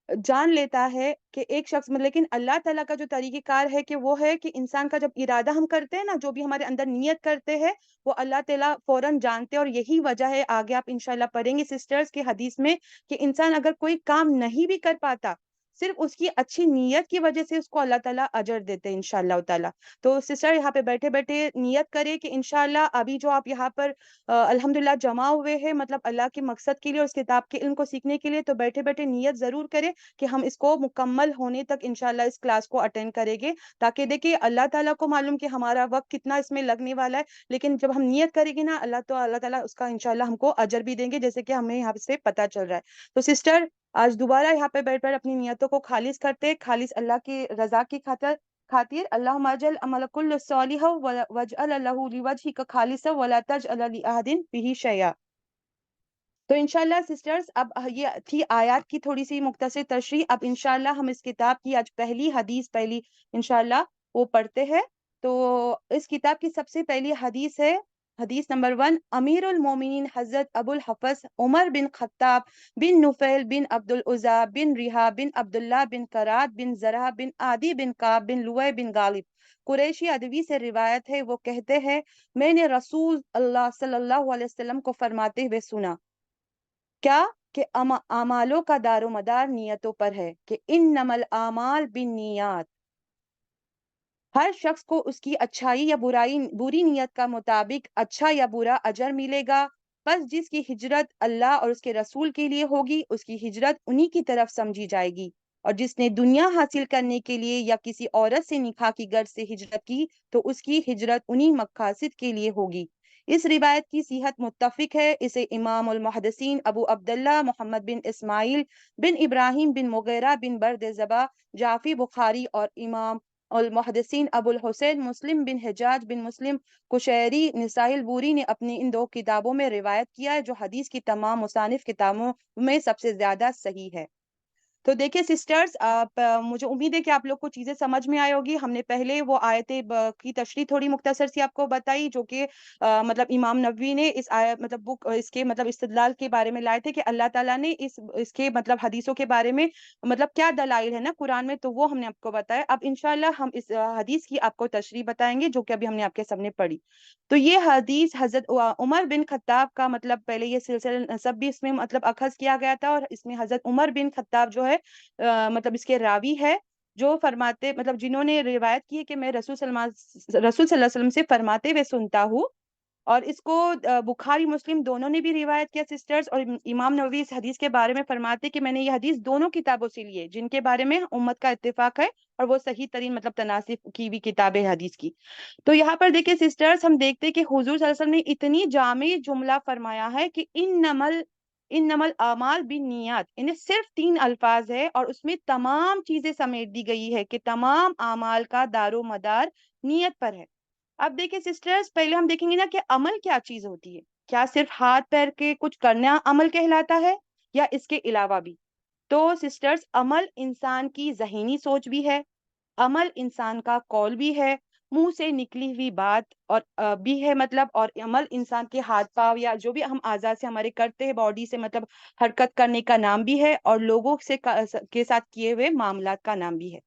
جان لیتا ہے کہ ایک شخص میں۔ لیکن اللہ تعالیٰ کا جو طریقہ کار ہے کہ وہ ہے کہ انسان کا جب ارادہ ہم کرتے ہیں نا، جو بھی ہمارے اندر نیت کرتے ہیں وہ اللہ تعالیٰ فوراً جانتے ہیں، اور یہی وجہ ہے آگے آپ انشاءاللہ پڑھیں گے سسٹرز کے حدیث میں کہ انسان اگر کوئی کام نہیں بھی کر پاتا صرف اس کی اچھی نیت کی وجہ سے اس کو اللہ تعالیٰ اجر دیتے ہیں انشاءاللہ تعالیٰ۔ تو سسٹر یہاں پہ بیٹھے بیٹھے نیت کرے کہ انشاءاللہ ابھی جو آپ یہاں پر الحمدللہ جمع ہوئے ہیں مطلب اللہ کے مقصد کے لیے اور اس کتاب کے علم کو سیکھنے کے لیے، تو بیٹھے بیٹھے نیت ضرور کرے کہ ہم اس کو مکمل ہونے تک انشاءاللہ اس کلاس کو اٹینڈ کریں گے، تاکہ دیکھیں اللہ تعالیٰ کو معلوم کہ ہمارا وقت کتنا اس میں لگنے والا ہے، لیکن جب ہم نیت کریں گے نا اللہ تعالیٰ اس کا انشاءاللہ ہم کو اجر بھی دیں گے، جیسے کہ ہمیں یہاں سے پتہ چل رہا ہے۔ تو سسٹر آج دوبارہ یہاں پہ بیٹھ کر اپنی نیتوں کو خالص کرتے، خالص اللہ کی رضا کی خاطر اللہم اجعل عمل کل صالح واجعل له لوجهك خالصا ولا تجعل لأحد به شیئا۔ تو انشاءاللہ سسٹرز اب یہ تھی آیات کی تھوڑی سی مختصر تشریح. اب انشاءاللہ ہم اس کتاب کی آج پہلی انشاءاللہ وہ پڑھتے ہیں. تو اس کتاب کی سب سے پہلی حدیث ہے حدیث نمبر 1. امیر المومنین حضرت ابو الحفظ عمر بن خطاب بن نفیل بن عبد العزا بن ریحا بن عبداللہ بن کرات بن زرہ بن عادی بن کعب بن لوی بن غالب قریشی ادوی سے روایت ہے. وہ کہتے ہیں میں نے رسول اللہ صلی اللہ علیہ وسلم کو فرماتے ہوئے سنا کیا کہ اعمالوں کا دار و مدار نیتوں پر ہے کہ انما الاعمال بالنیات. ہر شخص کو اس کی اچھائی یا بری نیت کا مطابق اچھا یا برا اجر ملے گا. بس جس کی ہجرت اللہ اور اس کے رسول کے لیے ہوگی اس کی ہجرت انہی کی طرف سمجھی جائے گی. اور جس نے دنیا حاصل کرنے کے لیے یا کسی عورت سے نکاح کی غرض سے ہجرت کی تو اس کی ہجرت انہی مقاصد کے لیے ہوگی. اس روایت کی صحت متفق ہے. اسے امام المحدثین ابو عبداللہ محمد بن اسماعیل بن ابراہیم بن مغیرہ بن برد زبا جعفی بخاری اور امام المحدثین ابو الحسین مسلم بن حجاج بن مسلم کشیری نسائی البوری نے اپنی ان 2 کتابوں میں روایت کیا ہے جو حدیث کی تمام مصانف کتابوں میں سب سے زیادہ صحیح ہے. تو دیکھیں سسٹرز آپ مجھے امید ہے کہ آپ لوگ کو چیزیں سمجھ میں آئے ہوگی. ہم نے پہلے وہ آیت کی تشریح تھوڑی مختصر سی آپ کو بتائی جو کہ مطلب امام نووی نے اس مطلب بک اس کے مطلب استدلال کے بارے میں لائے تھے کہ اللہ تعالیٰ نے اس کے مطلب حدیثوں کے بارے میں مطلب کیا دلائل ہے نا قرآن میں, تو وہ ہم نے آپ کو بتایا. اب انشاءاللہ ہم اس حدیث کی آپ کو تشریح بتائیں گے جو کہ ابھی ہم نے آپ کے سامنے پڑھی. تو یہ حدیث حضرت عمر بن خطاب کا مطلب پہلے یہ سلسلہ نسب بھی اس میں مطلب اخذ کیا گیا تھا اور اس میں حضرت عمر بن خطاب جو ہے مطلب اس کے راوی ہے جو فرماتے مطلب جنہوں نے روایت کی ہے کہ میں رسول صلی اللہ علیہ وسلم سے فرماتے ہوئے سنتا ہوں. اور اس کو بخاری مسلم دونوں نے بھی روایت کیا سسٹرز. اور امام نووی اس حدیث کے بارے میں فرماتے کہ میں نے یہ حدیث دونوں کتابوں سے لی ہے جن کے بارے میں امت کا اتفاق ہے اور وہ صحیح ترین مطلب تناسب کی بھی کتاب ہے حدیث کی. تو یہاں پر دیکھیں سسٹرز ہم دیکھتے کہ حضور صلی اللہ علیہ وسلم نے اتنی جامع جملہ فرمایا ہے کہ انما الاعمال بالنیات, انہیں صرف 3 الفاظ ہے اور اس میں تمام چیزیں سمیٹ دی گئی ہے کہ تمام اعمال کا دار و مدار نیت پر ہے. اب دیکھیں سسٹرز پہلے ہم دیکھیں گے نا کہ عمل کیا چیز ہوتی ہے. کیا صرف ہاتھ پیر کے کچھ کرنا عمل کہلاتا ہے یا اس کے علاوہ بھی؟ تو سسٹرز عمل انسان کی ذہنی سوچ بھی ہے, عمل انسان کا قول بھی ہے, منہ سے نکلی ہوئی بات اور بھی ہے مطلب, اور عمل انسان کے ہاتھ پاؤں یا جو بھی ہم اعضاء سے ہمارے کرتے ہیں باڈی سے مطلب حرکت کرنے کا نام بھی ہے, اور لوگوں سے کے ساتھ کیے ہوئے معاملات کا نام بھی ہے.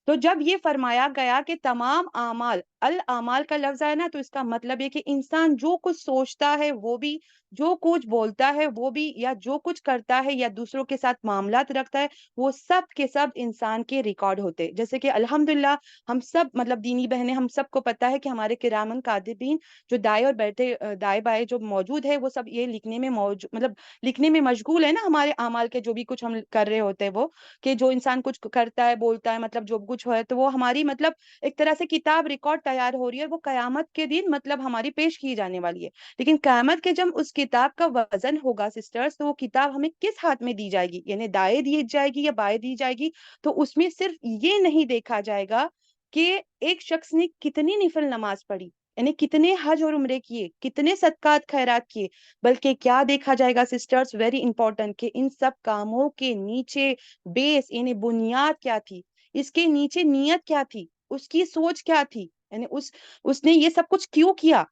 تو جب یہ فرمایا گیا کہ تمام اعمال الاعمال کا لفظ ہے نا, تو اس کا مطلب ہے کہ انسان جو کچھ سوچتا ہے وہ بھی, جو کچھ بولتا ہے وہ بھی, یا جو کچھ کرتا ہے یا دوسروں کے ساتھ معاملات رکھتا ہے وہ سب کے سب انسان کے ریکارڈ ہوتے. جیسے کہ الحمدللہ ہم سب مطلب دینی بہنیں ہم سب کو پتا ہے کہ ہمارے کرامن کاتبین جو دائیں اور بیٹھے دائیں بائیں جو موجود ہے وہ سب یہ لکھنے میں مطلب لکھنے میں مشغول ہے نا ہمارے اعمال کے جو بھی کچھ ہم کر رہے ہوتے ہیں وہ, کہ جو انسان کچھ کرتا ہے بولتا ہے مطلب جو کچھ ہے تو وہ ہماری مطلب ایک طرح سے کتاب ریکارڈ تیار ہو رہی ہے, وہ قیامت کے دن مطلب ہماری پیش کی جانے والی ہے. لیکن قیامت کے جب اس کتاب کا وزن ہوگا سسٹرز تو وہ کتاب ہمیں کس ہاتھ میں دی جائے گی, یعنی دائیں دی جائے گی یا بائیں دی جائے گی. تو اس میں صرف یہ نہیں دیکھا جائے گا کہ ایک شخص نے کتنی نفل نماز پڑھی, یعنی کتنے حج اور عمرے کیے, کتنے صدقات خیرات کیے, بلکہ کیا دیکھا جائے گا سسٹرز, ویری امپورٹنٹ, کہ ان سب کاموں کے نیچے بیس یعنی بنیاد کیا تھی, اس کے نیچے نیت کیا تھی, اس کی سوچ کیا تھی, یعنی اس نے یہ سب کچھ کیوں کیا.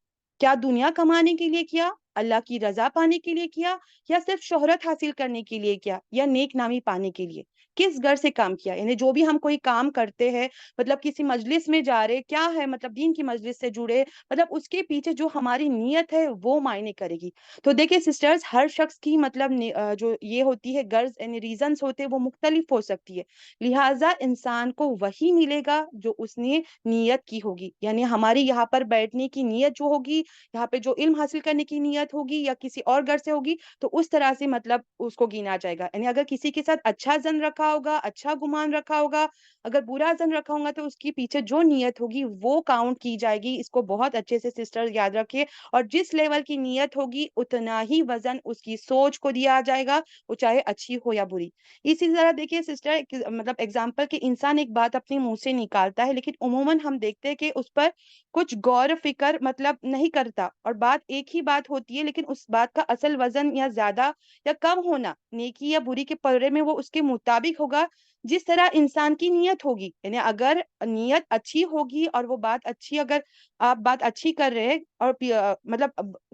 کیا دنیا کمانے کے لیے کیا, اللہ کی رضا پانے کے لیے کیا, یا صرف شہرت حاصل کرنے کے لیے کیا, یا نیک نامی پانے کے لیے, کس غرض سے کام کیا. یعنی جو بھی ہم کوئی کام کرتے ہیں مطلب کسی مجلس میں جا رہے کیا ہے مطلب دین کی مجلس سے جڑے, مطلب اس کے پیچھے جو ہماری نیت ہے وہ معنی کرے گی. تو دیکھیں سسٹرز ہر شخص کی مطلب جو یہ ہوتی ہے غرض یعنی ریزنز ہوتے ہیں وہ مختلف ہو سکتی ہے, لہٰذا انسان کو وہی ملے گا جو اس نے نیت کی ہوگی. یعنی ہماری یہاں پر بیٹھنے کی نیت جو ہوگی, یہاں پہ جو علم حاصل کرنے کی نیت ہوگی یا کسی اور غرض سے ہوگی تو اس طرح سے مطلب اس کو گنا جائے گا. یعنی اگر کسی کے ساتھ اچھا ظن رکھا ہوگا, اچھا گمان رکھا ہوگا, اگر برا ظن رکھا ہوگا تو اس کے پیچھے جو نیت ہوگی وہ کاؤنٹ کی جائے گی. اس کو بہت اچھے سے سسٹر یاد رکھیے, اور جس لیول کی نیت ہوگی اتنا ہی وزن اس کی سوچ کو دیا جائے گا, وہ چاہے اچھی ہو یا بری. اسی طرح دیکھیے سسٹر مطلب ایگزامپل کہ انسان ایک بات اپنے منہ سے نکالتا ہے لیکن عموماً ہم دیکھتے ہیں کہ اس پر کچھ غور و فکر مطلب نہیں کرتا, اور بات ایک ہی بات ہوتی ہوتی ہے، لیکن اس بات کا اصل وزن یا زیادہ یا کم ہونا نیکی یا بری کے پلڑے میں وہ اس کے مطابق ہوگا جس طرح انسان کی نیت ہوگی. یعنی اگر نیت اچھی ہوگی اور وہ بات اچھی، اگر آپ بات اچھی کر رہے ہیں اور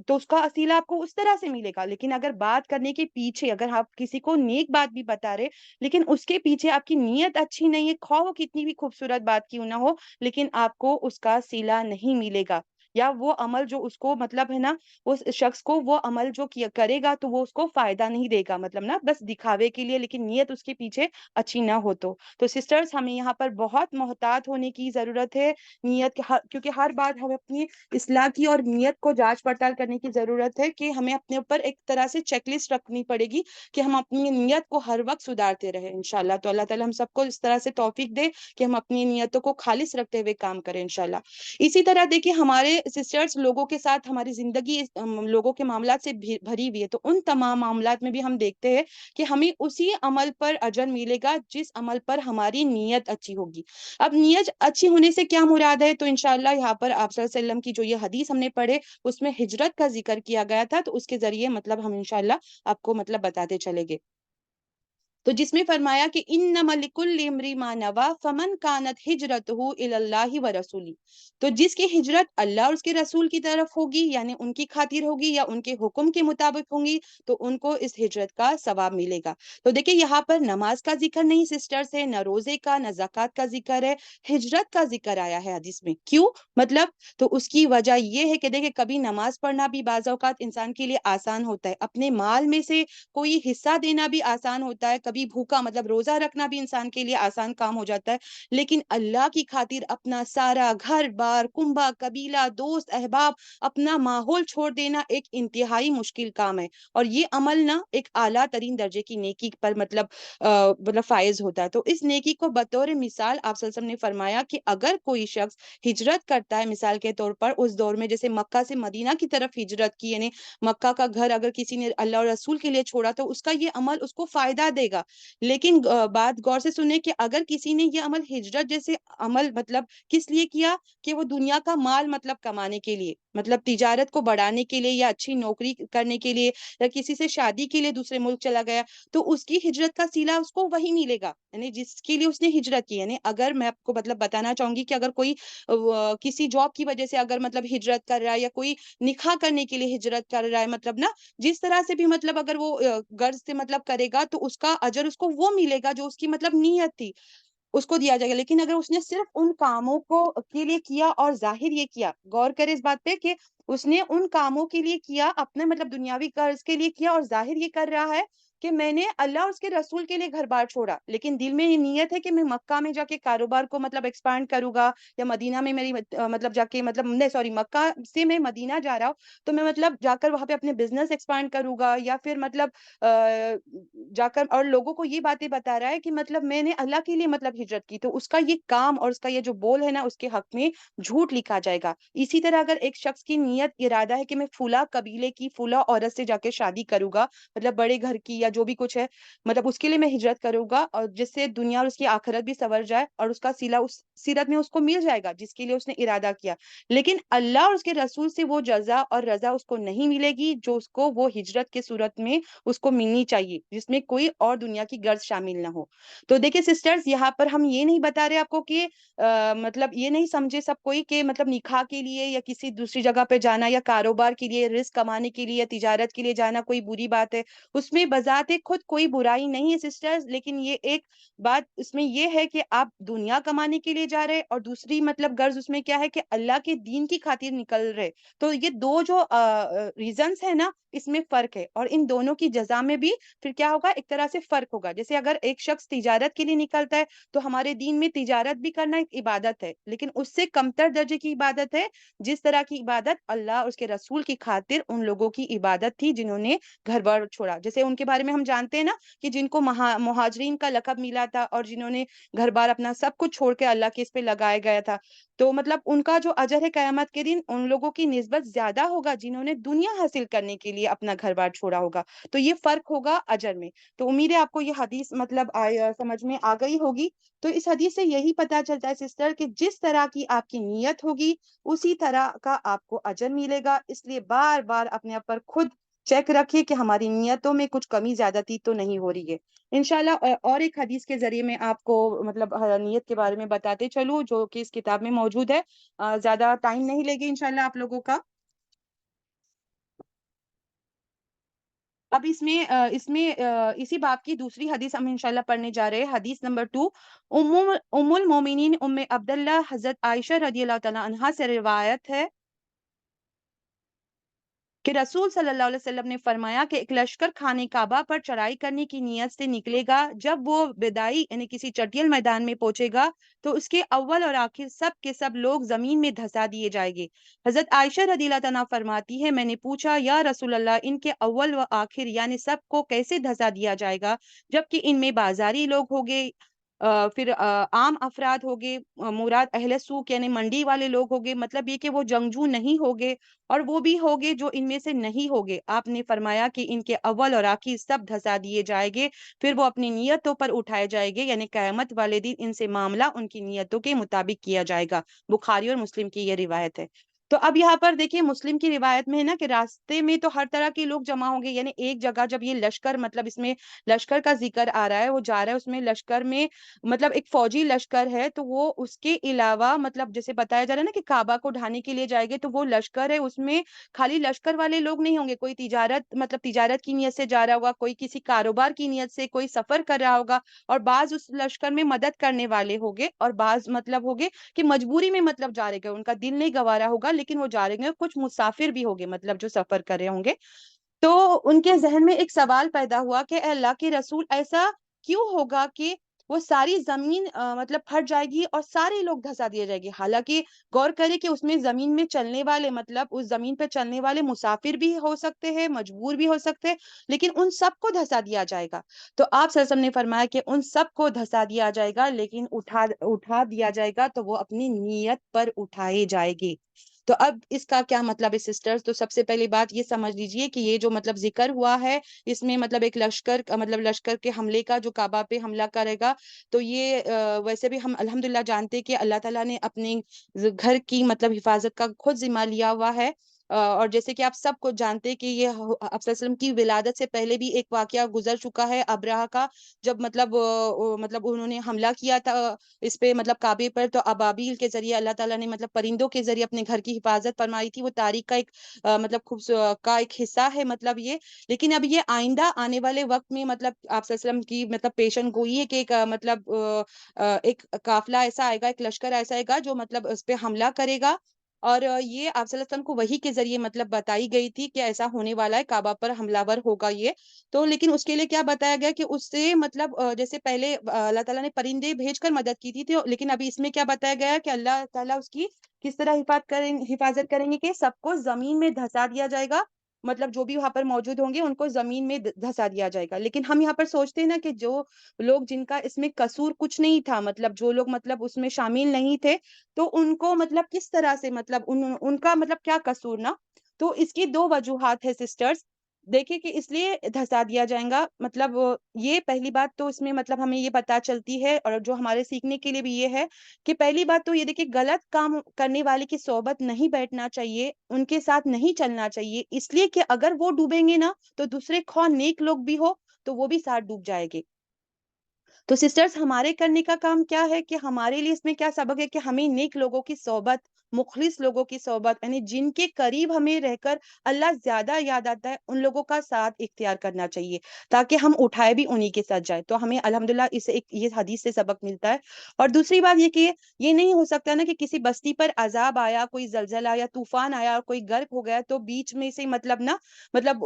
تو اس کا اصیلہ آپ کو اس طرح سے ملے گا. لیکن اگر بات کرنے کے پیچھے اگر آپ کسی کو نیک بات بھی بتا رہے لیکن اس کے پیچھے آپ کی نیت اچھی نہیں ہے، خواہ وہ کتنی بھی خوبصورت بات کیوں نہ ہو، لیکن آپ کو اس کا صلہ نہیں ملے گا. یا وہ عمل جو اس کو ہے نا، اس شخص کو وہ عمل جو کرے گا تو وہ اس کو فائدہ نہیں دے گا، نا بس دکھاوے کے لیے، لیکن نیت اس کے پیچھے اچھی نہ ہو. تو سسٹرز ہمیں یہاں پر بہت محتاط ہونے کی ضرورت ہے نیت کیونکہ ہر بار ہمیں اپنی اصلاح کی اور نیت کو جانچ پڑتال کرنے کی ضرورت ہے کہ ہمیں اپنے اوپر ایک طرح سے چیک لسٹ رکھنی پڑے گی کہ ہم اپنی نیت کو ہر وقت سدھارتے رہیں انشاءاللہ. تو اللہ تعالی ہم سب کو اس طرح سے توفیق دے کہ ہم اپنی نیتوں کو خالص رکھتے ہوئے کام کریں انشاءاللہ. اسی طرح دیکھیں ہمارے سسٹرز لوگوں کے ساتھ ہماری زندگی لوگوں کے معاملات سے بھری ہوئی ہے. تو ان تمام معاملات میں بھی ہم دیکھتے ہیں کہ ہمیں اسی عمل پر اجر ملے گا جس عمل پر ہماری نیت اچھی ہوگی. اب نیت اچھی ہونے سے کیا مراد ہے؟ تو انشاءاللہ یہاں پر آپ صلی اللہ علیہ وسلم کی جو یہ حدیث ہم نے پڑھے اس میں ہجرت کا ذکر کیا گیا تھا، تو اس کے ذریعے ہم انشاءاللہ آپ کو بتاتے چلے گے. تو جس میں فرمایا کہ انما لکل امرئ ما نوی فمن کانت ہجرتہ الی اللہ ورسولہ. تو جس کی ہجرت اللہ اور اس کے رسول کی طرف ہوگی، یعنی ان کی خاطر ہوگی یا ان کے حکم کے مطابق ہوں گی، تو ان کو اس ہجرت کا ثواب ملے گا. تو دیکھیں یہاں پر نماز کا ذکر نہیں سسٹر سے، نہ روزے کا، نہ زکوٰۃ کا ذکر ہے، ہجرت کا ذکر آیا ہے حدیث میں. کیوں؟ تو اس کی وجہ یہ ہے کہ دیکھیں کبھی نماز پڑھنا بھی بعض اوقات انسان کے لیے آسان ہوتا ہے، اپنے مال میں سے کوئی حصہ دینا بھی آسان ہوتا ہے، کبھی بھوکا روزہ رکھنا بھی انسان کے لیے آسان کام ہو جاتا ہے. لیکن اللہ کی خاطر اپنا سارا گھر بار، کنبہ، قبیلہ، دوست، احباب، اپنا ماحول چھوڑ دینا ایک انتہائی مشکل کام ہے. اور یہ عمل نا ایک اعلیٰ ترین درجے کی نیکی پر فائز ہوتا ہے. تو اس نیکی کو بطور مثال آپ صلی اللہ علیہ وسلم نے فرمایا کہ اگر کوئی شخص ہجرت کرتا ہے، مثال کے طور پر اس دور میں جیسے مکہ سے مدینہ کی طرف ہجرت کی، یعنی مکہ کا گھر اگر کسی نے اللہ اور رسول کے لیے چھوڑا تو اس کا یہ عمل اس کو فائدہ دے گا. لیکن بات غور سے سنیں کہ اگر کسی نے یہ عمل ہجرت جیسے عمل کس لیے کیا کہ وہ دنیا کا مال کمانے کے لیے، تجارت کو بڑھانے کے لیے یا اچھی نوکری کرنے کے لیے یا کسی سے شادی کے لیے دوسرے ملک چلا گیا، تو اس کی ہجرت کا صلہ اس کو وہی ملے گا، یعنی جس کے لیے اس نے ہجرت کی. یعنی اگر میں آپ کو بتانا چاہوں گی کہ اگر کوئی کسی جاب کی وجہ سے اگر ہجرت کر رہا ہے یا کوئی نکاح کرنے کے لیے ہجرت کر رہا ہے، نا جس طرح سے بھی اگر وہ غرض سے کرے گا تو اس کا اجر اس کو وہ ملے گا جو اس کی نیت تھی، اس کو دیا جائے گا. لیکن اگر اس نے صرف ان کاموں کو کے لیے کیا اور ظاہر یہ کیا، غور کرے اس بات پہ کہ اس نے ان کاموں کے لیے کیا، اپنے دنیاوی قرض کے لیے کیا اور ظاہر یہ کر رہا ہے کہ میں نے اللہ اور اس کے رسول کے لیے گھر بار چھوڑا، لیکن دل میں یہ نیت ہے کہ میں مکہ میں جا کے کاروبار کو ایکسپانڈ کروں گا، یا مدینہ میں میری جا کے سوری مکہ سے میں مدینہ جا رہا ہوں تو میں جا کر وہاں پہ اپنے بزنس ایکسپانڈ کروں گا، یا پھر جا کر اور لوگوں کو یہ باتیں بتا رہا ہے کہ میں نے اللہ کے لیے ہجرت کی، تو اس کا یہ کام اور اس کا یہ جو بول ہے نا اس کے حق میں جھوٹ لکھا جائے گا. اسی طرح اگر ایک شخص کی نیت ارادہ ہے کہ میں فلاں قبیلے کی فلاں عورت سے جا کے شادی کروں گا، بڑے گھر کی یا جو بھی کچھ ہے، اس کے لیے میں ہجرت کروں گا اور جس سے دنیا اور اس کی آخرت بھی سنور جائے اور اس کا صلہ اس سیرت میں اس کو مل جائے گا جس کے لیے اس نے ارادہ کیا. لیکن اللہ اور اس کے رسول سے وہ جزا اور رضا اس کو نہیں ملے گی جو اس کو وہ ہجرت کے صورت میں اس کو ملنی چاہیے، جس میں کوئی اور دنیا کی غرض شامل نہ ہو. تو دیکھیں سسٹرز یہاں پر ہم یہ نہیں بتا رہے آپ کو کہ یہ نہیں سمجھے سب کوئی کہ نکاح کے لیے یا کسی دوسری جگہ پہ جانا یا کاروبار کے لیے، رزق کمانے کے لیے یا تجارت کے لیے جانا کوئی بری بات ہے. اس میں بذات خود کوئی برائی نہیں ہے سسٹرز، لیکن یہ ایک بات اس میں یہ ہے کہ آپ دنیا کمانے کے لیے جا رہے اور دوسری غرض اس میں کیا ہے کہ اللہ کے دین کی خاطر نکل رہے. تو یہ دو جو ریزنز ہیں نا اس میں فرق ہے، اور ان دونوں کی جزا میں بھی پھر کیا ہوگا، ایک طرح سے فرق ہوگا. جیسے اگر ایک شخص تجارت کے لیے نکلتا ہے تو ہمارے دین میں تجارت بھی کرنا ایک عبادت ہے، لیکن اس سے کمتر درجے کی عبادت ہے جس طرح کی عبادت اللہ اور اس کے رسول کی خاطر ان لوگوں کی عبادت تھی جنہوں نے گھر بار چھوڑا. جیسے ان کے بارے میں ہم جانتے ہیں نا کہ جن کو مہاجرین کا لقب ملا تھا اور جنہوں نے گھر بار اپنا سب کچھ چھوڑ کے اللہ کے اس پہ لگایا گیا تھا، تو ان کا جو اجر ہے قیامت کے دن ان لوگوں کی نسبت زیادہ ہوگا جنہوں نے دنیا حاصل کرنے کے لیے لیے اپنا گھر بار چھوڑا ہوگا. تو یہ فرق ہوگا اجر میں. تو امید ہے آپ کو یہ حدیث مطلب سمجھ میں آ گئی ہوگی. تو اس حدیث سے یہی پتہ چلتا ہے سسٹر کہ جس طرح کی آپ کی نیت ہوگی اسی طرح کا آپ کو اجر ملے گا. اس لیے بار بار اپنے آپ پر خود چیک رکھیے کہ ہماری نیتوں میں کچھ کمی زیادتی تو نہیں ہو رہی ہے. انشاءاللہ اور ایک حدیث کے ذریعے میں آپ کو مطلب نیت کے بارے میں بتاتے چلوں جو کہ اس کتاب میں موجود ہے. زیادہ ٹائم نہیں لے گی انشاءاللہ آپ لوگوں کا. اب اس میں اسی باب کی دوسری حدیث ہم انشاءاللہ پڑھنے جا رہے ہیں. حدیث نمبر 2 ام المومنین عبداللہ حضرت عائشہ رضی اللہ تعالیٰ عنہا سے روایت ہے کہ رسول صلی اللہ علیہ وسلم نے فرمایا کہ ایک لشکر خانے کعبہ پر چڑھائی کرنے کی نیت سے نکلے گا. جب وہ بدائی یعنی کسی چٹیل میدان میں پہنچے گا تو اس کے اول اور آخر سب کے سب لوگ زمین میں دھسا دیے جائیں گے. حضرت عائشہ رضی اللہ تعالیٰ فرماتی ہے میں نے پوچھا یا رسول اللہ ان کے اول و آخر یعنی سب کو کیسے دھسا دیا جائے گا جبکہ ان میں بازاری لوگ ہوگے پھر عام افراد ہوگے مراد اہل سوق یعنی منڈی والے لوگ ہوگے. مطلب یہ کہ وہ جنگجو نہیں ہوگے اور وہ بھی ہوگے جو ان میں سے نہیں ہوگے. آپ نے فرمایا کہ ان کے اول اور آخر سب دھسا دیے جائیں گے پھر وہ اپنی نیتوں پر اٹھائے جائیں گے یعنی قیامت والے دن ان سے معاملہ ان کی نیتوں کے مطابق کیا جائے گا. بخاری اور مسلم کی یہ روایت ہے. تو اب یہاں پر دیکھیں مسلم کی روایت میں ہے نا کہ راستے میں تو ہر طرح کے لوگ جمع ہوں گے یعنی ایک جگہ جب یہ لشکر مطلب اس میں لشکر کا ذکر آ رہا ہے وہ جا رہا ہے اس میں لشکر میں مطلب ایک فوجی لشکر ہے تو وہ اس کے علاوہ مطلب جیسے بتایا جا رہا ہے نا کہ کعبہ کو ڈھانے کے لیے جائے گے تو وہ لشکر ہے اس میں خالی لشکر والے لوگ نہیں ہوں گے. کوئی تجارت کی نیت سے جا رہا ہوگا کوئی کسی کاروبار کی نیت سے کوئی سفر کر رہا ہوگا اور بعض اس لشکر میں مدد کرنے والے ہوگے اور بعض مطلب ہوگے کہ مجبوری میں مطلب جا رہے گا ان کا دل نہیں گوارا ہوگا لیکن وہ جا رہے گے. کچھ مسافر بھی ہوگے مطلب جو سفر کر رہے ہوں گے. تو ان کے ذہن میں ایک سوال پیدا ہوا کہ اے اللہ کے رسول ایسا کیوں ہوگا کہ وہ ساری زمین مطلب پھٹ جائے گی اور سارے لوگ دھسا دیے جائے گی. حالانکہ غور کرے کہ اس میں زمین میں چلنے والے مطلب اس زمین پہ چلنے والے مسافر بھی ہو سکتے ہیں مجبور بھی ہو سکتے ہیں لیکن ان سب کو دھسا دیا جائے گا. تو آپ صلی اللہ علیہ وسلم نے فرمایا کہ ان سب کو دھسا دیا جائے گا لیکن اٹھا دیا جائے گا تو وہ اپنی نیت پر اٹھائے جائے گی. تو اب اس کا کیا مطلب ہے سسٹرز؟ تو سب سے پہلی بات یہ سمجھ لیجئے کہ یہ جو مطلب ذکر ہوا ہے اس میں مطلب ایک لشکر کے حملے کا جو کعبہ پہ حملہ کرے گا. تو یہ ویسے بھی ہم الحمدللہ جانتے کہ اللہ تعالیٰ نے اپنے گھر کی مطلب حفاظت کا خود ذمہ لیا ہوا ہے. اور جیسے کہ آپ سب کو جانتے کہ یہ آپ صلی اللہ علیہ وسلم کی ولادت سے پہلے بھی ایک واقعہ گزر چکا ہے ابرہہ کا جب مطلب انہوں نے حملہ کیا تھا اس پہ مطلب کعبے پر. تو ابابیل کے ذریعے اللہ تعالیٰ نے مطلب پرندوں کے ذریعے اپنے گھر کی حفاظت فرمائی تھی. وہ تاریخ کا ایک مطلب کا ایک حصہ ہے مطلب یہ. لیکن اب یہ آئندہ آنے والے وقت میں مطلب آپ صلی اللہ علیہ وسلم کی مطلب پیشن گوئی ہے کہ ایک مطلب ایک قافلہ ایسا آئے گا ایک لشکر ایسا آئے گا جو مطلب اس پہ حملہ کرے گا. اور یہ آپ صلی اللہ علیہ وسلم کو وحی کے ذریعے مطلب بتائی گئی تھی کہ ایسا ہونے والا ہے کعبہ پر حملہ ور ہوگا یہ. تو لیکن اس کے لیے کیا بتایا گیا کہ اس سے مطلب جیسے پہلے اللہ تعالیٰ نے پرندے بھیج کر مدد کی تھی لیکن ابھی اس میں کیا بتایا گیا کہ اللہ تعالیٰ اس کی کس طرح حفاظت کریں گے کہ سب کو زمین میں دھسا دیا جائے گا. مطلب جو بھی وہاں پر موجود ہوں گے ان کو زمین میں دھسا دیا جائے گا. لیکن ہم یہاں پر سوچتے ہیں نا کہ جو لوگ جن کا اس میں قصور کچھ نہیں تھا مطلب جو لوگ مطلب اس میں شامل نہیں تھے تو ان کو مطلب کس طرح سے مطلب ان کا مطلب کیا قصور نا. تو اس کی دو وجوہات ہے سسٹرز. دیکھیں کہ اس لیے دھسا دیا جائے گا مطلب یہ پہلی بات تو اس میں مطلب ہمیں یہ پتا چلتی ہے اور جو ہمارے سیکھنے کے لیے بھی یہ ہے کہ پہلی بات تو یہ دیکھیں غلط کام کرنے والے کی صحبت نہیں بیٹھنا چاہیے ان کے ساتھ نہیں چلنا چاہیے. اس لیے کہ اگر وہ ڈوبیں گے نا تو دوسرے خواہ نیک لوگ بھی ہو تو وہ بھی ساتھ ڈوب جائے گے. تو سسٹرز ہمارے کرنے کا کام کیا ہے کہ ہمارے لیے اس میں کیا سبق ہے کہ ہمیں نیک لوگوں کی صحبت مخلص لوگوں کی صحبت یعنی جن کے قریب ہمیں رہ کر اللہ زیادہ یاد آتا ہے ان لوگوں کا ساتھ اختیار کرنا چاہیے تاکہ ہم اٹھائے بھی انہی کے ساتھ جائے. تو ہمیں الحمدللہ یہ حدیث سے سبق ملتا ہے. اور دوسری بات یہ کہ یہ نہیں ہو سکتا نا کہ کسی بستی پر عذاب آیا کوئی زلزلہ یا طوفان آیا کوئی غرق ہو گیا تو بیچ میں سے مطلب نا مطلب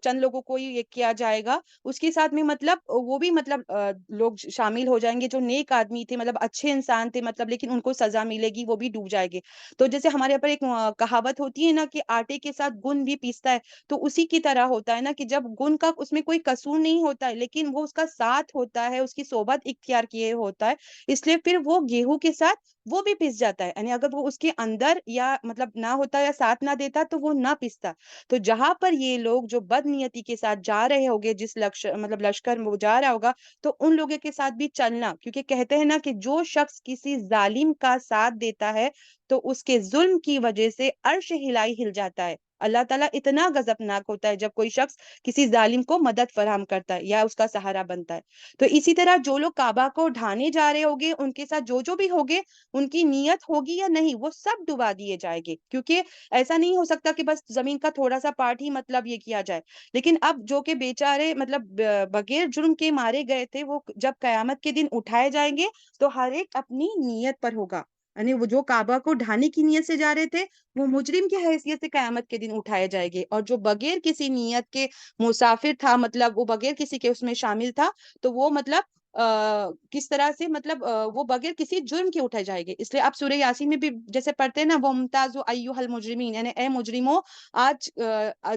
چند لوگوں کو یہ کیا جائے گا اس کے ساتھ میں مطلب وہ بھی مطلب لوگ شامل ہو جائیں گے جو نیک آدمی تھے، مطلب اچھے انسان تھے، مطلب لیکن ان کو سزا ملے گی، وہ بھی ڈوب جائیں گے۔ تو جیسے ہمارے یہاں پر ایک کہاوت ہوتی ہے نا کہ آٹے کے ساتھ گن بھی پیستا ہے، تو اسی کی طرح ہوتا ہے نا کہ جب گن کا اس میں کوئی قصور نہیں ہوتا ہے لیکن وہ اس کا ساتھ ہوتا ہے، اس کی صحبت اختیار کیے ہوتا ہے، اس لیے پھر وہ گیہوں کے ساتھ وہ بھی پس جاتا ہے، یعنی اگر وہ اس کے اندر یا مطلب نہ ہوتا یا ساتھ نہ دیتا تو وہ نہ پستا۔ تو جہاں پر یہ لوگ جو بد نیتی کے ساتھ جا رہے ہوگے، جس مطلب لشکر میں وہ جا رہا ہوگا، تو ان لوگوں کے ساتھ بھی چلنا، کیونکہ کہتے ہیں نا کہ جو شخص کسی ظالم کا ساتھ دیتا ہے تو اس کے ظلم کی وجہ سے عرش ہلائی ہل جاتا ہے۔ اللہ تعالیٰ اتنا غضبناک ہوتا ہے جب کوئی شخص کسی ظالم کو مدد فراہم کرتا ہے یا اس کا سہارا بنتا ہے۔ تو اسی طرح جو لوگ کعبہ کو ڈھانے جا رہے ہوگے، ان کے ساتھ جو بھی ہوگے، ان کی نیت ہوگی یا نہیں، وہ سب ڈبا دیے جائیں گے، کیونکہ ایسا نہیں ہو سکتا کہ بس زمین کا تھوڑا سا پارٹ ہی مطلب یہ کیا جائے۔ لیکن اب جو کہ بیچارے مطلب بغیر جرم کے مارے گئے تھے، وہ جب قیامت کے دن اٹھائے جائیں گے تو ہر ایک اپنی نیت پر ہوگا، یعنی وہ جو کعبہ کو ڈھانے کی نیت سے جا رہے تھے وہ مجرم کی حیثیت سے قیامت کے دن اٹھائے جائیں گے، اور جو بغیر کسی نیت کے مسافر تھا، مطلب وہ بغیر کسی کے اس میں شامل تھا، تو وہ مطلب کس طرح سے مطلب وہ بغیر کسی جرم کے اٹھائے جائیں گے۔ اس لیے آپ سورہ یاسین میں بھی جیسے پڑھتے ہیں نا، وہ ممتازو ایھا المجرمین، یعنی اے مجرموں آج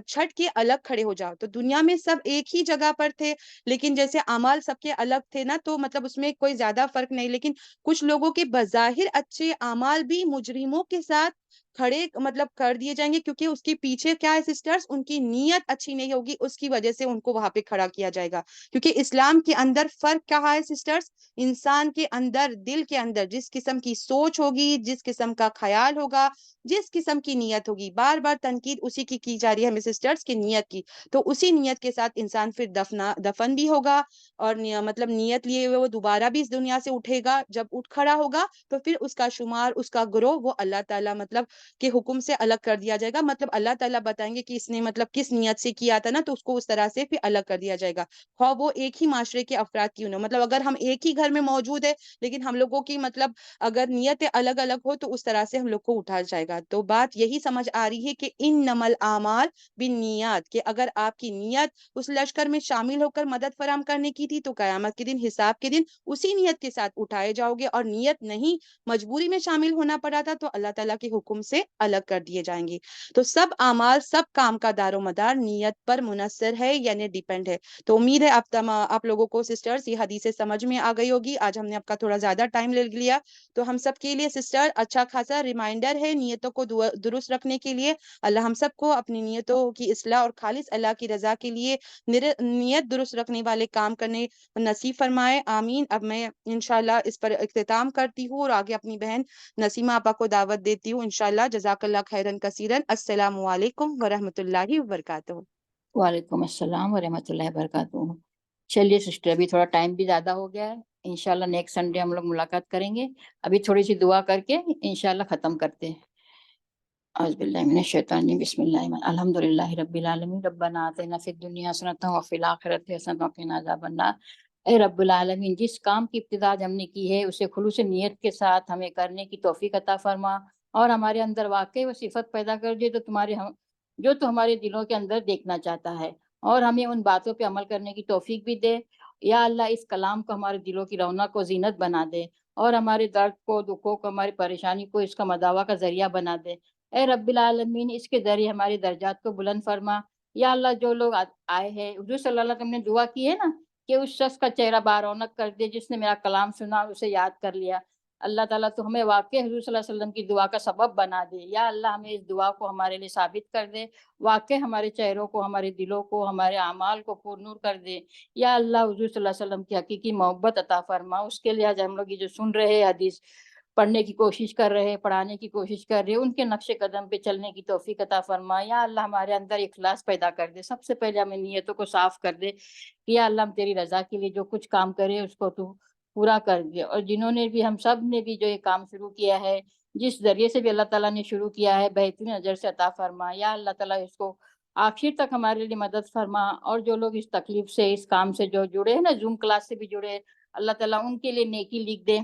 چھٹ کے الگ کھڑے ہو جاؤ۔ تو دنیا میں سب ایک ہی جگہ پر تھے، لیکن جیسے اعمال سب کے الگ تھے نا، تو مطلب اس میں کوئی زیادہ فرق نہیں، لیکن کچھ لوگوں کے بظاہر اچھے اعمال بھی مجرموں کے ساتھ کھڑے مطلب کر دیے جائیں گے، کیونکہ اس کے پیچھے کیا ہے سسٹرز، ان کی نیت اچھی نہیں ہوگی، اس کی وجہ سے ان کو وہاں پہ کھڑا کیا جائے گا۔ کیونکہ اسلام کے اندر فرق کہا ہے سسٹرز، انسان کے اندر، دل کے اندر جس قسم کی سوچ ہوگی، جس قسم کا خیال ہوگا، جس قسم کی نیت ہوگی، بار بار تنقید اسی کی جا رہی ہے ہمیں سسٹرز کی نیت کی، تو اسی نیت کے ساتھ انسان پھر دفن بھی ہوگا، اور مطلب نیت لیے ہوئے وہ دوبارہ بھی اس دنیا سے اٹھے گا۔ جب اٹھ کھڑا ہوگا تو پھر اس کا شمار، اس کا گروہ وہ اللہ تعالیٰ مطلب کے حکم سے الگ کر دیا جائے گا، مطلب اللہ تعالیٰ بتائیں گے کہ اس نے مطلب کس نیت سے کیا تھا نا، تو اس کو اس طرح سے پھر الگ کر دیا جائے گا، خواہ وہ ایک ہی معاشرے کے افراد کیوں نہ، مطلب اگر ہم ایک ہی گھر میں موجود ہے لیکن ہم لوگوں کی مطلب اگر نیتیں الگ الگ ہو تو اس طرح سے ہم لوگ کو اٹھا جائے گا۔ تو بات یہی سمجھ آ رہی ہے کہ انما الاعمال بالنیات، کہ اگر آپ کی نیت اس لشکر میں شامل ہو کر مدد فراہم کرنے کی تھی تو قیامت کے دن، حساب کے دن اسی نیت کے ساتھ اٹھائے جاؤ گے، اور نیت نہیں، مجبوری میں شامل ہونا پڑا تھا تو اللہ تعالیٰ کے حکم سے الگ کر دیے جائیں گے۔ تو سب اعمال، سب کام کا دار و مدار نیت پر منحصر ہے، یعنی ڈیپینڈ ہے۔ تو امید ہے آپ لوگوں کو سسٹرز یہ حدیث سمجھ میں آ گئی ہوگی۔ آج ہم نے آپ کا تھوڑا زیادہ ٹائم لے لیا، تو ہم سب کے لیے سسٹر اچھا خاصا ریمائنڈر ہے نیتوں کو درست رکھنے کے لیے۔ اللہ ہم سب کو اپنی نیتوں کی اصلاح اور خالص اللہ کی رضا کے لیے نیت درست رکھنے والے کام کرنے نصیب فرمائے، آمین۔ اب میں انشاءاللہ اس پر اختتام کرتی ہوں اور آگے اپنی بہن نسیمہ آپا کو دعوت دیتی ہوں انشاءاللہ۔ جزاک اللہ خیرن کثیرن۔ السلام علیکم ورحمۃ اللہ وبرکاتہ۔ وعلیکم السلام ورحمۃ اللہ وبرکاتہ۔ چلیے سسٹر، ابھی تھوڑا ٹائم بھی زیادہ ہو گیا ہے، انشاءاللہ نیکسٹ سنڈے ہم لوگ ملاقات کریں گے۔ ابھی تھوڑی سی دعا کر کے انشاءاللہ ختم کرتے ہیں۔ اعوذ باللہ من الشیطان الرجیم، بسم اللہ الحمد للہ رب العالمین، ربنا آتنا فی الدنیا حسنۃ وفی الآخرۃ حسنۃ وقنا عذاب النار۔ اے رب العالمین، جس کام کی ابتدا آج ہم نے کی ہے اسے خلوص نیت کے ساتھ ہمیں کرنے کی توفیق عطا فرما، اور ہمارے اندر واقعی وہ صفت پیدا کر دے جو تو ہمارے دلوں کے اندر دیکھنا چاہتا ہے، اور ہمیں ان باتوں پہ عمل کرنے کی توفیق بھی دے۔ یا اللہ، اس کلام کو ہمارے دلوں کی رونق کو زینت بنا دے، اور ہمارے درد کو، دکھوں کو، ہماری پریشانی کو اس کا مداوع کا ذریعہ بنا دے۔ اے رب العالمین، اس کے ذریعے ہمارے درجات کو بلند فرما۔ یا اللہ، جو لوگ آئے ہیں، حضور صلی اللہ علیہ وسلم نے دعا کی ہے نا کہ اس شخص کا چہرہ بارونق کر دے جس نے میرا کلام سنا اور اسے یاد کر لیا۔ اللہ تعالیٰ تو ہمیں واقعی حضور صلی اللہ علیہ وسلم کی دعا کا سبب بنا دے۔ یا اللہ، ہمیں اس دعا کو ہمارے لیے ثابت کر دے، واقعی ہمارے چہروں کو، ہمارے دلوں کو، ہمارے اعمال کو پر نور کر دے۔ یا اللہ، حضور صلی اللہ علیہ وسلم کی حقیقی محبت عطا فرما۔ اس کے لیے آج ہم لوگ یہ جو سن رہے ہیں، حدیث پڑھنے کی کوشش کر رہے ہیں، پڑھانے کی کوشش کر رہے ہیں، ان کے نقش قدم پہ چلنے کی توفیق عطا فرما۔ یا اللہ، ہمارے اندر اخلاص پیدا کر دے، سب سے پہلے ہمیں نیتوں کو صاف کر دے کہ یا اللہ، ہم تیری رضا کے لیے جو کچھ کام کرے اس کو تو پورا کر دے۔ اور جنہوں نے بھی، ہم سب نے بھی جو یہ کام شروع کیا ہے، جس ذریعے سے بھی اللہ تعالیٰ نے شروع کیا ہے، بہترین اجر سے عطا فرما۔ یا اللہ تعالیٰ اس کو آخر تک ہمارے لیے مدد فرما، اور جو لوگ اس تکلیف سے، اس کام سے جو جڑے ہیں نا، زوم کلاس سے بھی جڑے ہیں، اللہ تعالیٰ ان کے لیے نیکی لکھ دے،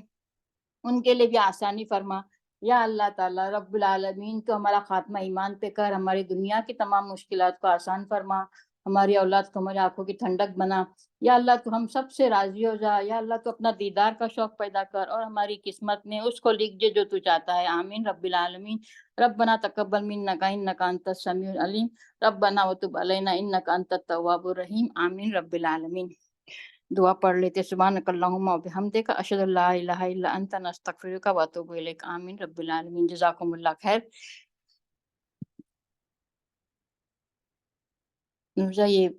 ان کے لیے بھی آسانی فرما۔ یا اللہ تعالیٰ رب العالمین، تو ہمارا خاتمہ ایمان پہ کر، ہماری دنیا کی تمام مشکلات کو آسان فرما، ہماری اولاد کو ہماری آنکھوں کی ٹھنڈک بنا. یا اللہ تو ہم سب سے راضی ہو جا. یا اللہ تو اپنا دیدار کا شوق پیدا کر اور ہماری قسمت میں اس کو لکھ دے جو تو چاہتا ہے. آمین رب العالمین. ربنا تقبل منا انک انت السمیع العلیم. ربنا وتب علینا انک انت التواب الرحیم. آمین رب العالمین. دعا پڑھ لیتے. سبحانک اللہم و بحمدک اشہد ان لا الہ الا انت نستغفرک و اتوب الیک. آمین رب العالمین. جزاکم اللہ خیر. مرزا یہ